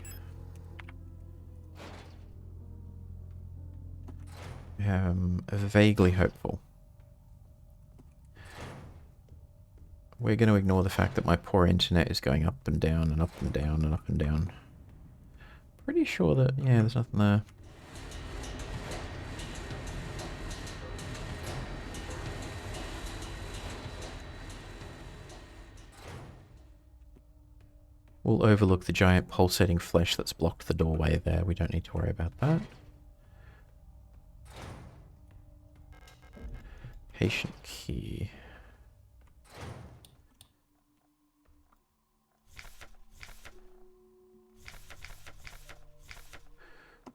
A: Vaguely hopeful. We're going to ignore the fact that my poor internet is going up and down and up and down and up and down. Pretty sure that, yeah, there's nothing there. We'll overlook the giant pulsating flesh that's blocked the doorway there. We don't need to worry about that. Patient key.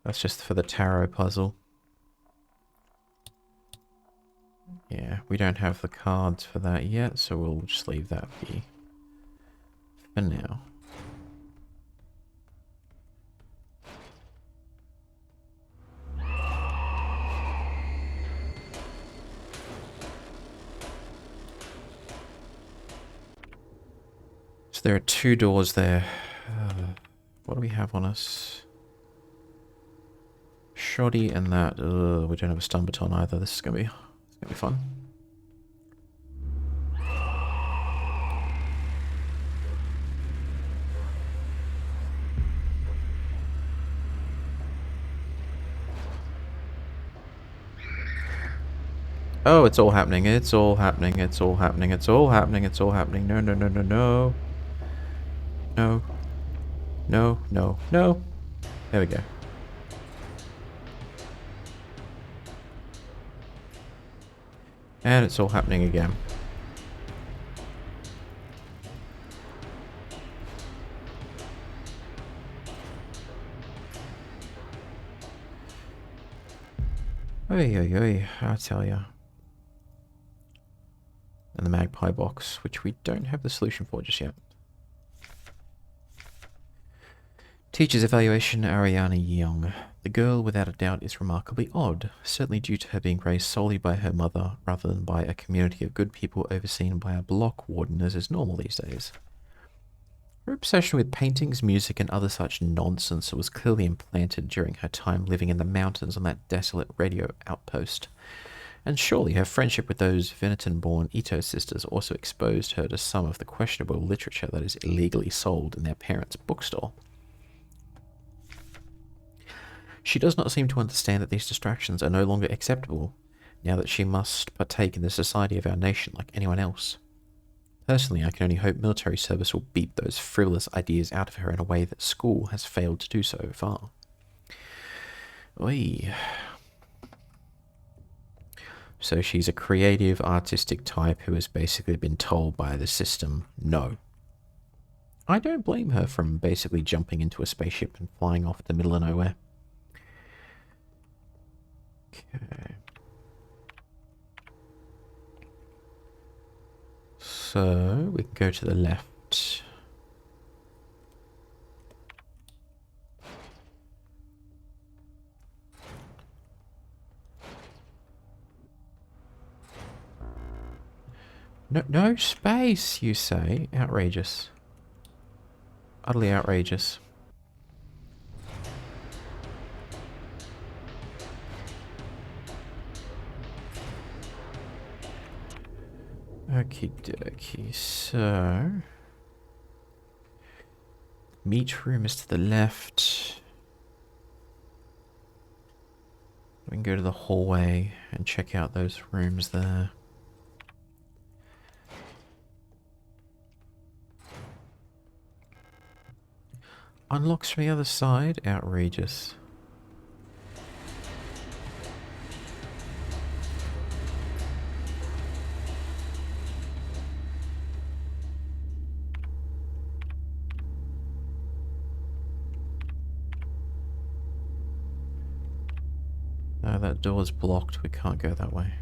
A: That's just for the tarot puzzle. Yeah, we don't have the cards for that yet, so we'll just leave that be. For now. So there are 2 doors there. What do we have on us? Shoddy and that. We don't have a stun baton either. This is gonna be fun. Oh, it's all happening. It's all happening. It's all happening. It's all happening. It's all happening. No, no, no, no, no. No. No, no, no. There we go. And it's all happening again. Oy, oy, oy, I tell ya. And the magpie box, which we don't have the solution for just yet. Teacher's evaluation, Ariana Young. The girl, without a doubt, is remarkably odd, certainly due to her being raised solely by her mother, rather than by a community of good people overseen by a block warden, as is normal these days. Her obsession with paintings, music, and other such nonsense was clearly implanted during her time living in the mountains on that desolate radio outpost. And surely her friendship with those Veneton-born Ito sisters also exposed her to some of the questionable literature that is illegally sold in their parents' bookstore. She does not seem to understand that these distractions are no longer acceptable, now that she must partake in the society of our nation like anyone else. Personally, I can only hope military service will beat those frivolous ideas out of her in a way that school has failed to do so far. Oy. So she's a creative, artistic type who has basically been told by the system, no. I don't blame her from basically jumping into a spaceship and flying off the middle of nowhere. Okay. So we can go to the left. No space, you say? Outrageous. Utterly outrageous. Okie dokie, so... meat room is to the left. We can go to the hallway and check out those rooms there. Unlocks from the other side? Outrageous. No, that door's blocked. We can't go that way.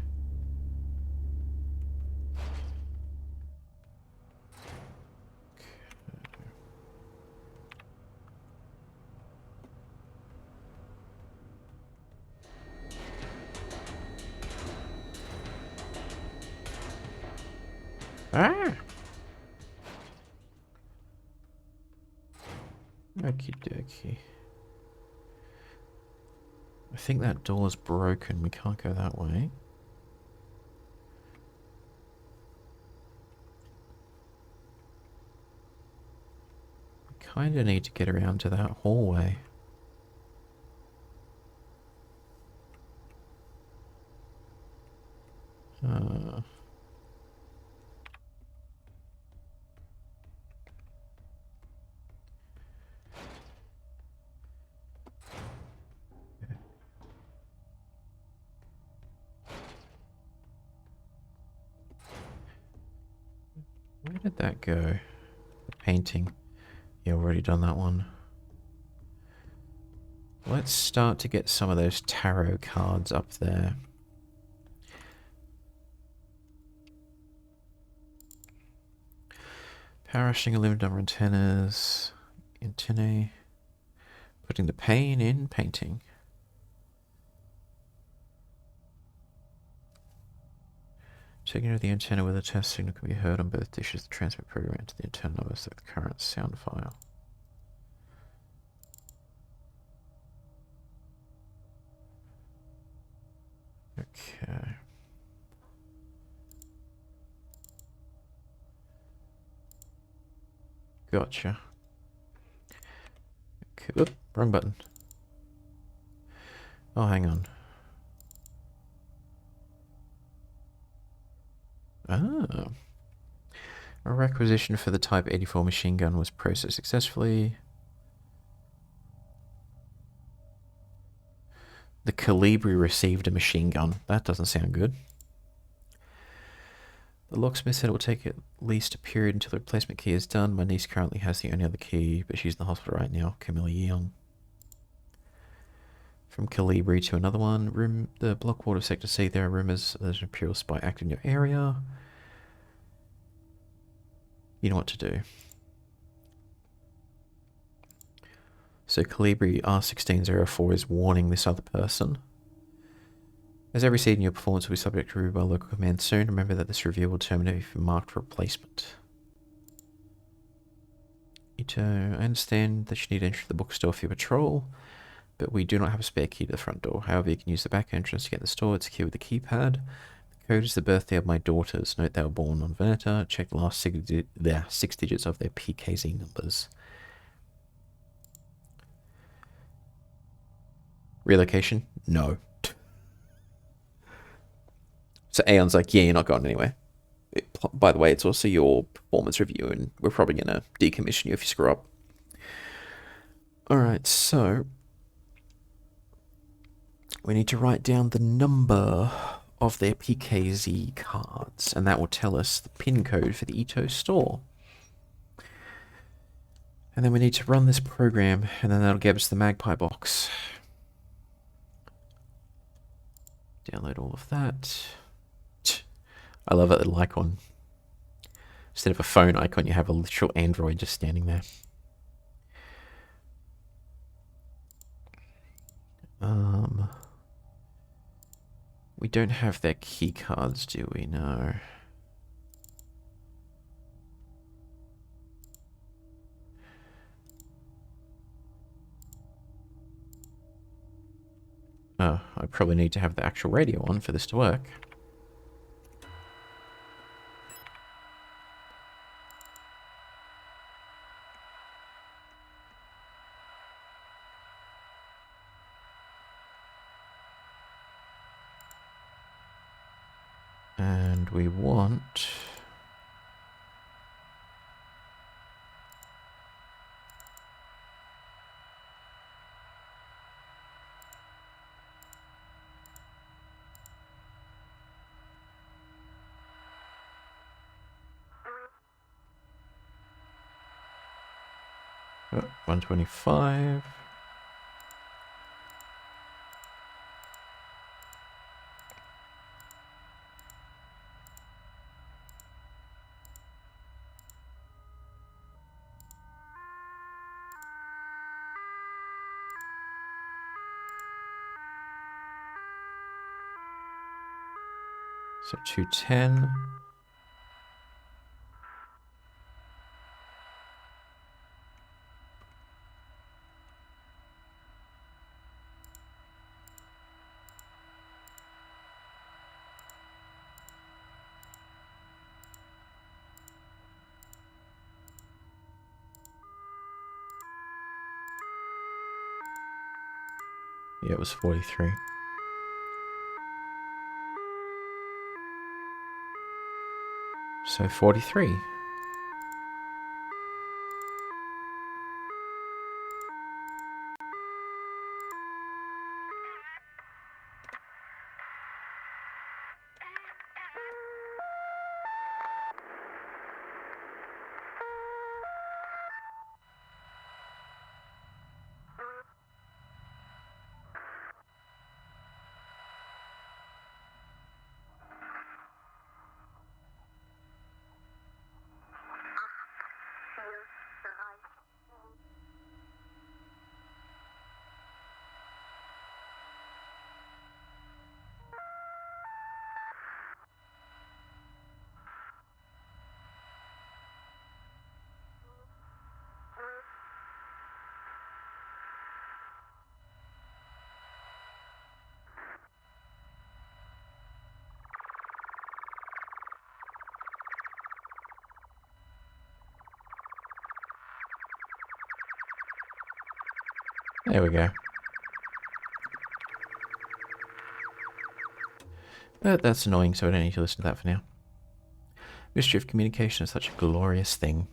A: Ah! Okie dokie. I think that door's broken. We can't go that way. We kind of need to get around to that hallway. Where did that go? The painting. Yeah, we've already done that one. Let's start to get some of those tarot cards up there. Power rationing a limited number of antennae. Putting the pain in painting. Checking out the antenna where the test signal can be heard on both dishes to transmit program to the antenna numbers of the current sound file. Okay. Gotcha. Okay. Oop, wrong button. Oh, hang on. Ah. A requisition for the Type 84 machine gun was processed successfully. The Calibri received a machine gun. That doesn't sound good. The locksmith said it will take at least a period until the replacement key is done. My niece currently has the only other key, but she's in the hospital right now. Camilla Young. From Calibri to another one. The block ward of Sector C. There are rumors there's an Imperial spy active in your area. You know what to do. So Calibri R1604 is warning this other person. As every seed in your performance will be subject to review by local command soon, remember that this review will terminate if you're marked for replacement. Ito, I understand that you need to enter the bookstore for your patrol, but we do not have a spare key to the front door. However, you can use the back entrance to get the store. It's secure with the keypad. The code is the birthday of my daughters. Note they were born on Veneta. Check the last 6 digits of their PKZ numbers. Relocation? No. So Aeon's like, yeah, you're not going anywhere. By the way, it's also your performance review, and we're probably going to decommission you if you screw up. Alright, so we need to write down the number of their PKZ cards, and that will tell us the PIN code for the Ito store. And then we need to run this program, and then that'll give us the Magpie box. Download all of that. I love that little icon. Instead of a phone icon, you have a literal Android just standing there. We don't have their key cards, do we? No. Oh, I probably need to have the actual radio on for this to work. And we want... Oh, 125. So 210. Yeah, it was 43. So 43. There we go. But that's annoying, so I don't need to listen to that for now. Mystery of communication is such a glorious thing.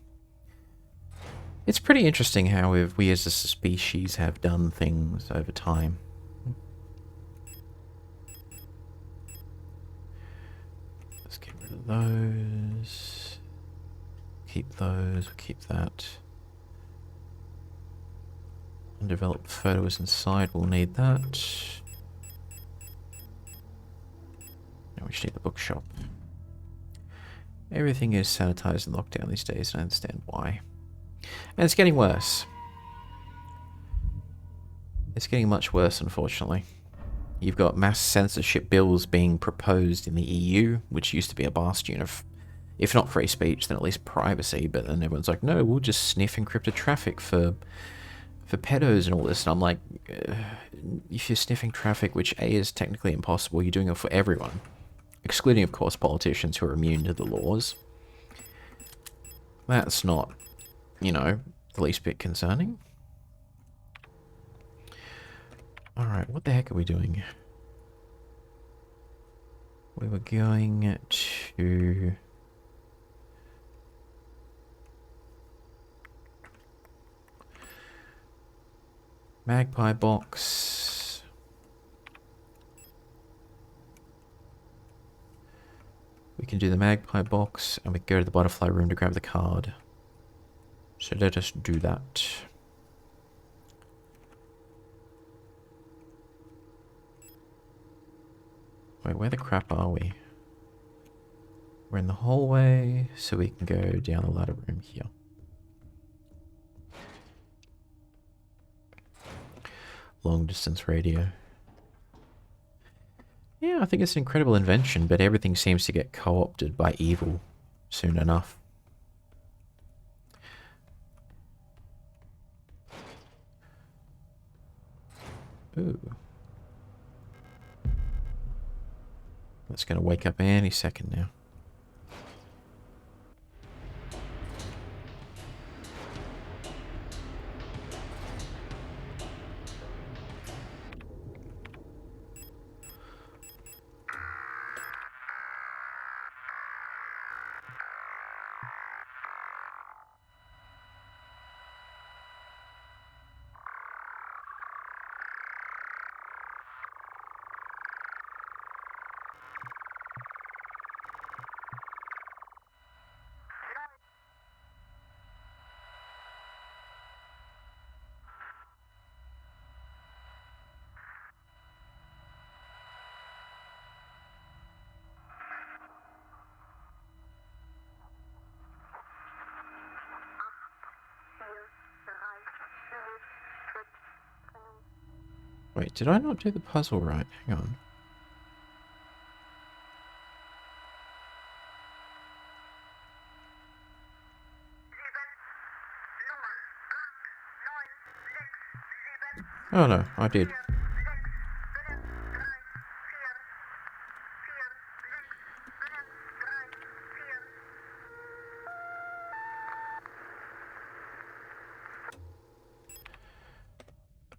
A: It's pretty interesting how we as a species have done things over time. Let's get rid of those. Keep those, we'll keep that. Undeveloped photos inside, we'll need that. Now we just need the bookshop. Everything is sanitized and locked down these days, and I understand why. And it's getting worse. It's getting much worse, unfortunately. You've got mass censorship bills being proposed in the EU, which used to be a bastion of, if not free speech, then at least privacy, but then everyone's like, no, we'll just sniff encrypted traffic for pedos and all this, and I'm like, if you're sniffing traffic, which A is technically impossible, you're doing it for everyone. Excluding, of course, politicians who are immune to the laws. That's not, you know, the least bit concerning. Alright, what the heck are we doing? We were going to... Magpie box. We can do the magpie box, and we go to the butterfly room to grab the card. So let us do that. Wait, where the crap are we? We're in the hallway, so we can go down the ladder room here. Long distance radio. Yeah, I think it's an incredible invention, but everything seems to get co-opted by evil soon enough. Ooh. That's going to wake up any second now. Wait, did I not do the puzzle right? Hang on. Oh no, I did.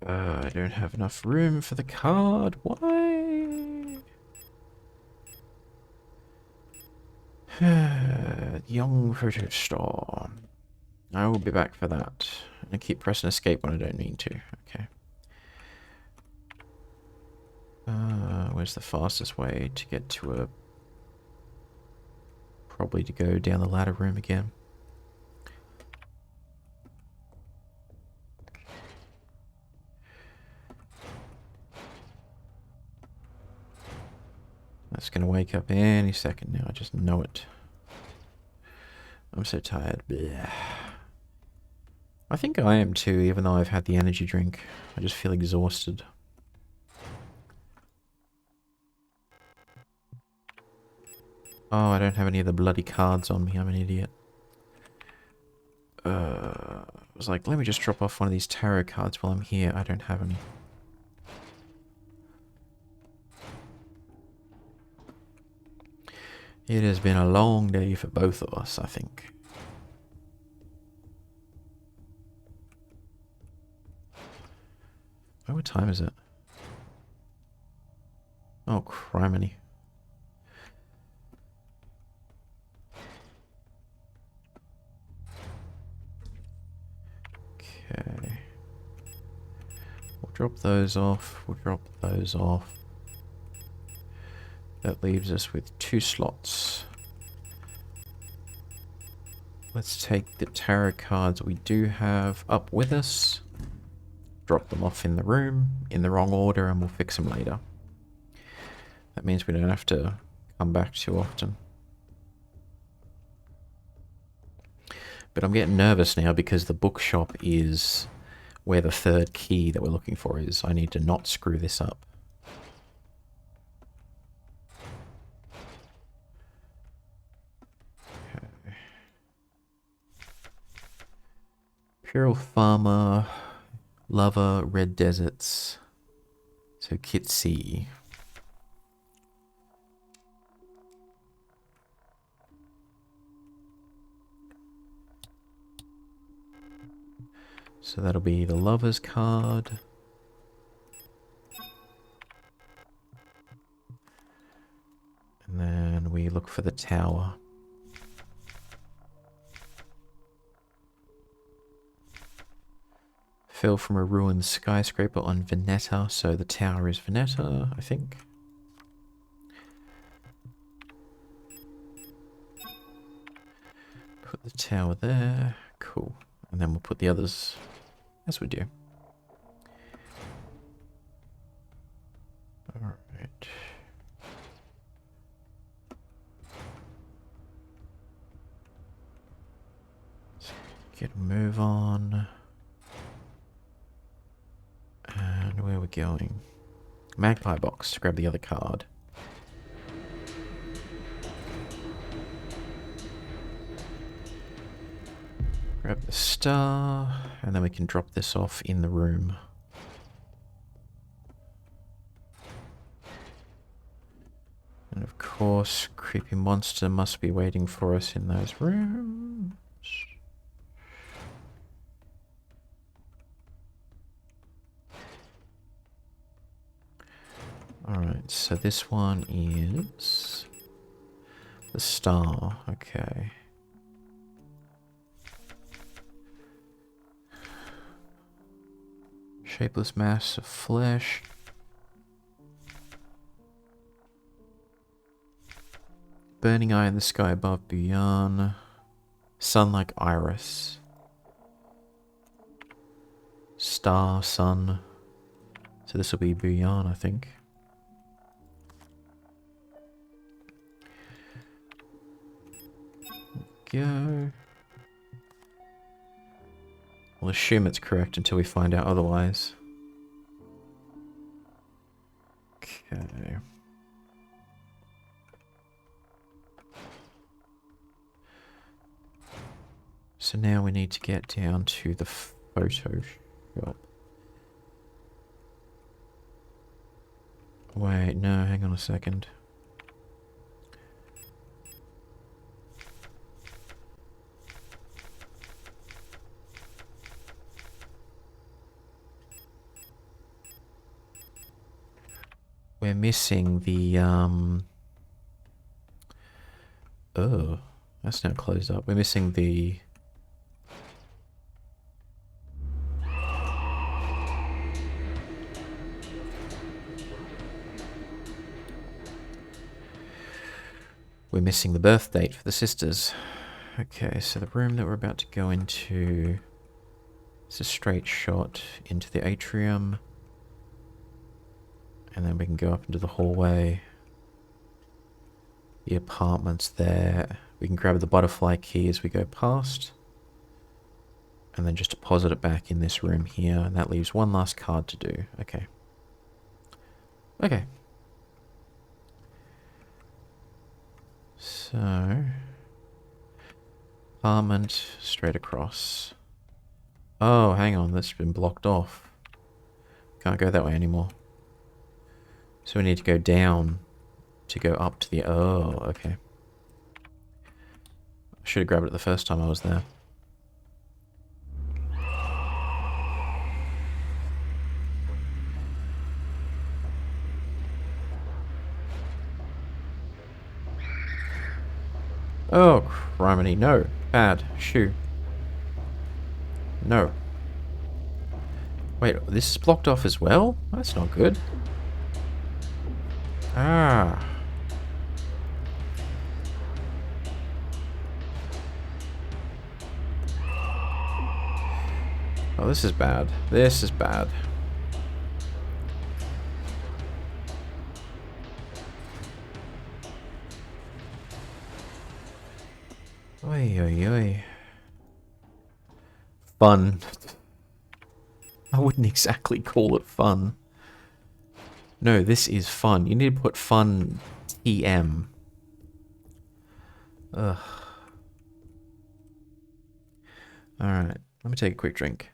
A: I don't have enough room for the card. Why? Young photo store. I will be back for that. I keep pressing escape when I don't need to. Okay. Where's the fastest way to get to a... Probably to go down the ladder room again. That's going to wake up any second now. I just know it. I'm so tired. Blech. I think I am too, even though I've had the energy drink. I just feel exhausted. Oh, I don't have any of the bloody cards on me. I'm an idiot. I was like, let me just drop off one of these tarot cards while I'm here. I don't have any. It has been a long day for both of us, I think. Oh, what time is it? Oh, criminy. Okay. We'll drop those off. We'll drop those off. That leaves us with 2 slots. Let's take the tarot cards we do have up with us. Drop them off in the room in the wrong order and we'll fix them later. That means we don't have to come back too often. But I'm getting nervous now because the bookshop is where the 3rd key that we're looking for is. I need to not screw this up. Okay. Imperial Farmer, Lover, Red Deserts. So Kit C. So that'll be the Lover's card. And then we look for the Tower. Fell from a ruined skyscraper on Veneta, so the Tower is Veneta, I think. Put the Tower there. Cool. And then we'll put the others as we do. Alright. Let's get a move on. And where are we going? Magpie box to grab the other card. Grab the star, and then we can drop this off in the room. And of course, creepy monster must be waiting for us in those rooms. Alright, so this one is the star, okay. Shapeless mass of flesh. Burning eye in the sky above Buyan. Sun like iris. Star, sun. So this will be Buyan, I think. Go. We'll assume it's correct until we find out otherwise. Okay. So now we need to get down to the photo shop. Wait, no, hang on a second. We're missing the, oh, that's now closed up. We're missing the... We're missing the birth date for the sisters. Okay, so the room that we're about to go into is a straight shot into the atrium. And then we can go up into the hallway. The apartment's there. We can grab the butterfly key as we go past. And then just deposit it back in this room here. And that leaves one last card to do. Okay. Okay. So... apartment straight across. Oh, hang on. That's been blocked off. Can't go that way anymore. So we need to go down to go up to the... oh, okay. I should have grabbed it the first time I was there. Oh, criminy. No. Bad. Shoo. No. Wait, this is blocked off as well? That's not good. Ah. Oh, this is bad. This is bad. Oi, oi, oi. Fun. I wouldn't exactly call it fun. No, this is fun. You need to put fun TM. Ugh. Alright, let me take a quick drink.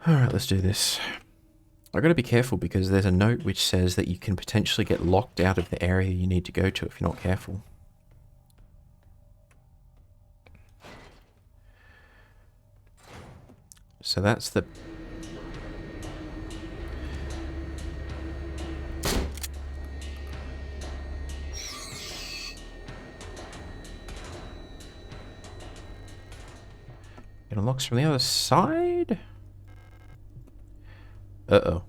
A: Alright, let's do this. I gotta be careful because there's a note which says that you can potentially get locked out of the area you need to go to if you're not careful. So that's the... It unlocks from the other side? Uh-oh.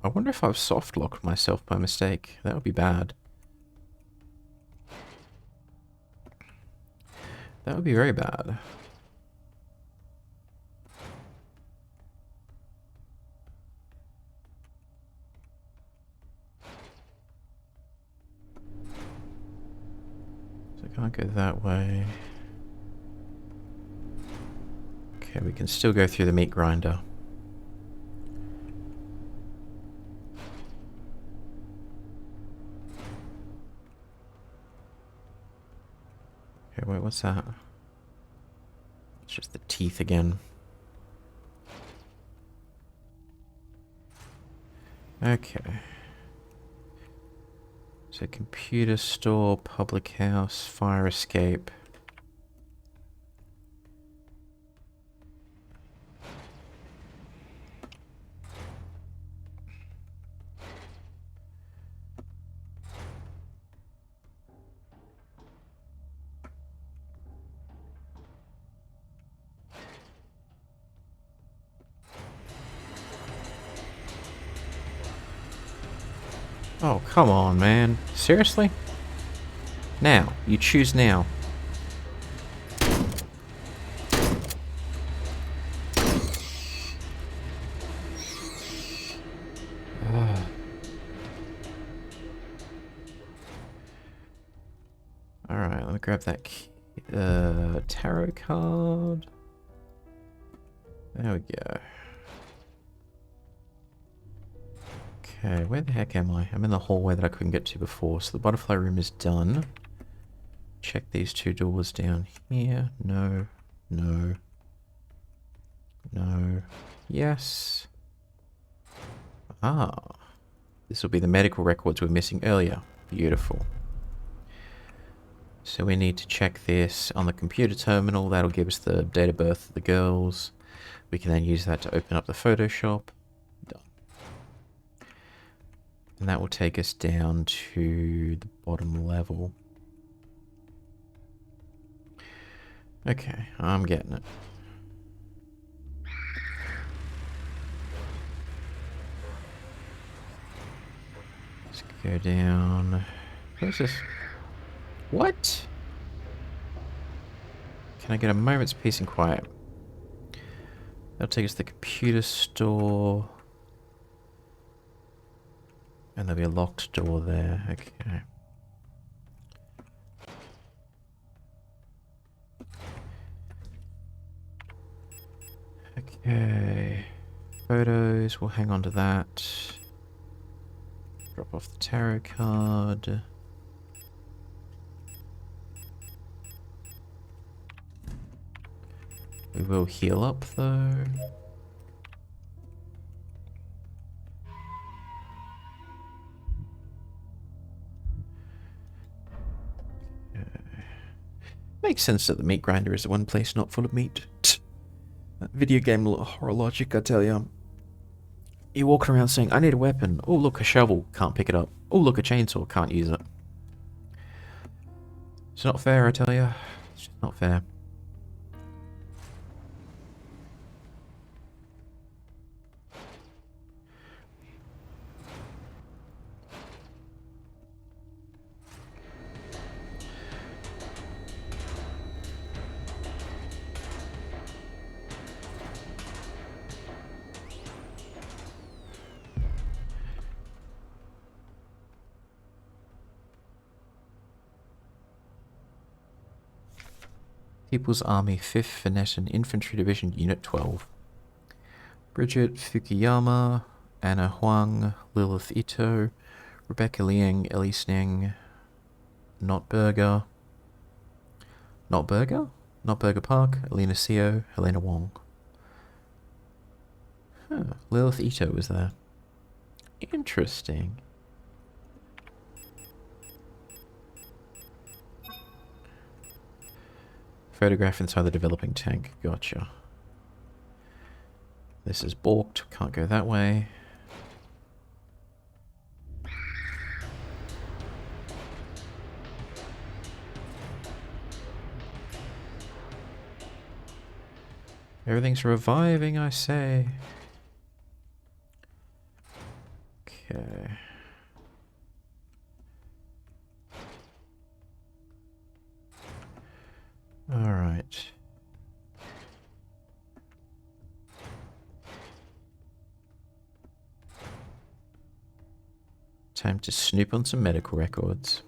A: I wonder if I've soft locked myself by mistake. That would be bad. That would be very bad. So I can't go that way. Okay, we can still go through the meat grinder. Okay, wait, what's that? It's just the teeth again. Okay. So computer store, public house, fire escape. Oh, come on, man. Seriously? Now. You choose now. Alright, let me grab that key. Tarot card. There we go. Okay, where the heck am I? I'm in the hallway that I couldn't get to before. So the butterfly room is done. Check these two doors down here. No. No. No. Yes. Ah. This will be the medical records we were missing earlier. Beautiful. So we need to check this on the computer terminal. That'll give us the date of birth of the girls. We can then use that to open up the Photoshop. Done. And that will take us down to the bottom level. Okay, I'm getting it. Let's go down. Where's this? What? Can I get a moment's peace and quiet? That'll take us to the computer store. And there'll be a locked door there. Okay. Okay. Photos, we'll hang on to that. Drop off the tarot card. We will heal up though. Makes sense that the meat grinder is the one place not full of meat. That video game horror logic, I tell you. You're walking around saying, I need a weapon. Oh, look, a shovel. Can't pick it up. Oh, look, a chainsaw. Can't use it. It's not fair, I tell you. It's just not fair. People's Army 5th Phoenician Infantry Division Unit 12. Bridget Fukuyama, Anna Huang, Lilith Ito, Rebecca Liang, Ellie Sneng, Not Burger Park, Elena Seo, Helena Wong. Huh, Lilith Ito was there. Interesting. Photograph inside the developing tank. Gotcha. This is balked. Can't go that way. Everything's reviving, I say. Okay. Alright. Time to snoop on some medical records.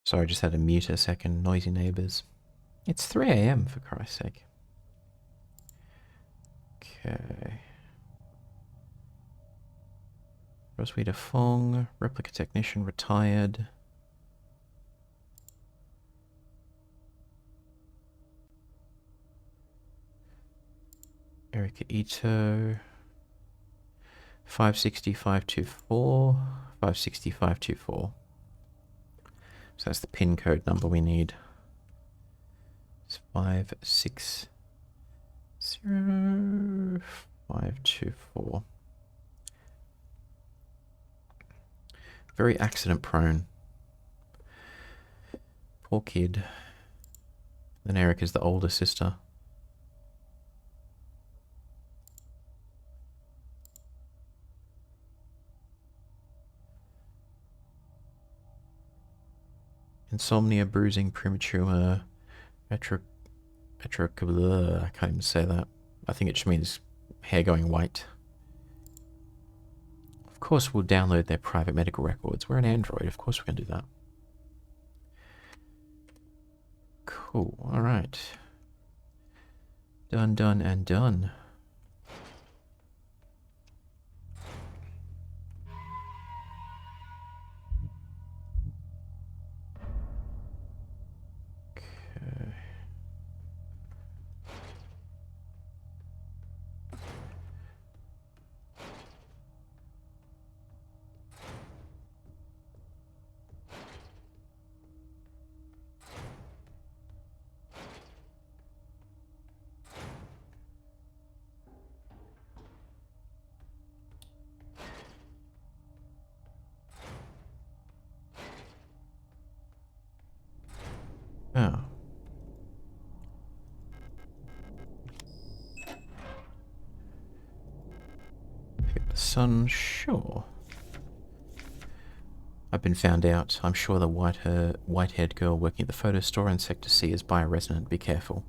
A: Sorry, I just had to mute a second. Noisy neighbours. It's 3 AM for Christ's sake. Okay. Roswitha Fong, replica technician, retired. Erika Ito. 560-524. 560-524. So that's the pin code number we need. It's 560-524. Very accident prone. Poor kid. Then Erica's the older sister. Insomnia, bruising, premature, I can't even say that. I think it just means hair going white. Of course we'll download their private medical records. We're an Android, of course we can do that. Cool, alright. Done, done, and done. Okay. Oh. Pick up the sun, sure. I've been found out. I'm sure the white-haired girl working at the photo store in Sector C is bioresonant. Be careful.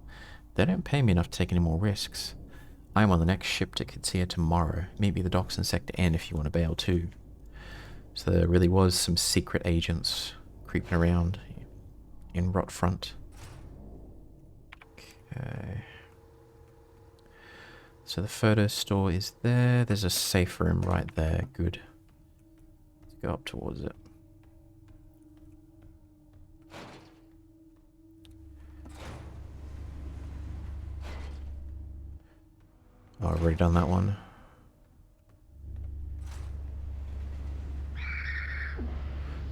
A: They don't pay me enough to take any more risks. I'm on the next ship to Kitsia tomorrow. Meet me at the docks in Sector N if you want to bail too. So there really was some secret agents creeping around in Rotfront. Okay. So the photo store is there. There's a safe room right there. Good. Let's go up towards it. Oh, I've already done that one.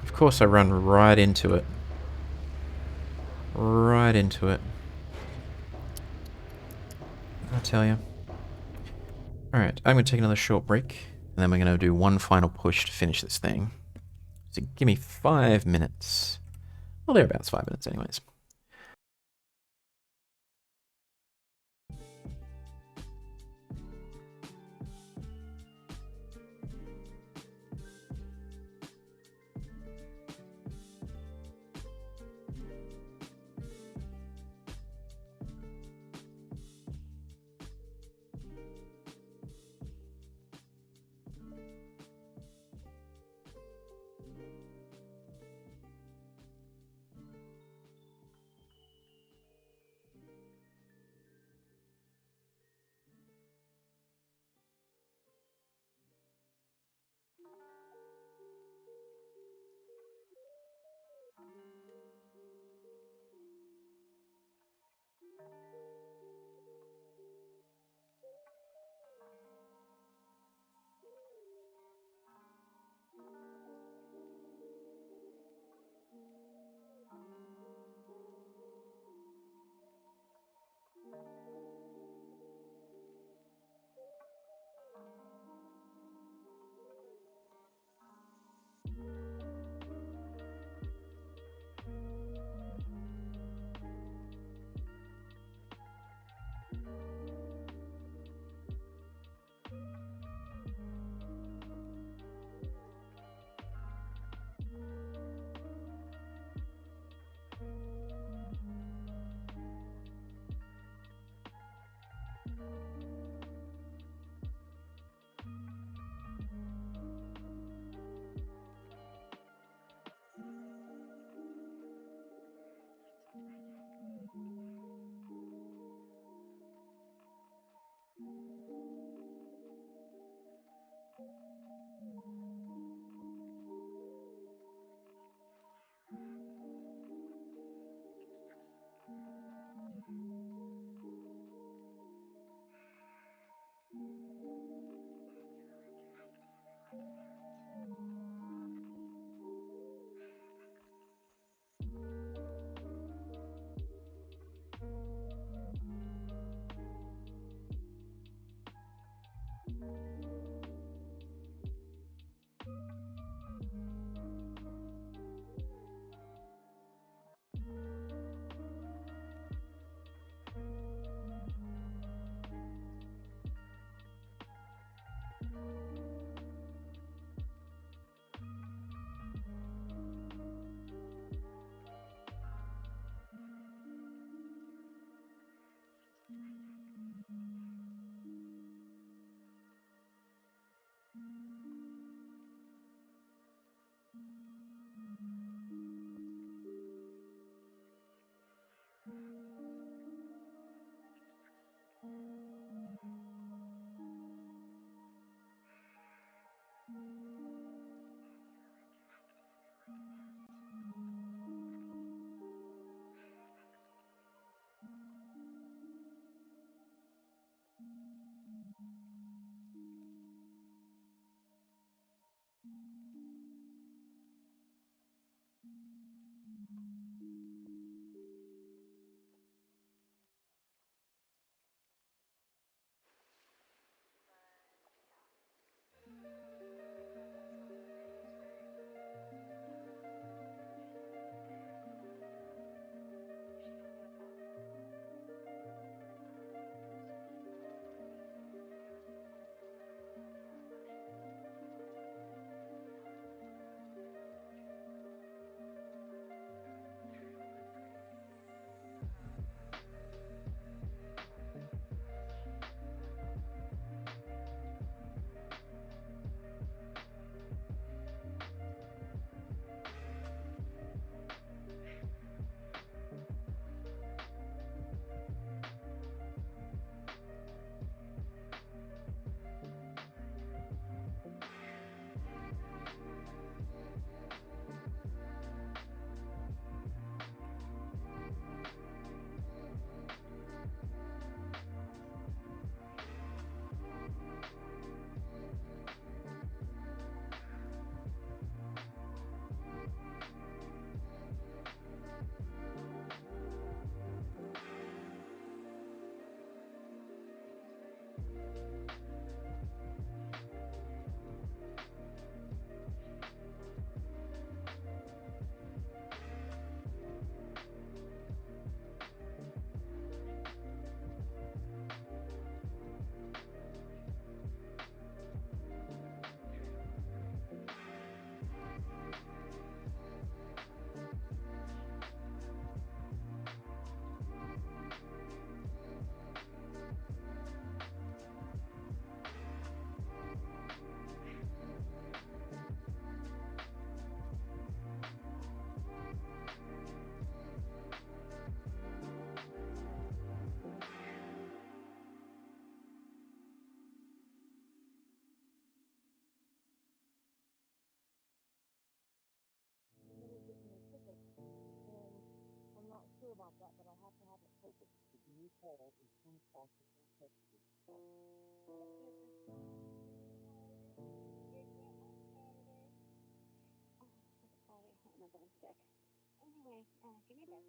A: Of course I run right into it. Right into it. I tell you. Alright, I'm going to take another short break, and then we're going to do one final push to finish this thing. So give me 5 minutes. Well, thereabouts 5 minutes anyways.
B: about that, but I have to have it perfect. The new call is soon as possible. Friday, and then I'm sick. Anyway, give me a bit.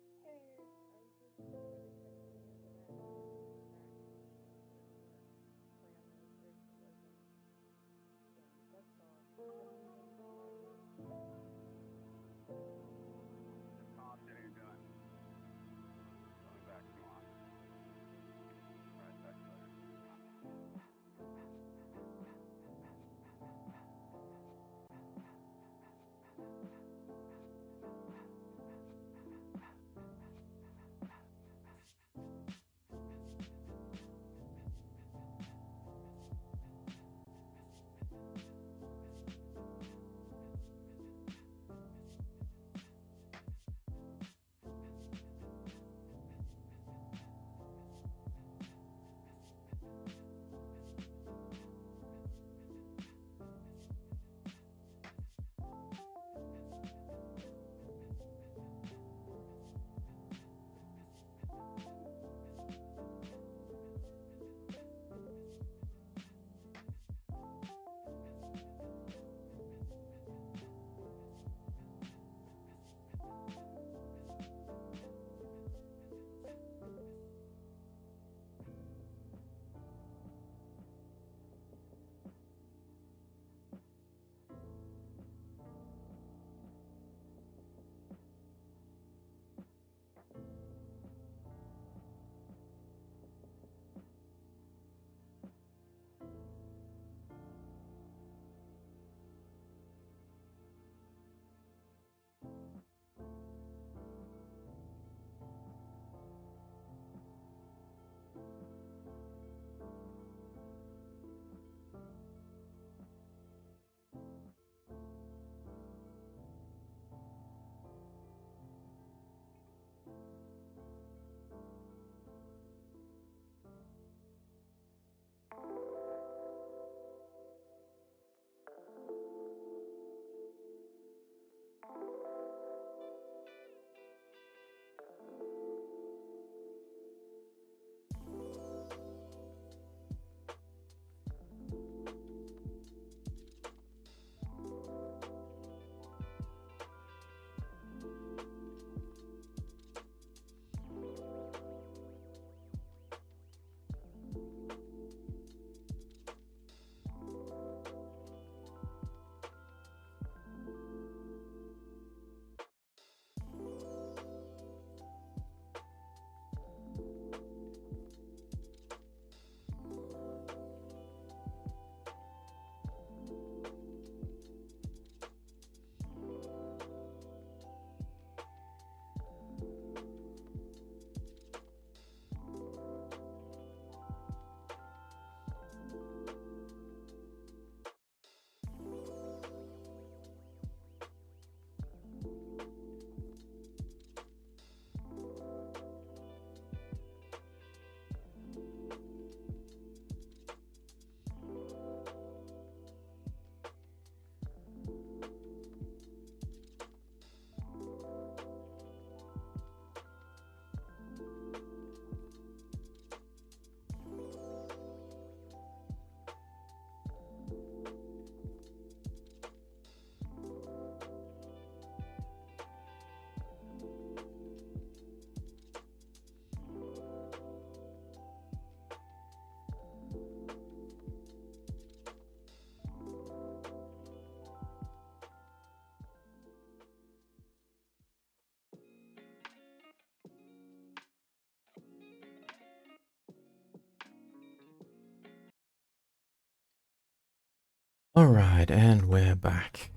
A: Alright, and we're back.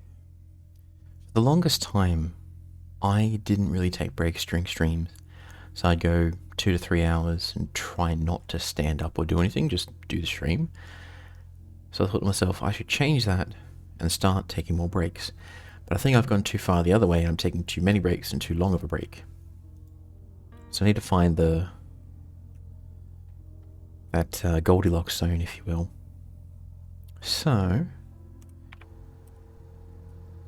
A: For the longest time, I didn't really take breaks during streams. So I'd go 2 to 3 hours and try not to stand up or do anything, just do the stream. So I thought to myself, I should change that and start taking more breaks. But I think I've gone too far the other way, and I'm taking too many breaks and too long of a break. So I need to find that Goldilocks zone, if you will. So,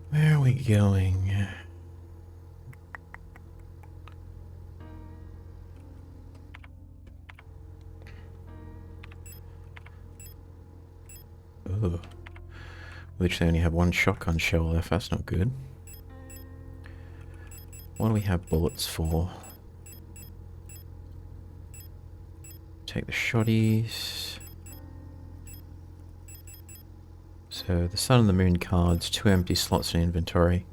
A: where are we going? Ugh. Literally only have one shotgun shell left. That's not good. What do we have bullets for? Take the shotties. So the Sun and the Moon cards, 2 empty slots in inventory.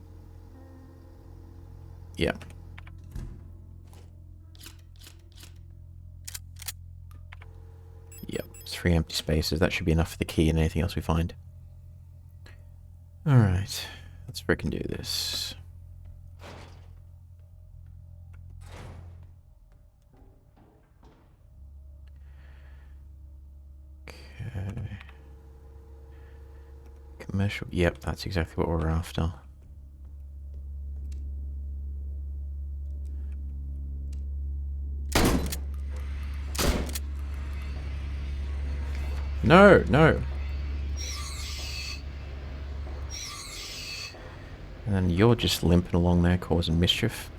A: Yeah. Yep, 3 empty spaces. That should be enough for the key and anything else we find. Alright, let's frickin' do this. Okay. Commercial. Yep, that's exactly what we're after. No, no. And then you're just limping along there causing mischief.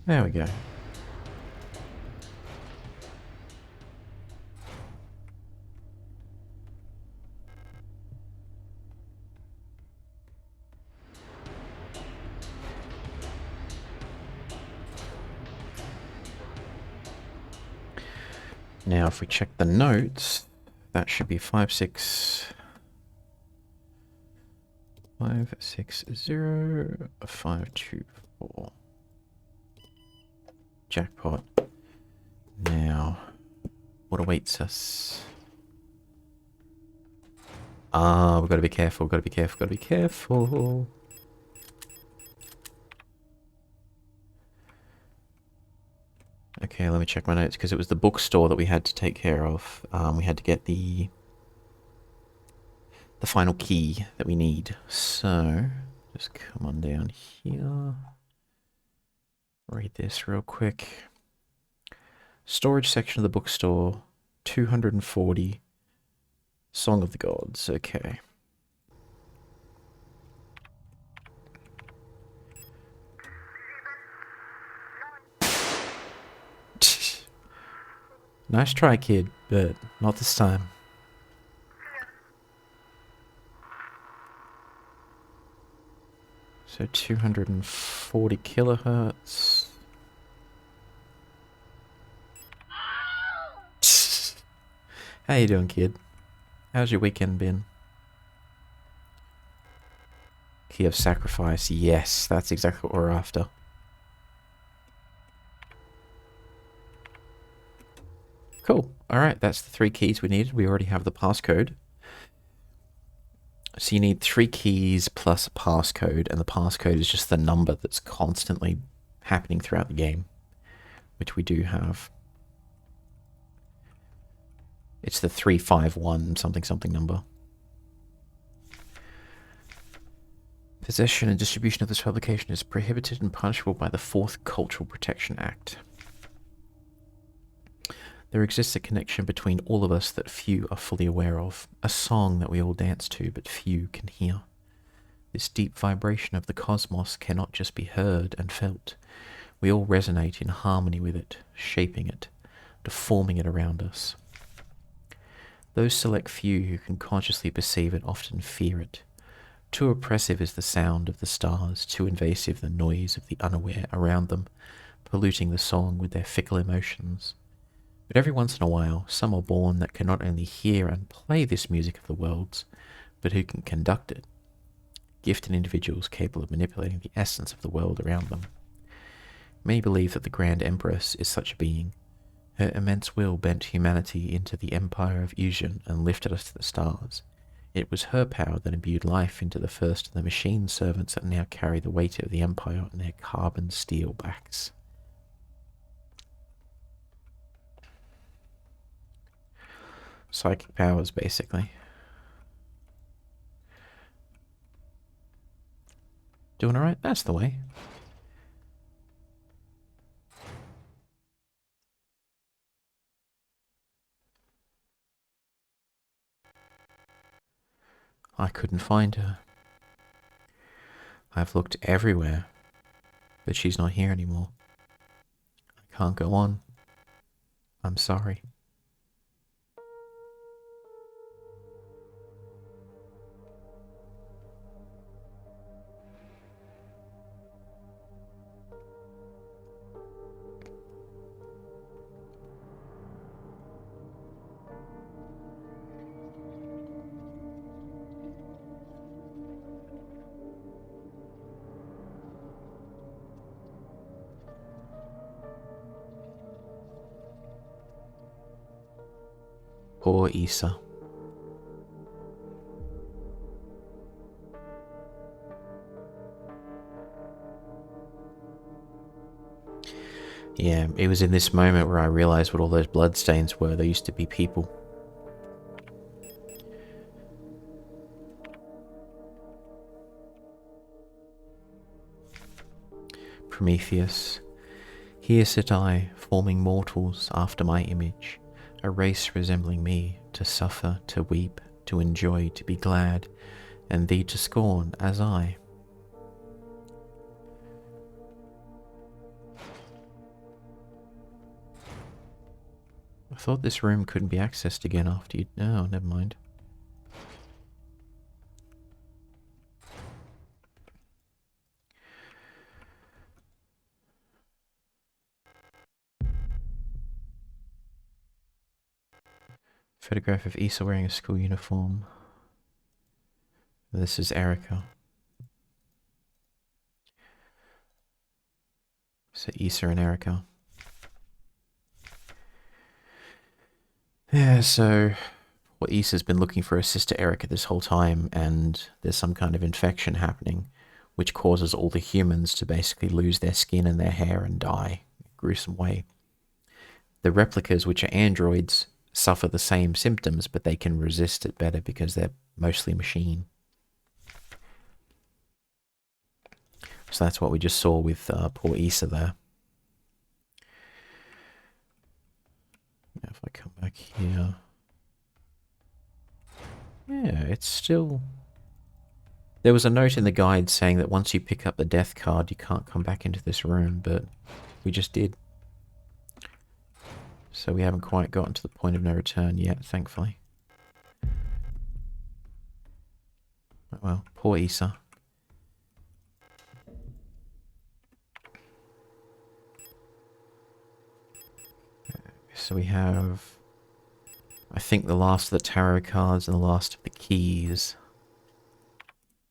A: There we go. Now, if we check the notes, that should be 560 524. Jackpot. Now, what awaits us? Ah, we've got to be careful, got to be careful, got to be careful. Okay, let me check my notes, because it was the bookstore that we had to take care of. We had to get the final key that we need. So, just come on down here. Read this real quick. Storage section of the bookstore, 240. Song of the Gods, okay. Nice try, kid, but not this time. So 240 kilohertz. How you doing, kid? How's your weekend been? Key of Sacrifice. Yes, that's exactly what we're after. Cool. Alright, that's the 3 keys we needed. We already have the passcode. So you need 3 keys plus a passcode, and the passcode is just the number that's constantly happening throughout the game, which we do have. It's the 351 something something number. Possession and distribution of this publication is prohibited and punishable by the 4th Cultural Protection Act. There exists a connection between all of us that few are fully aware of, a song that we all dance to but few can hear. This deep vibration of the cosmos cannot just be heard and felt. We all resonate in harmony with it, shaping it, deforming it around us. Those select few who can consciously perceive it often fear it. Too oppressive is the sound of the stars, too invasive the noise of the unaware around them, polluting the song with their fickle emotions. But every once in a while, some are born that can not only hear and play this music of the worlds, but who can conduct it. Gifted individuals capable of manipulating the essence of the world around them. Many believe that the Grand Empress is such a being. Her immense will bent humanity into the empire of illusion and lifted us to the stars. It was her power that imbued life into the first of the machine servants that now carry the weight of the empire on their carbon steel backs. Psychic powers, basically. Doing alright? That's the way. I couldn't find her. I've looked everywhere, but she's not here anymore. I can't go on. I'm sorry. Poor Issa. Yeah, it was in this moment where I realized what all those bloodstains were. They used to be people. Prometheus. Here sit I, forming mortals after my image, a race resembling me, to suffer, to weep, to enjoy, to be glad, and thee to scorn as I. I thought this room couldn't be accessed again after you... Oh, never mind. Photograph of Issa wearing a school uniform. This is Erica. So Issa and Erica. Yeah, so... Well, Issa's been looking for her sister Erica this whole time, and there's some kind of infection happening, which causes all the humans to basically lose their skin and their hair and die in a gruesome way. The replicas, which are androids, suffer the same symptoms, but they can resist it better because they're mostly machine. So that's what we just saw with poor Issa there. Now if I come back here... Yeah, it's still... There was a note in the guide saying that once you pick up the death card, you can't come back into this room, but we just did. So we haven't quite gotten to the point of no return yet, thankfully. Oh well, poor Issa. So we have... I think the last of the tarot cards and the last of the keys.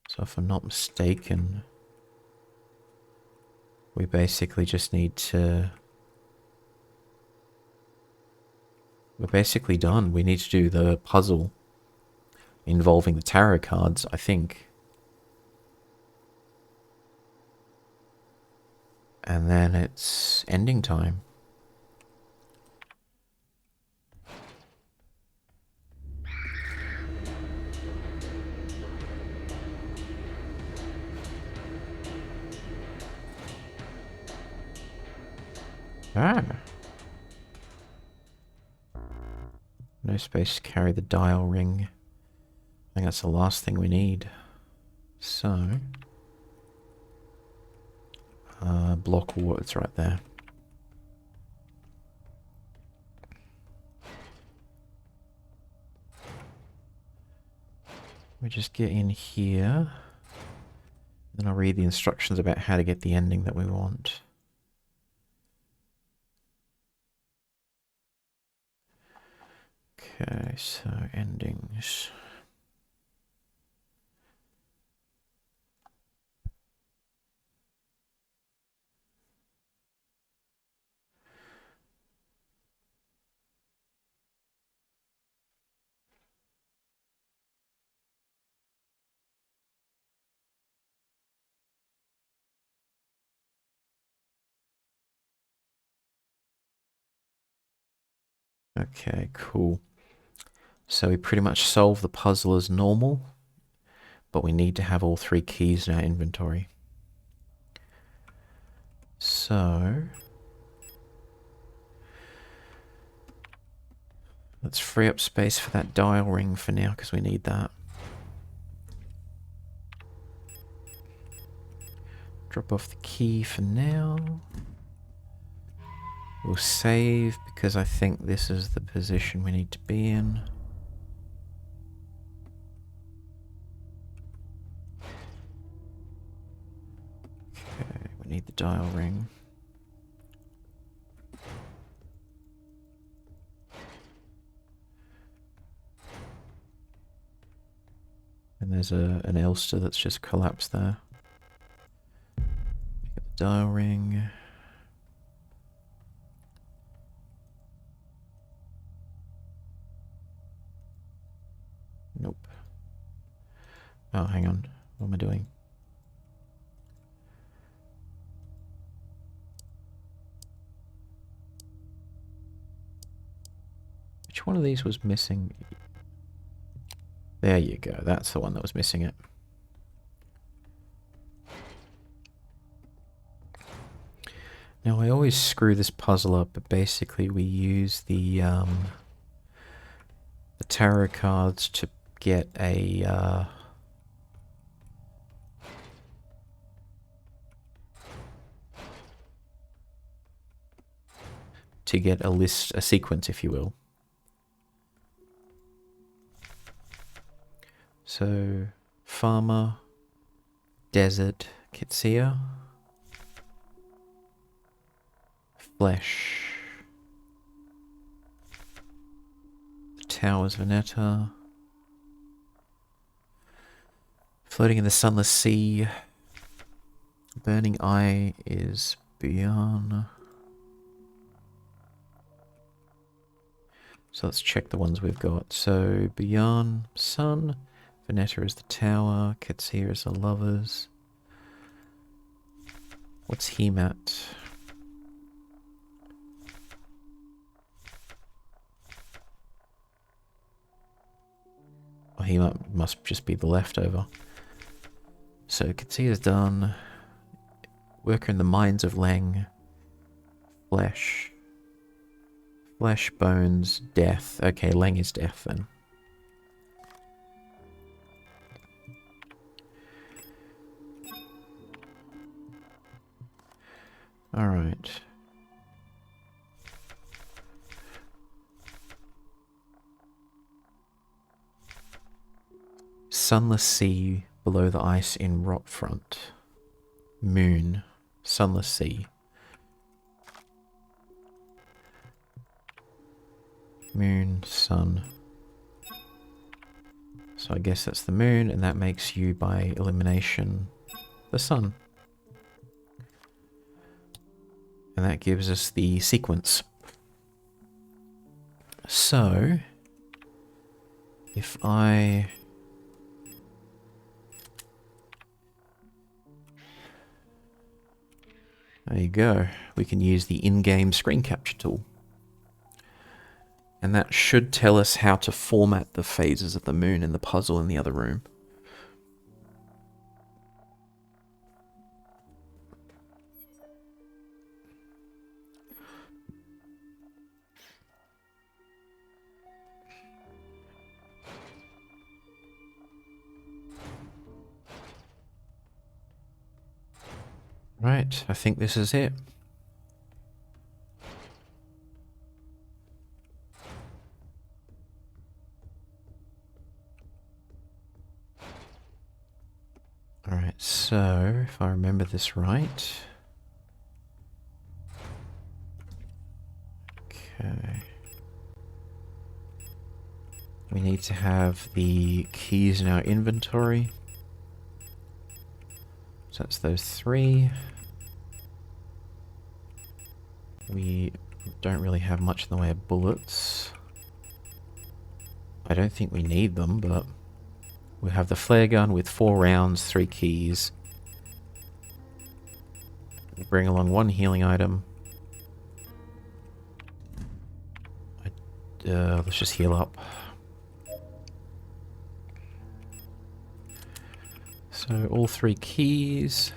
A: So if I'm not mistaken, we basically just need to... We're basically done. We need to do the puzzle involving the tarot cards, I think. And then it's ending time. Ah. No space to carry the dial ring. I think that's the last thing we need. So... block water, it's right there. We just get in here. Then I'll read the instructions about how to get the ending that we want. Okay, so endings. Okay, cool. So we pretty much solve the puzzle as normal, but we need to have all 3 keys in our inventory. So... let's free up space for that dial ring for now, because we need that. Drop off the key for now. We'll save, because I think this is the position we need to be in. Okay, we need the dial ring. And there's an Elster that's just collapsed there. Pick up the dial ring. Oh, hang on. What am I doing? Which one of these was missing? There you go. That's the one that was missing it. Now, I always screw this puzzle up, but basically we use the tarot cards to get a list, a sequence, if you will. So, farmer, desert, Kitsia, flesh, the towers, Veneta, floating in the sunless sea, burning eye is beyond. So let's check the ones we've got. So, beyond sun, Veneta is the tower, Kitsia is the lovers. What's Hemat? Oh, Hemat must just be the leftover. So Kitsia's done. Worker in the mines of Lang. Flesh. Flesh, bones, death. Okay, Lang is death then. Alright. Sunless sea below the ice in rot front. Moon. Sunless sea. Moon, sun. So I guess that's the moon, and that makes you, by elimination, the sun. And that gives us the sequence. So, if I... There you go. We can use the in-game screen capture tool. And that should tell us how to format the phases of the moon in the puzzle in the other room. Right, I think this is it. Alright, so if I remember this right... Okay. We need to have the keys in our inventory. So that's those 3. We don't really have much in the way of bullets. I don't think we need them, but we have the flare gun with 4 rounds, 3 keys. We bring along 1 healing item. Let's just heal up. So all 3 keys.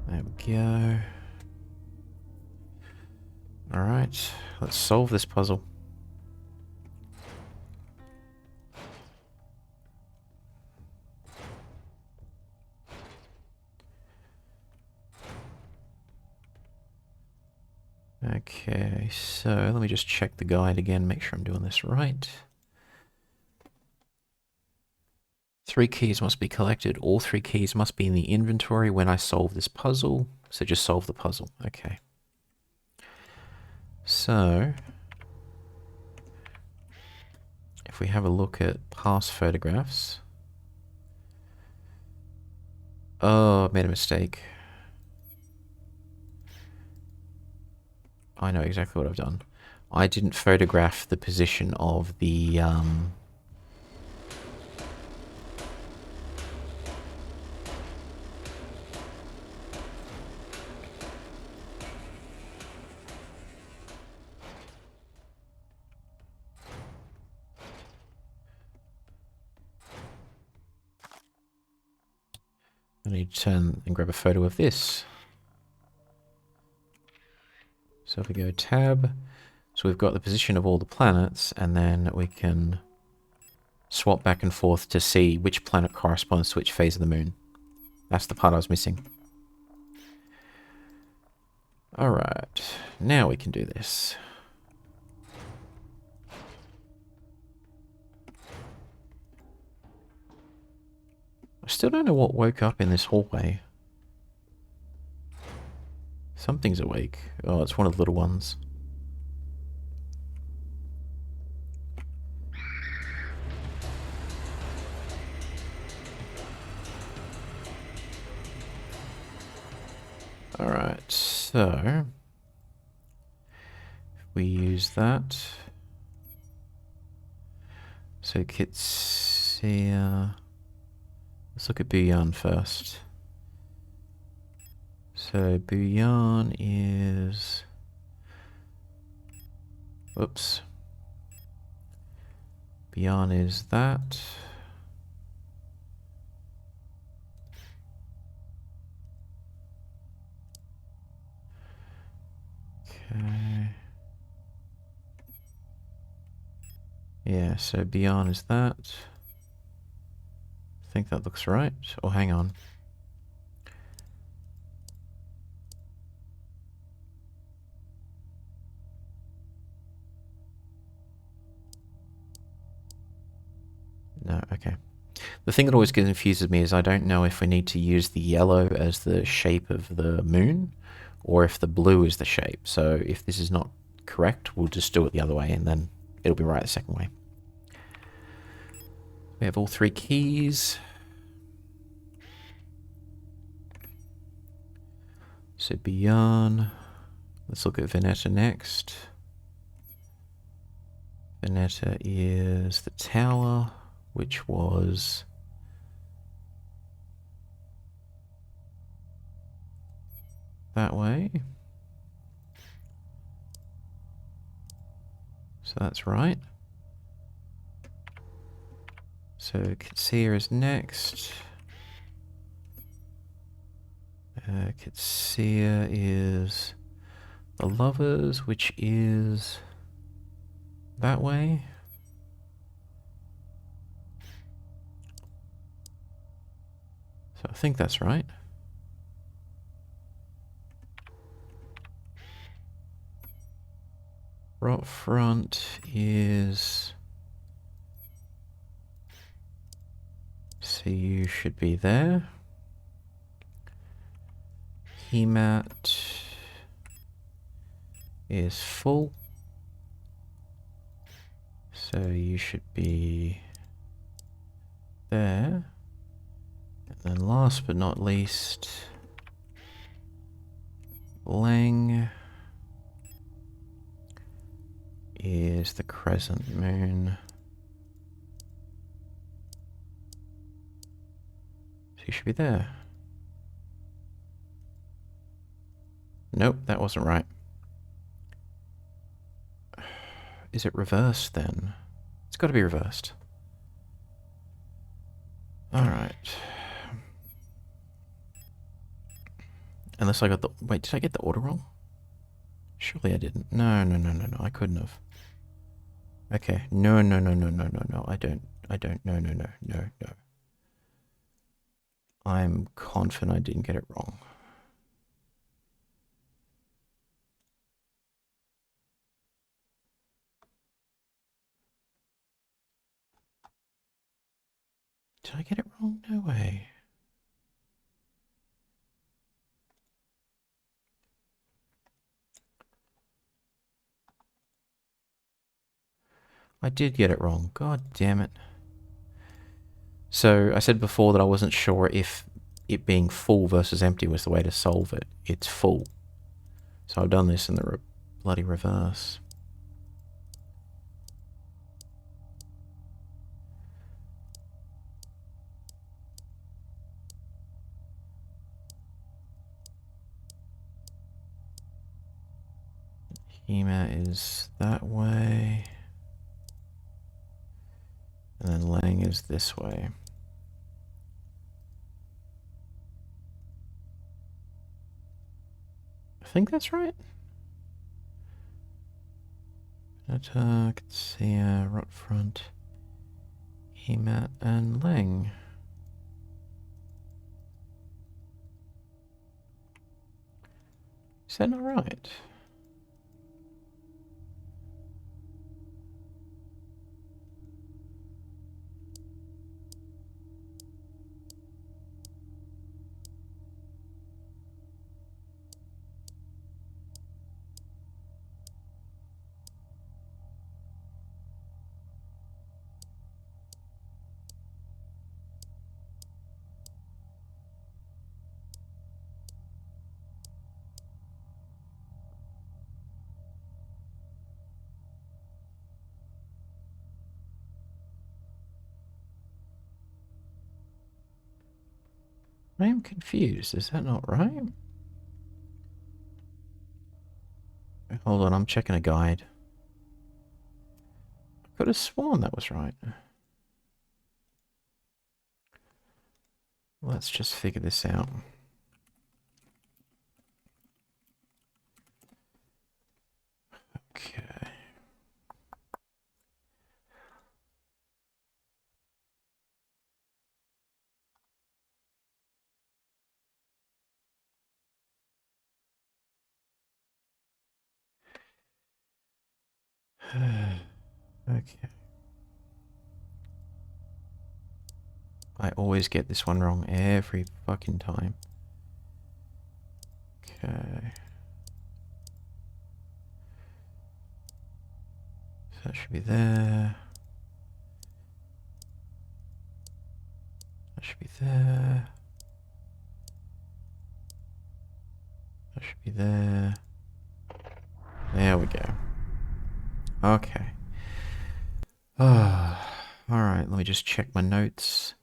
A: There we go. Alright, let's solve this puzzle. Okay, so let me just check the guide again, make sure I'm doing this right. 3 keys must be collected. All 3 keys must be in the inventory when I solve this puzzle. So just solve the puzzle. Okay. So, if we have a look at past photographs... Oh, I made a mistake. I know exactly what I've done. I didn't photograph the position of the I need to turn and grab a photo of this. So if we go tab, so we've got the position of all the planets, and then we can swap back and forth to see which planet corresponds to which phase of the moon. That's the part I was missing. Alright, now we can do this. I still don't know what woke up in this hallway. Something's awake. Oh, it's one of the little ones. Alright, so if we use that. So Kitsia. Let's look at Bouillon first. So Bouillon is... Whoops. Bouillon is that. Okay. Yeah, so Bouillon is that. I think that looks right. Oh, hang on. No, okay. The thing that always confuses me is I don't know if we need to use the yellow as the shape of the moon, or if the blue is the shape. So if this is not correct, we'll just do it the other way, and then it'll be right the second way. We have all three keys. So Beyond. Let's look at Veneta next. Veneta is the tower, which was that way. So that's right. So Kitsia is next. Kitsia is the lovers, which is that way. So I think that's right. Right front is... So you should be there. Hemat is full. So you should be there. And then last but not least, Lang is the crescent moon. So you should be there. Nope, that wasn't right. Is it reversed then? It's got to be reversed. Alright. Unless I got the... Wait, did I get the order wrong? Surely I didn't. No, I couldn't have. Okay. No, I don't. No. I'm confident I didn't get it wrong. Did I get it wrong? No way. I did get it wrong. God damn it. So I said before that I wasn't sure if it being full versus empty was the way to solve it. It's full. So I've done this in the bloody reverse. Hema is that way. And then Lang is this way. I think that's right. Katsia, Rotfront, Hemat, and Lang. Is that not right? I am confused. Is that not right? Hold on, I'm checking a guide. I could have sworn that was right. Let's just figure this out. Okay. Okay. I always get this one wrong every fucking time. Okay. So that should be there. That should be there. That should be there. There we go. Okay. Alright, let me just check my notes.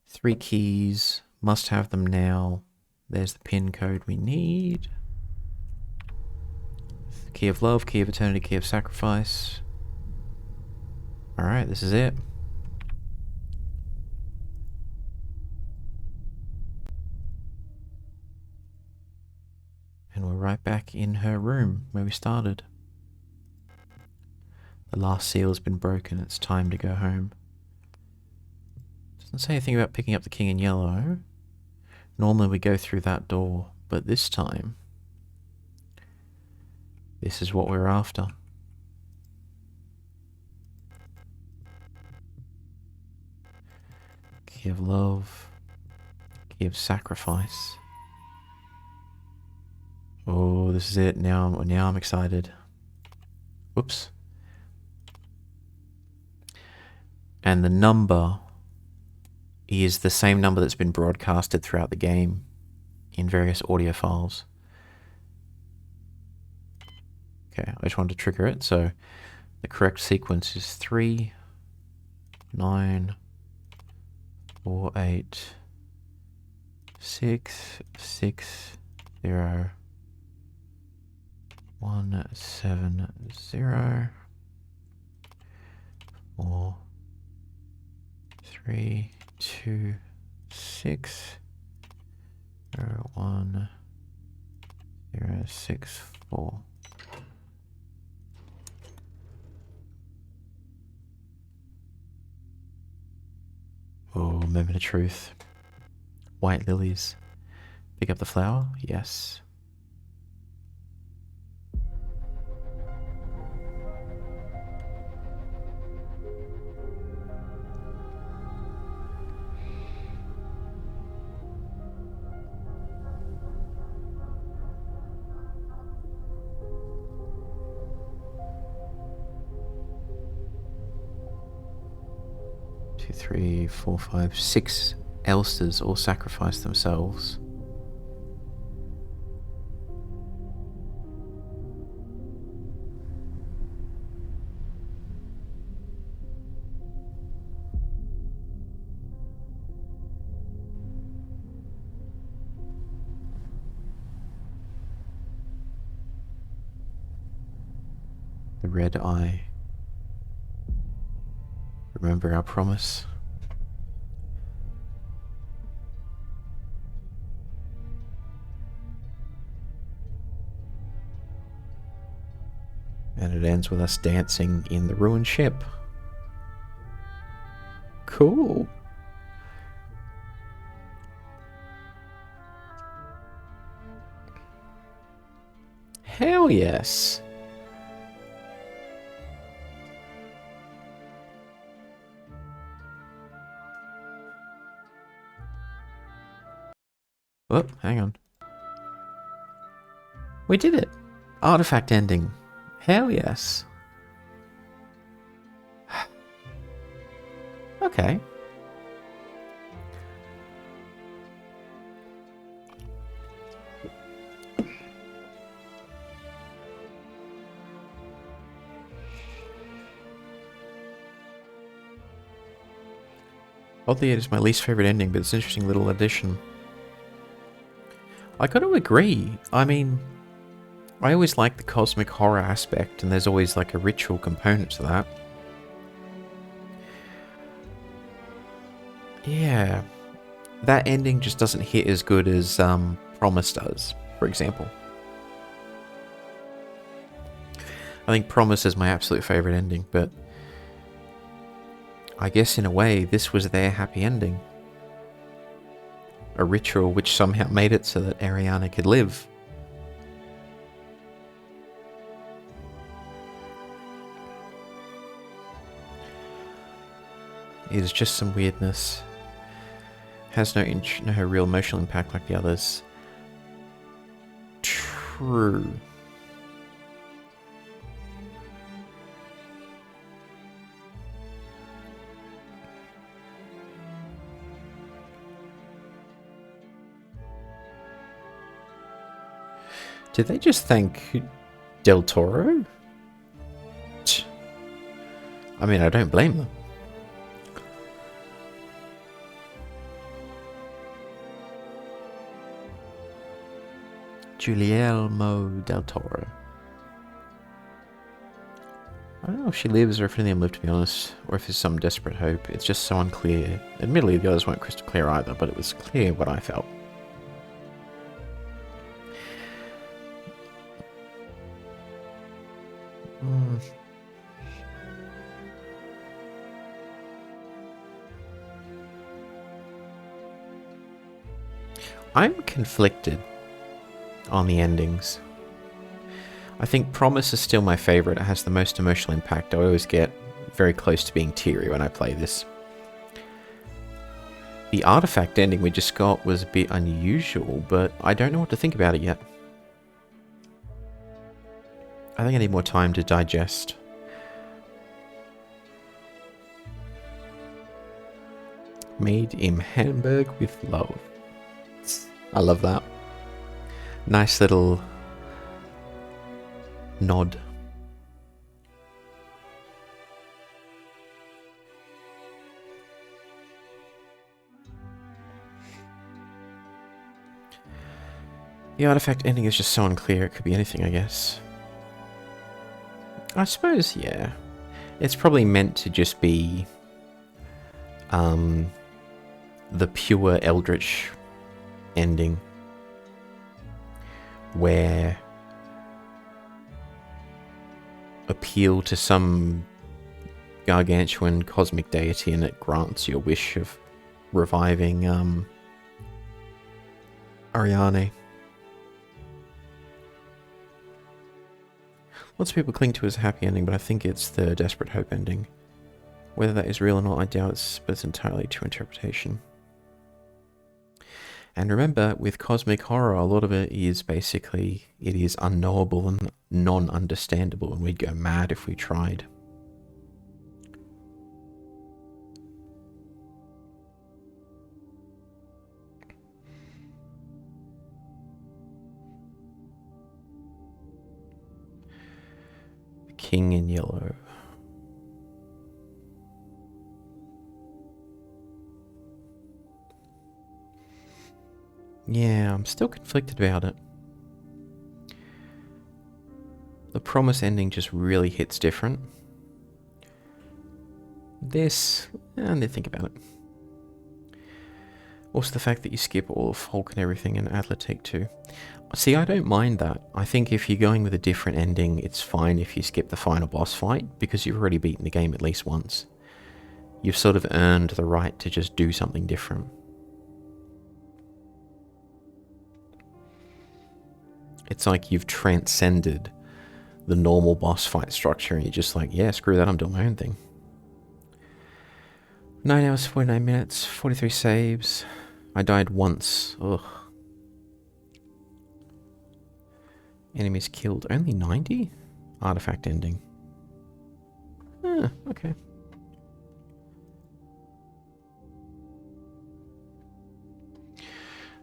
A: 3 keys. Must have them now. There's the pin code we need. Key of love, key of eternity, key of sacrifice. Alright, this is it. And we're right back in her room where we started. The last seal has been broken. It's time to go home. Doesn't say anything about picking up the king in yellow. Normally we go through that door, but this time, this is what we're after. Key of love. Key of sacrifice. Oh, this is it. Now I'm excited. Whoops. And the number is the same number that's been broadcasted throughout the game in various audio files. Okay, I just wanted to trigger it. So the correct sequence is 3, 9, 4, 8, 6, 6, 0, 1, 7, 0, 4, 3, 2, 6, 0, 1, 0, 6, 4. Oh, moment of truth. White lilies. Pick up the flower? Yes. Two, 3, 4, 5, 6 Elsters all sacrifice themselves. red eye. Remember our promise? And it ends with us dancing in the ruined ship. Cool. Hell yes. Oh, hang on. We did it. Artifact ending. Hell yes. Okay. Oddly, it is my least favourite ending, but it's an interesting little addition. I gotta agree. I mean, I always like the cosmic horror aspect, and there's always like a ritual component to that. Yeah. That ending just doesn't hit as good as Promise does, for example. I think Promise is my absolute favourite ending, but I guess in a way this was their happy ending. A ritual which somehow made it so that Ariana could live. It is just some weirdness. Has no real emotional impact like the others. True. Did they just thank Del Toro? I mean, I don't blame them. Guillermo del Toro. I don't know if she lives or if any of them live, to be honest, or if there's some desperate hope. It's just so unclear. Admittedly, the others weren't crystal clear either, but it was clear what I felt. I'm conflicted on the endings. I think Promise is still my favourite. It has the most emotional impact. I always get very close to being teary when I play this. The Artifact ending we just got was a bit unusual, but I don't know what to think about it yet. I think I need more time to digest. Made in Hamburg with love. I love that. Nice little nod. The artifact ending is just so unclear. It could be anything, I guess. I suppose, yeah. It's probably meant to just be the pure Eldritch ending, where appeal to some gargantuan cosmic deity and it grants your wish of reviving Ariane. Lots of people cling to it as a happy ending, but I think it's the desperate hope ending. Whether that is real or not, I doubt it's, but it's entirely to interpretation. And remember, with cosmic horror, a lot of it is basically, it is unknowable and non-understandable, and we'd go mad if we tried. The King in Yellow. Yeah, I'm still conflicted about it. The Promise ending just really hits different. This, and then think about it. Also the fact that you skip all of Hulk and everything and Adler Take 2. See, I don't mind that. I think if you're going with a different ending, it's fine if you skip the final boss fight, because you've already beaten the game at least once. You've sort of earned the right to just do something different. It's like you've transcended the normal boss fight structure and you're just like, yeah, screw that, I'm doing my own thing. 9 hours, 49 minutes, 43 saves. I died once. Ugh. Enemies killed. Only 90? Artifact ending. Okay.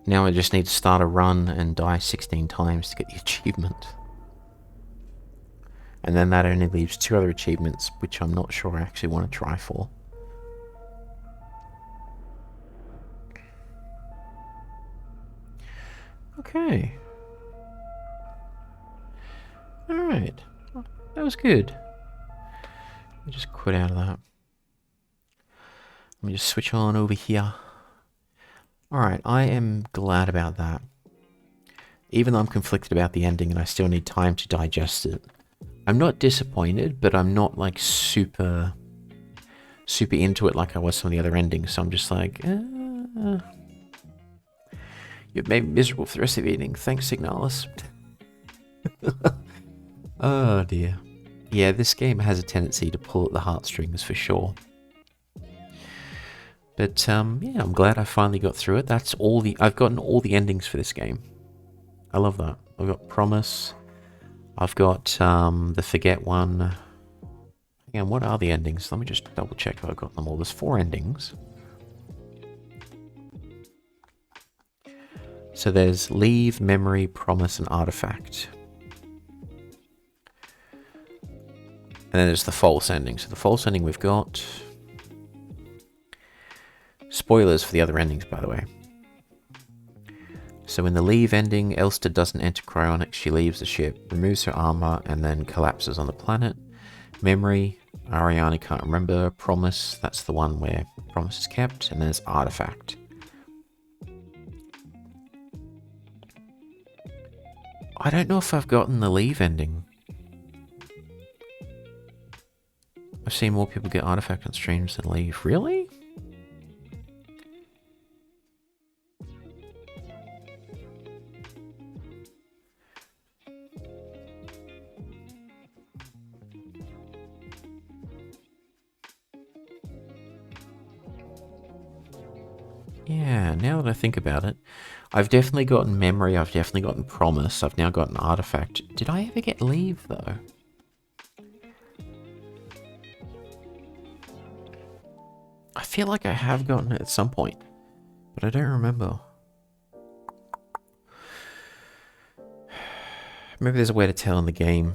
A: Now I just need to start a run and die 16 times to get the achievement. And then that only leaves 2 other achievements, which I'm not sure I actually want to try for. Okay. Alright. That was good. Let me just quit out of that. Let me just switch on over here. Alright, I am glad about that. Even though I'm conflicted about the ending and I still need time to digest it. I'm not disappointed, but I'm not like super into it like I was some of the other endings. So I'm just like, you've made me miserable for the rest of the evening. Thanks, Signalis. Oh dear. Yeah, this game has a tendency to pull at the heartstrings for sure. But yeah, I'm glad I finally got through it. That's all I've gotten all the endings for this game. I love that. I've got Promise. I've got the Forget one. And what are the endings? Let me just double check if I've got them all. There's 4 endings. So there's Leave, Memory, Promise, and Artifact. And then there's the false ending. So the false ending we've got... Spoilers for the other endings, by the way. So in the Leave ending, Elster doesn't enter cryonics, she leaves the ship, removes her armor, and then collapses on the planet. Memory, Ariana can't remember. Promise, that's the one where Promise is kept. And there's Artifact. I don't know if I've gotten the Leave ending. I've seen more people get Artifact on streams than Leave. Really? Yeah, now that I think about it, I've definitely gotten Memory, I've definitely gotten Promise, I've now gotten Artifact. Did I ever get Leave, though? I feel like I have gotten it at some point, but I don't remember. Maybe there's a way to tell in the game.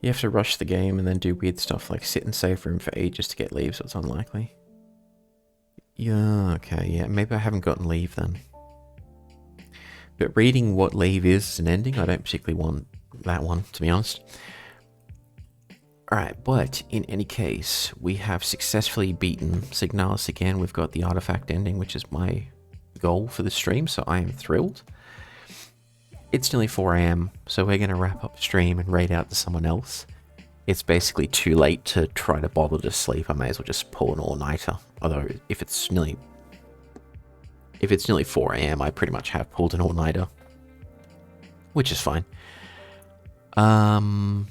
A: You have to rush the game and then do weird stuff like sit in safe room for ages to get Leave, so it's unlikely. Yeah, okay, yeah, maybe I haven't gotten Leave then. But reading what Leave is as an ending, I don't particularly want that one, to be honest. Alright, but in any case, we have successfully beaten Signalis again. We've got the Artifact ending, which is my goal for the stream, so I am thrilled. It's nearly 4 AM, so we're going to wrap up the stream and raid out to someone else. It's basically too late to try to bother to sleep. I may as well just pull an all-nighter. Although, if it's nearly 4 AM, I pretty much have pulled an all-nighter. Which is fine. I'll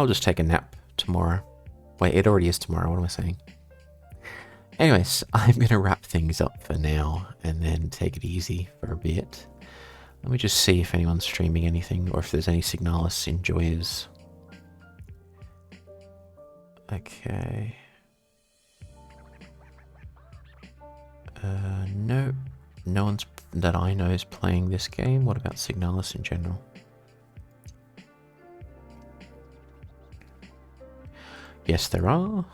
A: just take a nap tomorrow. Wait, it already is tomorrow, what am I saying? Anyways, I'm going to wrap things up for now, and then take it easy for a bit. Let me just see if anyone's streaming anything, or if there's any Signalis enjoyers. Okay. No. No one's that I know is playing this game. What about Signalis in general? Yes, there are.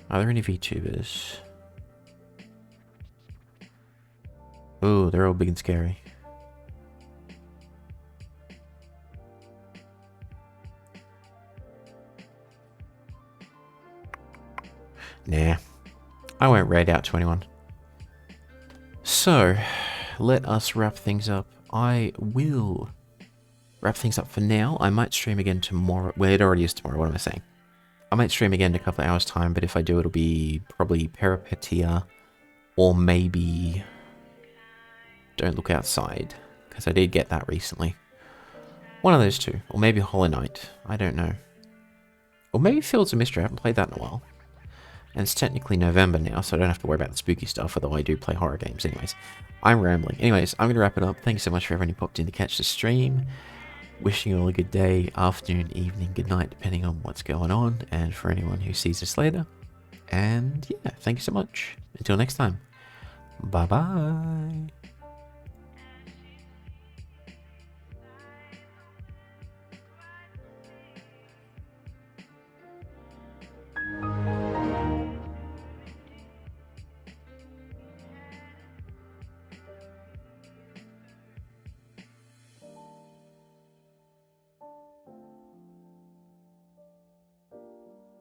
A: Are there any VTubers? Oh, they're all big and scary. Nah. I won't raid out to anyone. So, let us wrap things up. I will wrap things up for now. I might stream again tomorrow. Well, it already is tomorrow. What am I saying? I might stream again in a couple of hours' time, but if I do, it'll be probably Peripetia or maybe Don't Look Outside, because I did get that recently. One of those two. Or maybe Hollow Knight. I don't know. Or maybe Fields of Mystery. I haven't played that in a while. And it's technically November now, so I don't have to worry about the spooky stuff, although I do play horror games. Anyways, I'm rambling. Anyways, I'm going to wrap it up. Thanks so much for everyone who popped in to catch the stream. Wishing you all a good day, afternoon, evening, good night, depending on what's going on. And for anyone who sees this later. And yeah, thank you so much. Until next time. Bye-bye.